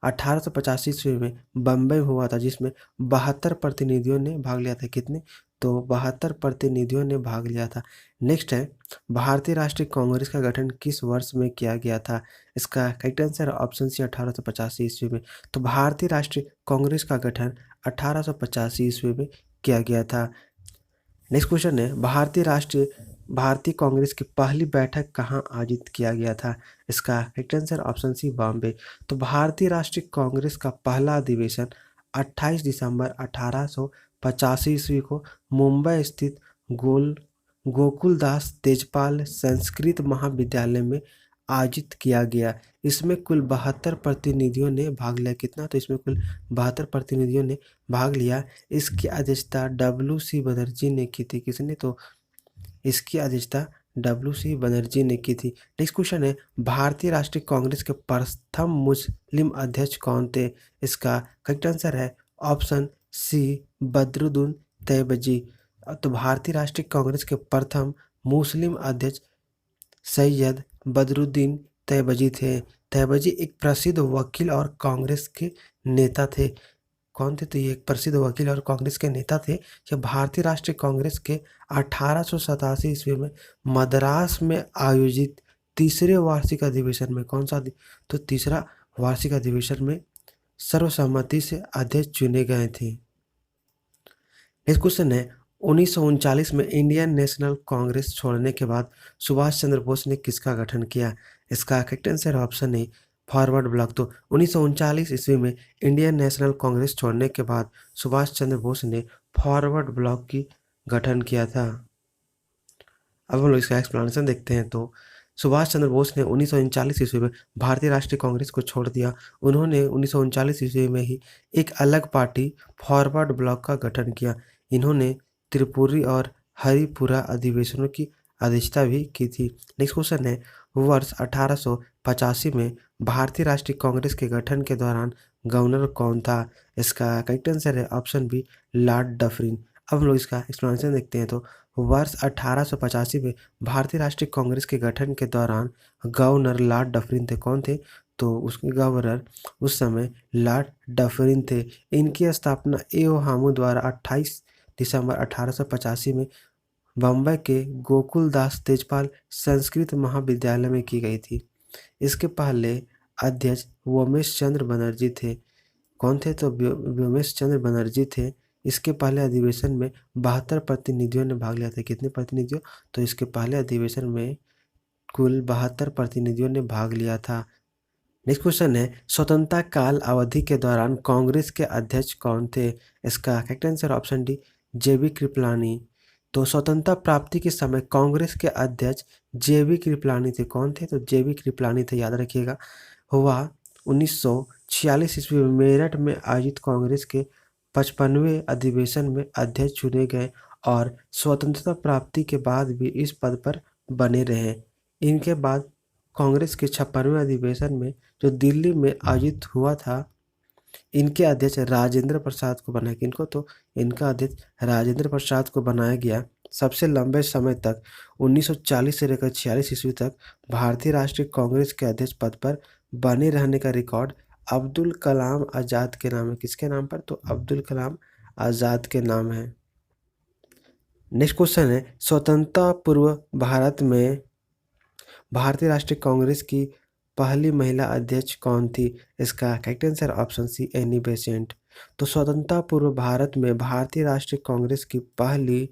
1885 ईस्वी में बम्बई में हुआ था, जिसमें 72 प्रतिनिधियों ने भाग लिया था। कितने? तो 72 प्रतिनिधियों ने भाग लिया था। नेक्स्ट है, भारतीय राष्ट्रीय कांग्रेस का गठन किस वर्ष में किया गया था? इसका करेक्ट आंसर ऑप्शन सी 1885 ईस्वी में। तो भारतीय राष्ट्रीय कांग्रेस का गठन 1885 ईस्वी में किया गया था। नेक्स्ट क्वेश्चन है, भारतीय कांग्रेस की पहली बैठक कहाँ आयोजित किया गया था? इसका correct answer option C, Bombay. तो भारतीय राष्ट्रीय कांग्रेस का पहला अधिवेशन 28 दिसंबर 1885 ईस्वी को मुंबई स्थित गोकुलदास तेजपाल संस्कृत महाविद्यालय में आयोजित किया गया। इसमें कुल 72 प्रतिनिधियों ने भाग लिया। कितना? तो इसमें कुल 72 प्रतिनिधियों ने भाग लिया। इसकी अध्यक्षता WC बनर्जी ने की थी। किसने? तो इसकी अध्यक्षता WC बनर्जी ने की थी। नेक्स्ट क्वेश्चन है, भारतीय राष्ट्रीय कांग्रेस के प्रथम मुस्लिम अध्यक्ष कौन थे? इसका करेक्ट आंसर है ऑप्शन सी, बदरुद्दीन तैयबजी। तो भारतीय राष्ट्रीय कांग्रेस के प्रथम मुस्लिम अध्यक्ष सैयद बदरुद्दीन तैयबजी थे। तैयबजी एक प्रसिद्ध वकील और कांग्रेस के नेता थे। कौन थे? तो ये एक प्रसिद्ध वकील और कांग्रेस के नेता थे। ये भारतीय राष्ट्रीय कांग्रेस के 1887 ईस्वी में मद्रास में आयोजित तीसरे वार्षिक अधिवेशन में, कौन सा? तो तीसरा वार्षिक अधिवेशन में सर्वसम्मति से अध्यक्ष चुने गए थे। नेक्स्ट क्वेश्चन है, 1939 में इंडियन नेशनल कांग्रेस छोड़ने के बाद सुभाष चंद्र बोस ने किसका गठन किया? इसका करेक्ट आंसर ऑप्शन है फॉरवर्ड ब्लॉक। तो 1939 ईस्वी में इंडियन नेशनल कांग्रेस छोड़ने के बाद सुभाष चंद्र बोस ने फॉरवर्ड ब्लॉक की गठन किया था। अब हम लोग इसका एक्सप्लेनेशन देखते हैं। तो सुभाष चंद्र बोस ने 1939 ईस्वी में भारतीय राष्ट्रीय कांग्रेस को छोड़ दिया। उन्होंने 1939 ईस्वी में ही एक अलग पार्टी फॉरवर्ड ब्लॉक का गठन किया। इन्होंने त्रिपुरी और हरिपुरा अधिवेशनों की अध्यक्षता भी की थी। नेक्स्ट क्वेश्चन है, वर्ष 1885 में भारतीय राष्ट्रीय कांग्रेस के गठन के दौरान गवर्नर कौन था? इसका करेक्ट आंसर है ऑप्शन बी, लॉर्ड डफरिन। अब हम लोग इसका एक्सप्लेनेशन देखते हैं। तो वर्ष 1885 में भारतीय राष्ट्रीय कांग्रेस के गठन के दौरान गवर्नर लॉर्ड डफरिन थे। कौन थे? तो उसके गवर्नर उस समय लॉर्ड डफरिन थे। इनकी स्थापना ए.ओ. हामू द्वारा 28 दिसंबर 1885 में बम्बई के गोकुलदास तेजपाल संस्कृत महाविद्यालय में की गई थी। इसके पहले अध्यक्ष व्योमेश चंद्र बनर्जी थे। कौन थे? तो व्योमेश चंद्र बनर्जी थे इसके पहले अधिवेशन में 72 प्रतिनिधियों ने भाग लिया था। कितने प्रतिनिधियों? तो इसके पहले अधिवेशन में कुल 72 प्रतिनिधियों ने भाग लिया था। नेक्स्ट क्वेश्चन है, स्वतंत्रता काल अवधि के दौरान कांग्रेस के अध्यक्ष कौन थे? इसका करेक्ट आंसर ऑप्शन डी, जेबी कृपलानी। तो स्वतंत्रता प्राप्ति के समय कांग्रेस के अध्यक्ष जेबी कृपलानी थे। कौन थे? तो जेबी कृपलानी थे, याद रखिएगा। हुआ 1946 ईस्वी में मेरठ में आयोजित कांग्रेस के 55वें अधिवेशन में अध्यक्ष चुने गए और स्वतंत्रता प्राप्ति के बाद भी इस पद पर बने रहे। इनके बाद कांग्रेस के 56वें अधिवेशन में जो दिल्ली में आयोजित हुआ था, इनके अध्यक्ष राजेंद्र प्रसाद को बनाया। किनको? तो इनका अध्यक्ष राजेंद्र प्रसाद को बनाया गया। सबसे लंबे समय तक 1940 से लेकर 46 ईस्वी तक भारतीय राष्ट्रीय कांग्रेस के अध्यक्ष पद पर बने रहने का रिकॉर्ड अब्दुल कलाम आज़ाद के नाम है। किसके नाम पर? तो अब्दुल कलाम आज़ाद के नाम है। नेक्स्ट क्वेश्चन है, स्वतंत्रता पूर्व भारत में भारतीय राष्ट्रीय कांग्रेस की पहली महिला अध्यक्ष कौन थी? इसका correct answer option C, Annie Besant. तो स्वतंत्रता पूर्व भारत में भारतीय राष्ट्रीय कांग्रेस की पहली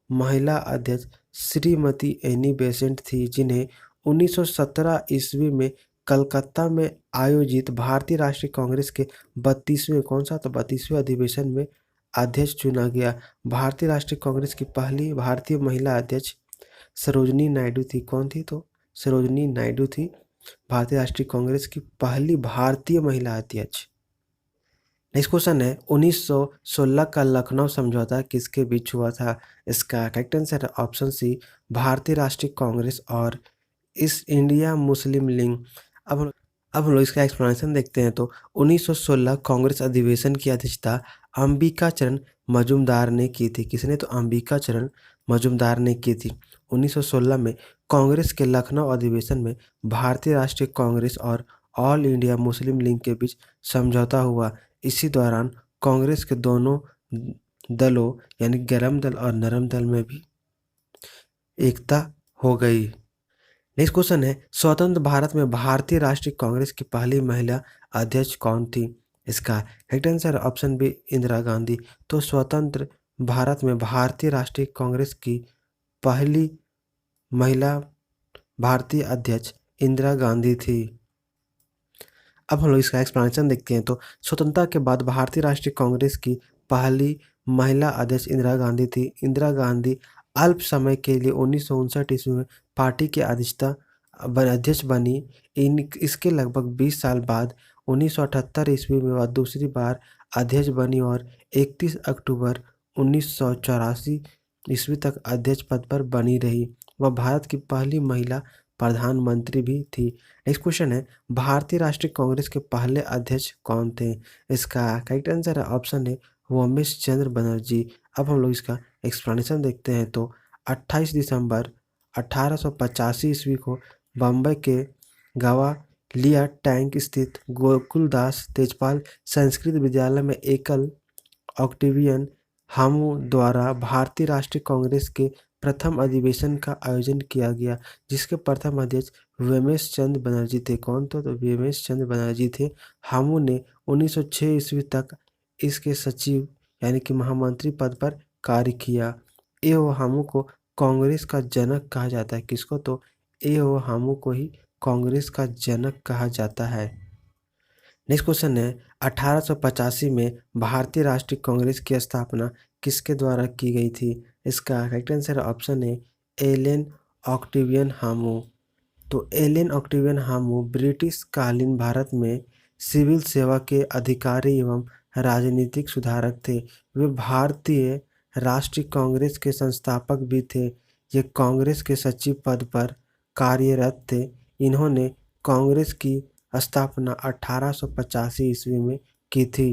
महिला अध्यक्ष श्रीमती एनी बेसेंट थी, जिन्हें 1917 ईस्वी में कलकत्ता में आयोजित भारतीय राष्ट्रीय कांग्रेस के 32वें कौन सा? तो 32वें अधिवेशन में अध्यक्ष चुना गया। भारतीय राष्ट्रीय कांग्रेस की पहली भारतीय महिला अध्यक्ष सरोजनी नायडू थी। कौन थी? तो सरोजनी नायडू थी भारतीय राष्ट्रीय कांग्रेस की पहली भारतीय महिला अध्यक्ष। नेक्स्ट क्वेश्चन है, 1916 का लखनऊ समझौता किसके बीच हुआ था? इसका करेक्ट आंसर है ऑप्शन सी, भारतीय राष्ट्रीय कांग्रेस और ईस्ट इंडिया मुस्लिम लीग। अब हम लोग इसका एक्सप्लेनेशन देखते हैं। तो 1916 कांग्रेस अधिवेशन की अध्यक्षता अंबिका चरण मजूमदार ने की थी। किसने? तो अंबिका चरण मजूमदार ने की थी। 1916 में कांग्रेस के लखनऊ अधिवेशन में भारतीय राष्ट्रीय कांग्रेस और ऑल इंडिया मुस्लिम लीग के बीच समझौता हुआ। इसी दौरान कांग्रेस के दोनों दलों यानी गर्म दल और नरम दल में भी एकता हो गई। नेक्स्ट क्वेश्चन है, स्वतंत्र भारत में भारतीय राष्ट्रीय कांग्रेस की पहली महिला अध्यक्ष कौन थी? इसका correct answer option B, Indira Gandhi. तो स्वतंत्र भारत में भारतीय राष्ट्रीय कांग्रेस की पहली महिला भारतीय अध्यक्ष इंदिरा गांधी थी। अब हम लोग इसका एक्सप्लेनेशन देखते हैं। तो स्वतंत्रता के बाद भारतीय राष्ट्रीय कांग्रेस की पहली महिला अध्यक्ष इंदिरा गांधी थी। इंदिरा गांधी अल्प समय के लिए 1959 ईस्वी में पार्टी के अध्यक्ष बनी। इसके लगभग 20 साल बाद 1978 ईस्वी में वह दूसरी बार अध्यक्ष बनी और 31 अक्टूबर 1984 ईस्वी तक अध्यक्ष पद पर बनी रही। वह भारत की पहली महिला प्रधानमंत्री भी थी। नेक्स्ट क्वेश्चन है, भारतीय राष्ट्रीय कांग्रेस के पहले अध्यक्ष कौन थे? इसका करेक्ट आंसर है ऑप्शन है, उमेश चंद्र बनर्जी। अब हम लोग इसका एक्सप्लेनेशन देखते हैं। तो 28 दिसंबर 1885 ईस्वी को बम्बई के गवालिया टैंक स्थित गोकुलदास तेजपाल संस्कृत विद्यालय में एकल ऑक्टेवियन हामू द्वारा भारतीय राष्ट्रीय कांग्रेस के प्रथम अधिवेशन का आयोजन किया गया, जिसके प्रथम अध्यक्ष उमेश चंद्र बनर्जी थे। कौन? तो उमेश चंद्र बनर्जी थे। हामू ने 1906 ईस्वी तक इसके सचिव यानी कि महामंत्री पद पर कार्य किया। एओ हामू को कांग्रेस का जनक कहा जाता है। किसको? तो एओ हामू को ही कांग्रेस का जनक कहा जाता है। नेक्स्ट क्वेश्चन है, 1885 में भारतीय राष्ट्रीय कांग्रेस की स्थापना किसके द्वारा की गई थी? इसका करेक्ट आंसर ऑप्शन है, एलेन ऑक्टेवियन हामू। तो एलेन ऑक्टेवियन हामू ब्रिटिश कालीन भारत में सिविल सेवा के अधिकारी एवं राजनीतिक सुधारक थे। वे भारतीय राष्ट्रीय कांग्रेस के संस्थापक भी थे। ये कांग्रेस के सचिव पद पर कार्यरत थे। इन्होंने कांग्रेस की स्थापना 1885 ईस्वी में की थी।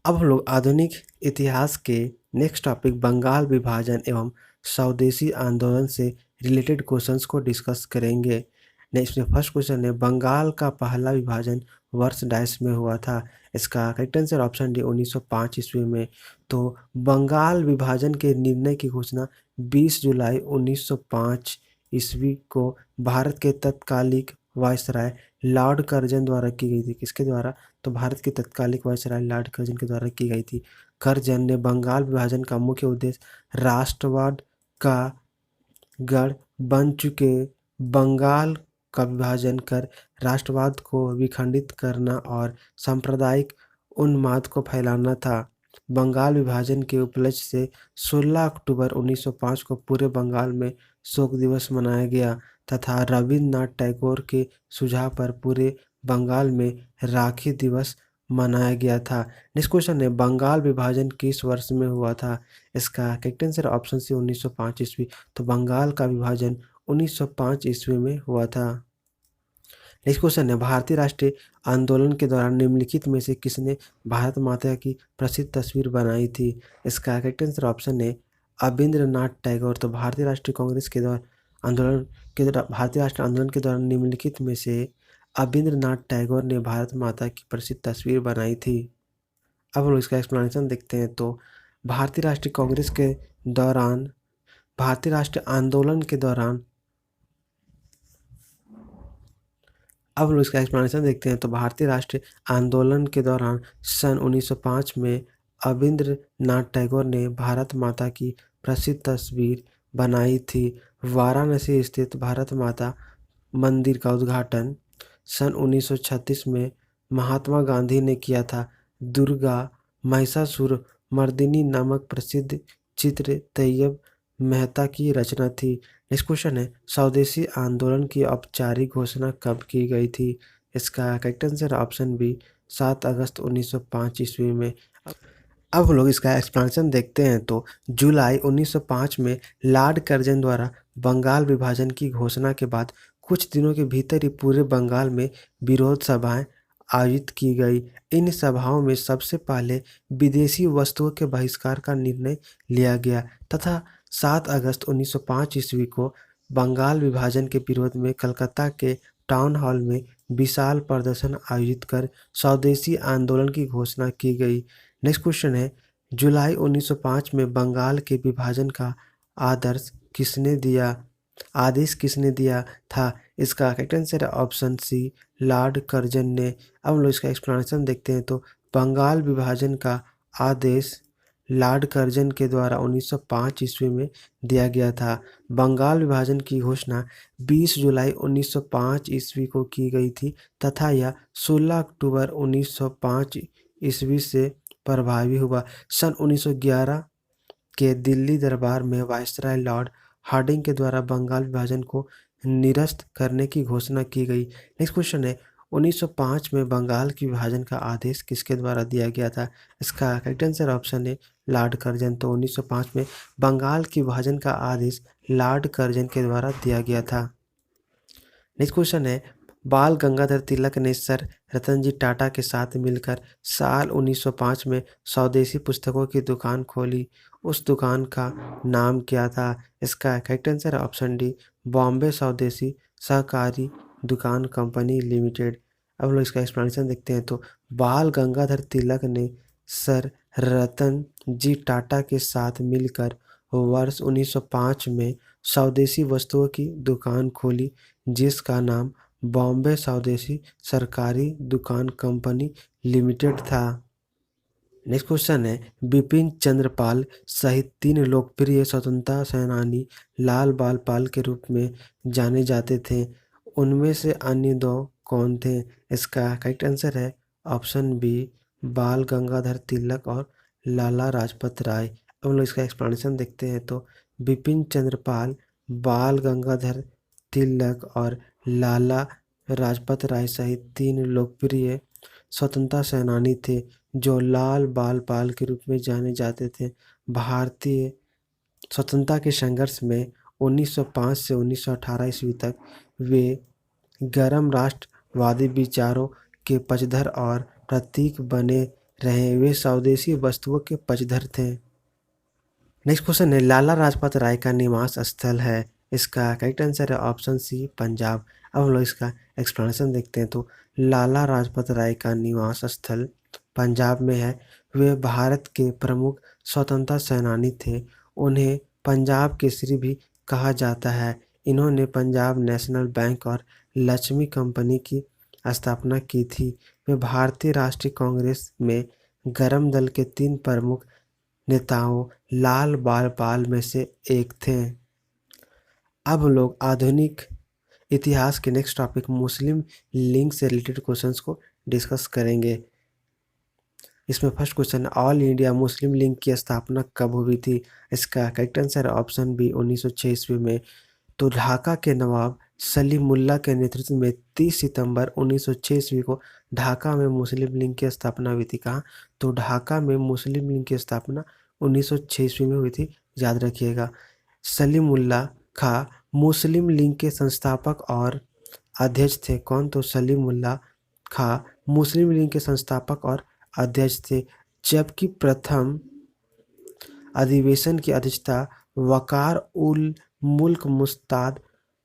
अब हम लोग आधुनिक इतिहास के नेक्स्ट टॉपिक बंगाल विभाजन एवं स्वदेशी आंदोलन से रिलेटेड क्वेश्चंस को डिस्कस करेंगे। नेक्स्ट में फर्स्ट क्वेश्चन है, बंगाल का पहला विभाजन वर्ष डैश में हुआ था? इसका करेक्ट आंसर ऑप्शन डी, 1905 ईस्वी में। तो बंगाल विभाजन के निर्णय की घोषणा 20 जुलाई 1905 ईस्वी को भारत के तत्कालिक वायसराय लॉर्ड कर्जन द्वारा की गई थी। किसके द्वारा? तो भारत के तत्कालिक वायसराय लॉर्ड कर्जन के द्वारा की गई थी। कर्जन ने बंगाल विभाजन का मुख्य उद्देश्य राष्ट्रवाद का गढ़ बन चुके बंगाल का विभाजन कर राष्ट्रवाद को विखंडित करना और सांप्रदायिक उन्माद को फैलाना था। बंगाल विभाजन के उपलक्ष्य से 16 अक्टूबर 1905 को पूरे बंगाल में शोक दिवस मनाया गया तथा रविन्द्रनाथ टैगोर के सुझाव पर पूरे बंगाल में राखी दिवस मनाया गया था। नेक्स्ट क्वेश्चन है, बंगाल विभाजन किस वर्ष में हुआ था? इसका करेक्ट आंसर ऑप्शन सी 1905 ईस्वी। तो बंगाल का विभाजन 1905 ईस्वी में हुआ था। नेक्स्ट क्वेश्चन है, भारतीय राष्ट्रीय आंदोलन के दौरान निम्नलिखित में से किसने भारत माता की प्रसिद्ध तस्वीर बनाई थी? इसका करेक्ट आंसर ऑप्शन है अबिंद्रनाथ टैगोर। तो भारतीय राष्ट्रीय कांग्रेस के दौरान आंदोलन के दौरान भारतीय राष्ट्रीय आंदोलन के दौरान निम्नलिखित में से अबिंद्रनाथ टैगोर ने भारत माता की प्रसिद्ध तस्वीर बनाई थी। अब हम इसका एक्सप्लेनेशन देखते हैं। तो भारतीय राष्ट्रीय कांग्रेस के दौरान भारतीय राष्ट्रीय आंदोलन के दौरान अब हम इसका एक्सप्लेनेशन देखते हैं। तो भारतीय राष्ट्रीय आंदोलन के दौरान सन 1905 में अबिंद्रनाथ टैगोर ने भारत माता की प्रसिद्ध तस्वीर बनाई थी। वाराणसी स्थित भारत माता मंदिर का उद्घाटन सन 1936 में महात्मा गांधी ने किया था। दुर्गा महिषासुर मर्दिनी नामक प्रसिद्ध चित्र तैयब मेहता की रचना थी। नेक्स्ट क्वेश्चन है, स्वदेशी आंदोलन की औपचारिक घोषणा कब की गई थी? इसका करेक्ट आंसर ऑप्शन बी 7 अगस्त 1905 ईस्वी में। अब हम लोग इसका एक्सप्लेनेशन देखते हैं। तो जुलाई 1905 में लॉर्ड कर्जन द्वारा बंगाल विभाजन की घोषणा के बाद कुछ दिनों के भीतर ही पूरे बंगाल में विरोध सभाएं आयोजित की गई। इन सभाओं में सबसे पहले विदेशी वस्तुओं के बहिष्कार का निर्णय लिया गया तथा 7 अगस्त 1905 ईस्वी को बंगाल विभाजन के विरोध में कलकत्ता के टाउन हॉल में विशाल प्रदर्शन आयोजित कर स्वदेशी आंदोलन की घोषणा की गई। नेक्स्ट क्वेश्चन है, जुलाई 1905 में बंगाल के विभाजन का आदेश किसने दिया था? इसका करेक्ट आंसर है ऑप्शन सी लॉर्ड कर्जन ने। अब हम लोग इसका एक्सप्लेनेशन देखते हैं। तो बंगाल विभाजन का आदेश लॉर्ड कर्जन के द्वारा 1905 ईस्वी में दिया गया था। बंगाल विभाजन की घोषणा 20 जुलाई 1905 ईस्वी को की गई थी तथा यह 16 अक्टूबर 1905 ईस्वी से प्रभावी हुआ। सन 1911 के दिल्ली दरबार में वायसराय लॉर्ड हार्डिंग के द्वारा बंगाल विभाजन को निरस्त करने की घोषणा की गई। नेक्स्ट क्वेश्चन है, 1905 में बंगाल की विभाजन का आदेश किसके द्वारा दिया गया था? इसका करेक्ट आंसर ऑप्शन है लॉर्ड कर्जन। तो 1905 में बंगाल की विभाजन का आदेश लॉर्ड कर्जन के द्वारा दिया गया था। नेक्स्ट क्वेश्चन है, बाल गंगाधर तिलक ने सर रतन जी टाटा के साथ मिलकर साल 1905 में स्वदेशी पुस्तकों की दुकान खोली। उस दुकान का नाम क्या था? इसका करेक्ट आंसर है ऑप्शन डी बॉम्बे स्वदेशी सहकारी दुकान कंपनी लिमिटेड। अब लोग इसका एक्सप्लेनेशन देखते हैं। तो बाल गंगाधर तिलक ने सर रतन जी टाटा के साथ मिलकर वर्ष 1905 में स्वदेशी वस्तुओं की दुकान खोली जिसका नाम बॉम्बे स्वदेशी सरकारी दुकान कंपनी लिमिटेड था। नेक्स्ट क्वेश्चन है, बिपिन चंद्र पाल सहित 3 लोकप्रिय स्वतंत्रता सेनानी लाल बाल पाल के रूप में जाने जाते थे। उनमें से अन्य 2 कौन थे? इसका करेक्ट आंसर है ऑप्शन बी बाल गंगाधर तिलक और लाला लाजपत राय। अब हम लोग इसका एक्सप्लेनेशन देखते हैं। तो बिपिन चंद्र पाल बाल गंगाधर तिलक और लाला लाजपत राय सहित 3 लोकप्रिय स्वतंत्रता सेनानी थे जो लाल बाल पाल के रूप में जाने जाते थे। भारतीय स्वतंत्रता के संघर्ष में 1905 से 1918 ईस्वी तक वे गरम राष्ट्रवादी विचारों के पक्षधर और प्रतीक बने रहे। वे स्वदेशी वस्तुओं के पक्षधर थे। नेक्स्ट क्वेश्चन है, लाला लाजपत राय का निवास स्थल है। इसका करेक्ट आंसर है ऑप्शन सी पंजाब। अब हम लोग इसका एक्सप्लेनेशन देखते हैं। तो लाला लाजपत राय का निवास स्थल पंजाब में है। वे भारत के प्रमुख स्वतंत्रता सेनानी थे। उन्हें पंजाब केसरी भी कहा जाता है। इन्होंने पंजाब नेशनल बैंक और लक्ष्मी कंपनी की स्थापना की थी। वे भारतीय राष्ट्रीय कांग्रेस में गरम दल के 3 प्रमुख नेताओं लाल बाल पाल में से एक थे। अब हम लोग आधुनिक इतिहास के नेक्स्ट टॉपिक मुस्लिम लीग से रिलेटेड क्वेश्चंस को डिस्कस करेंगे। इसमें first question, all India Muslim league की स्थापना कब हुई थी? इसका करेक्ट आंसर है ऑप्शन बी 1906 ईस्वी में। तो ढाका के नवाब सलीमुल्लाह के नेतृत्व में 30 सितंबर 1906 ईस्वी को ढाका में मुस्लिम लीग की स्थापना हुई थी। कहाँ? तो ढाका में मुस्लिम लीग की स्थापना 1906 ईस्वी में हुई थी, याद रखिएगा। सलीमुल्लाह खां मुस्लिम लीग के संस्थापक और अध्यक्ष थे। कौन? तो सलीमुल्लाह खां मुस्लिम लीग के संस्थापक और अध्यक्ष थे, जबकि प्रथम अधिवेशन की अध्यक्षता वकार उल मुल्क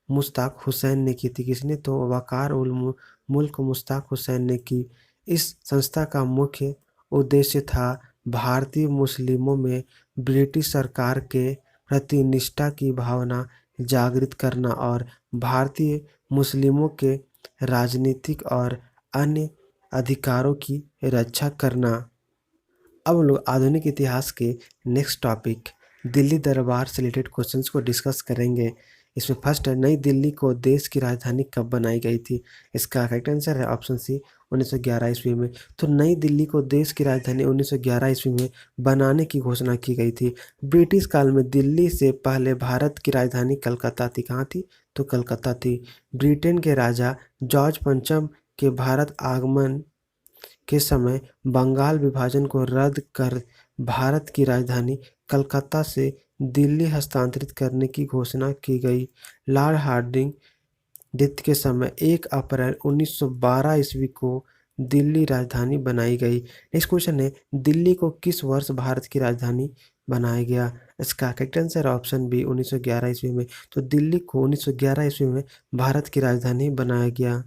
मुश्ताक हुसैन ने की थी। किसने? तो वकार उल मुल्क मुश्ताक हुसैन ने की। इस संस्था का मुख्य उद्देश्य था भारतीय मुस्लिमों में ब्रिटिश सरकार के प्रति निष्ठा की भावना जागृत करना और भारतीय मुस्लिमों के राजनीतिक और अन्य अधिकारों की रक्षा करना। अब हम लोग आधुनिक इतिहास के नेक्स्ट टॉपिक दिल्ली दरबार से रिलेटेड क्वेश्चंस को डिस्कस करेंगे। इसमें फर्स्ट है, नई दिल्ली को देश की राजधानी कब बनाई गई थी? इसका करेक्ट आंसर है ऑप्शन सी 1911 ईस्वी में। तो नई दिल्ली को देश की राजधानी 1911 ईस्वी में बनाने की घोषणा की गई थी। ब्रिटिश काल में दिल्ली से पहले भारत की राजधानी कलकत्ता थी। कहाँ थी? तो कलकत्ता थी। ब्रिटेन के राजा जॉर्ज पंचम के भारत आगमन के समय बंगाल विभाजन को रद्द कर भारत की राजधानी कलकत्ता से दिल्ली हस्तांतरित करने की घोषणा की गई। लॉर्ड हार्डिंग द्वितीय के समय 1 अप्रैल 1912 ईस्वी को दिल्ली राजधानी बनाई गई। नेक्स्ट क्वेश्चन है, दिल्ली को किस वर्ष भारत की राजधानी बनाया गया? इसका करेक्ट आंसर ऑप्शन बी 1911 ईस्वी में। तो दिल्ली को 1911 ईस्वी में भारत की राजधानी बनाया गया।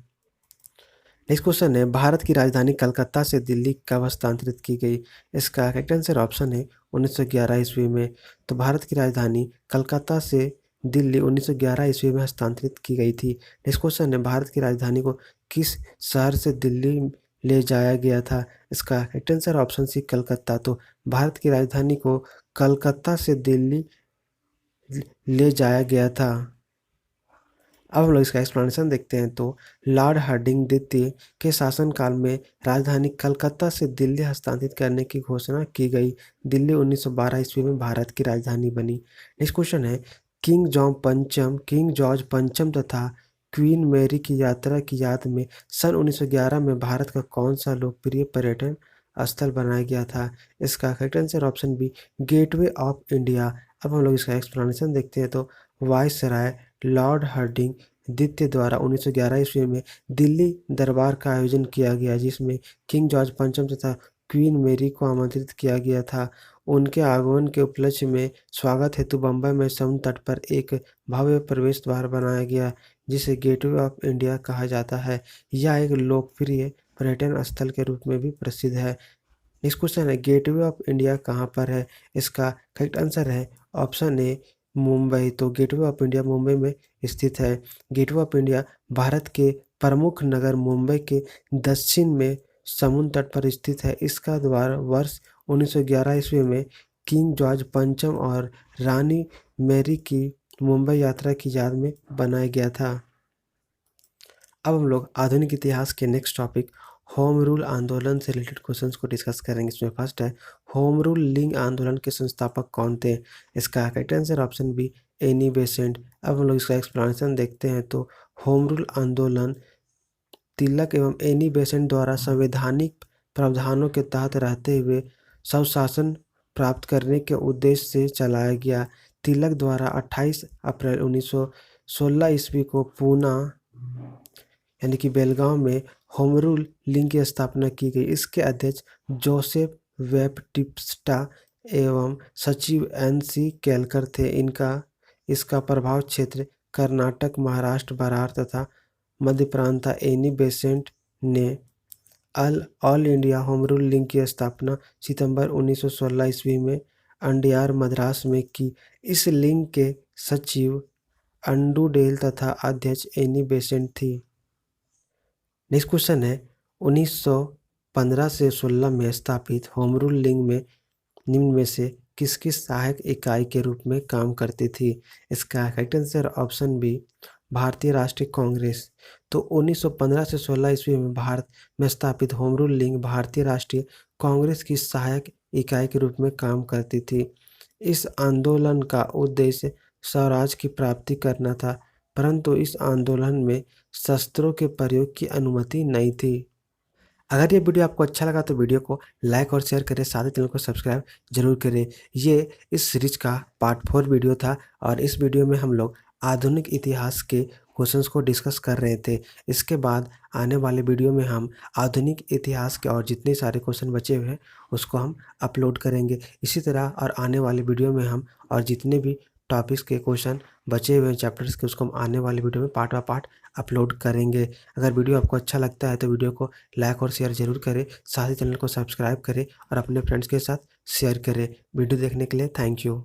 नेक्स्ट क्वेश्चन है, भारत की राजधानी कलकत्ता से दिल्ली कब हस्तांतरित की गई? इसका करेक्ट आंसर ऑप्शन है 1911 ईस्वी में। तो भारत की राजधानी कलकत्ता से दिल्ली 1911 ईस्वी में हस्तांतरित की गई थी। नेक्स्ट क्वेश्चन है, भारत की राजधानी को किस शहर से दिल्ली ले जाया गया था? इसका correct answer option C Calcutta. तो भारत की राजधानी को कलकत्ता से दिल्ली ले जाया गया था। अब हम लोग इसका एक्सप्लेनेशन देखते हैं। तो लॉर्ड हार्डिंग द्वितीय के शासनकाल में राजधानी कलकत्ता से दिल्ली हस्तांतरित करने की घोषणा की गई। दिल्ली 1912 ईस्वी में भारत की राजधानी बनी। नेक्स्ट क्वेश्चन है, किंग जॉर्ज पंचम तथा क्वीन मैरी की यात्रा की याद में सन 1911 में भारत का कौन सा लोकप्रिय पर्यटन स्थल बनाया गया था? इसका correct answer option B gateway of India. अब हम लोग इसका एक्सप्लेनेशन देखते हैं। तो वायसराय लॉर्ड हार्डिंग द्वितीय द्वारा 1911 ईस्वी में दिल्ली दरबार का आयोजन किया गया, जिसमें किंग जॉर्ज पंचम तथा क्वीन मैरी को आमंत्रित किया गया था। उनके आगमन के उपलक्ष्य में स्वागत हेतु बम्बई में समुद्र तट पर एक भव्य प्रवेश द्वार बनाया गया, जिसे गेटवे ऑफ इंडिया कहा जाता है। यह एक लोकप्रिय पर्यटन स्थल के रूप में भी प्रसिद्ध है। नेक्स्ट क्वेश्चन है, गेटवे ऑफ इंडिया कहाँ पर है? इसका करेक्ट आंसर है ऑप्शन ए मुंबई। तो गेटवे ऑफ इंडिया मुंबई में स्थित है। गेटवे ऑफ इंडिया भारत के प्रमुख नगर मुंबई के दक्षिण में समुद्र तट पर स्थित है। इसका द्वार वर्ष 1911 ईस्वी में किंग जॉर्ज पंचम और रानी मैरी की मुंबई यात्रा की याद में बनाया गया था। अब हम लोग आधुनिक इतिहास के नेक्स्ट टॉपिक होम रूल आंदोलन से रिलेटेड क्वेश्चंस को डिस्कस करेंगे। इसमें फर्स्ट है, होम रूल लीग आंदोलन के संस्थापक कौन थे? इसका correct answer option be Annie Besant. अब हम लोग इसका एक्सप्लेनेशन देखते हैं। तो होम रूल आंदोलन तिलक एवं एनी बेसेंट द्वारा संवैधानिक प्रावधानों के तहत रहते हुए स्वशासन प्राप्त करने के उद्देश्य से चलाया गया। तिलक द्वारा 28 अप्रैल 1916 ईस्वी को पूना यानी कि बेलगांव में होम रूल लीग की स्थापना की गई। इसके अध्यक्ष जोसेफ वेबटिस्टा एवं सचिव NC केलकर थे। इसका प्रभाव क्षेत्र कर्नाटक, महाराष्ट्र, बिहार तथा मध्य प्रांत था। एनी बेसेंट ने all India home rule league की स्थापना सितंबर 1916 ईस्वी में अंडियार मद्रास में की। इस लीग के सचिव अंडू डेल तथा अध्यक्ष एनी बेसेंट थी। नेक्स्ट क्वेश्चन है 1915 से 16 में स्थापित होम रूल लीग में निम्न में से किसकी सहायक इकाई के रूप में काम करती थी। इसका करेक्ट आंसर ऑप्शन बी भारतीय राष्ट्रीय कांग्रेस। तो 1915 से 16 ईस्वी में भारत में स्थापित होम रूल लीग भारतीय राष्ट्रीय कांग्रेस की सहायक इकाई के रूप में काम करती थी। इस आंदोलन का उद्देश्य स्वराज की प्राप्ति करना था, परंतु इस आंदोलन में शस्त्रों के प्रयोग की अनुमति नहीं थी। अगर ये वीडियो आपको अच्छा लगा तो वीडियो को लाइक और शेयर करें, साथ ही चैनल को सब्सक्राइब जरूर करें। ये इस सीरीज का पार्ट 4 वीडियो था और इस वीडियो में हम लोग आधुनिक इतिहास के क्वेश्चंस को डिस्कस कर रहे थे। इसके बाद आने वाले वीडियो में हम आधुनिक इतिहास के और जितने सारे क्वेश्चन बचे हुए हैं उसको हम अपलोड करेंगे। इसी तरह और आने वाले वीडियो में हम और जितने भी टॉपिक्स के क्वेश्चन बचे हुए हैं चैप्टर्स के उसको हम आने वाले वीडियो में पार्ट बाय पार्ट अपलोड करेंगे। अगर वीडियो आपको अच्छा लगता है तो वीडियो को लाइक और शेयर ज़रूर करें, साथ ही चैनल को सब्सक्राइब करें और अपने फ्रेंड्स के साथ शेयर करें। वीडियो देखने के लिए थैंक यू।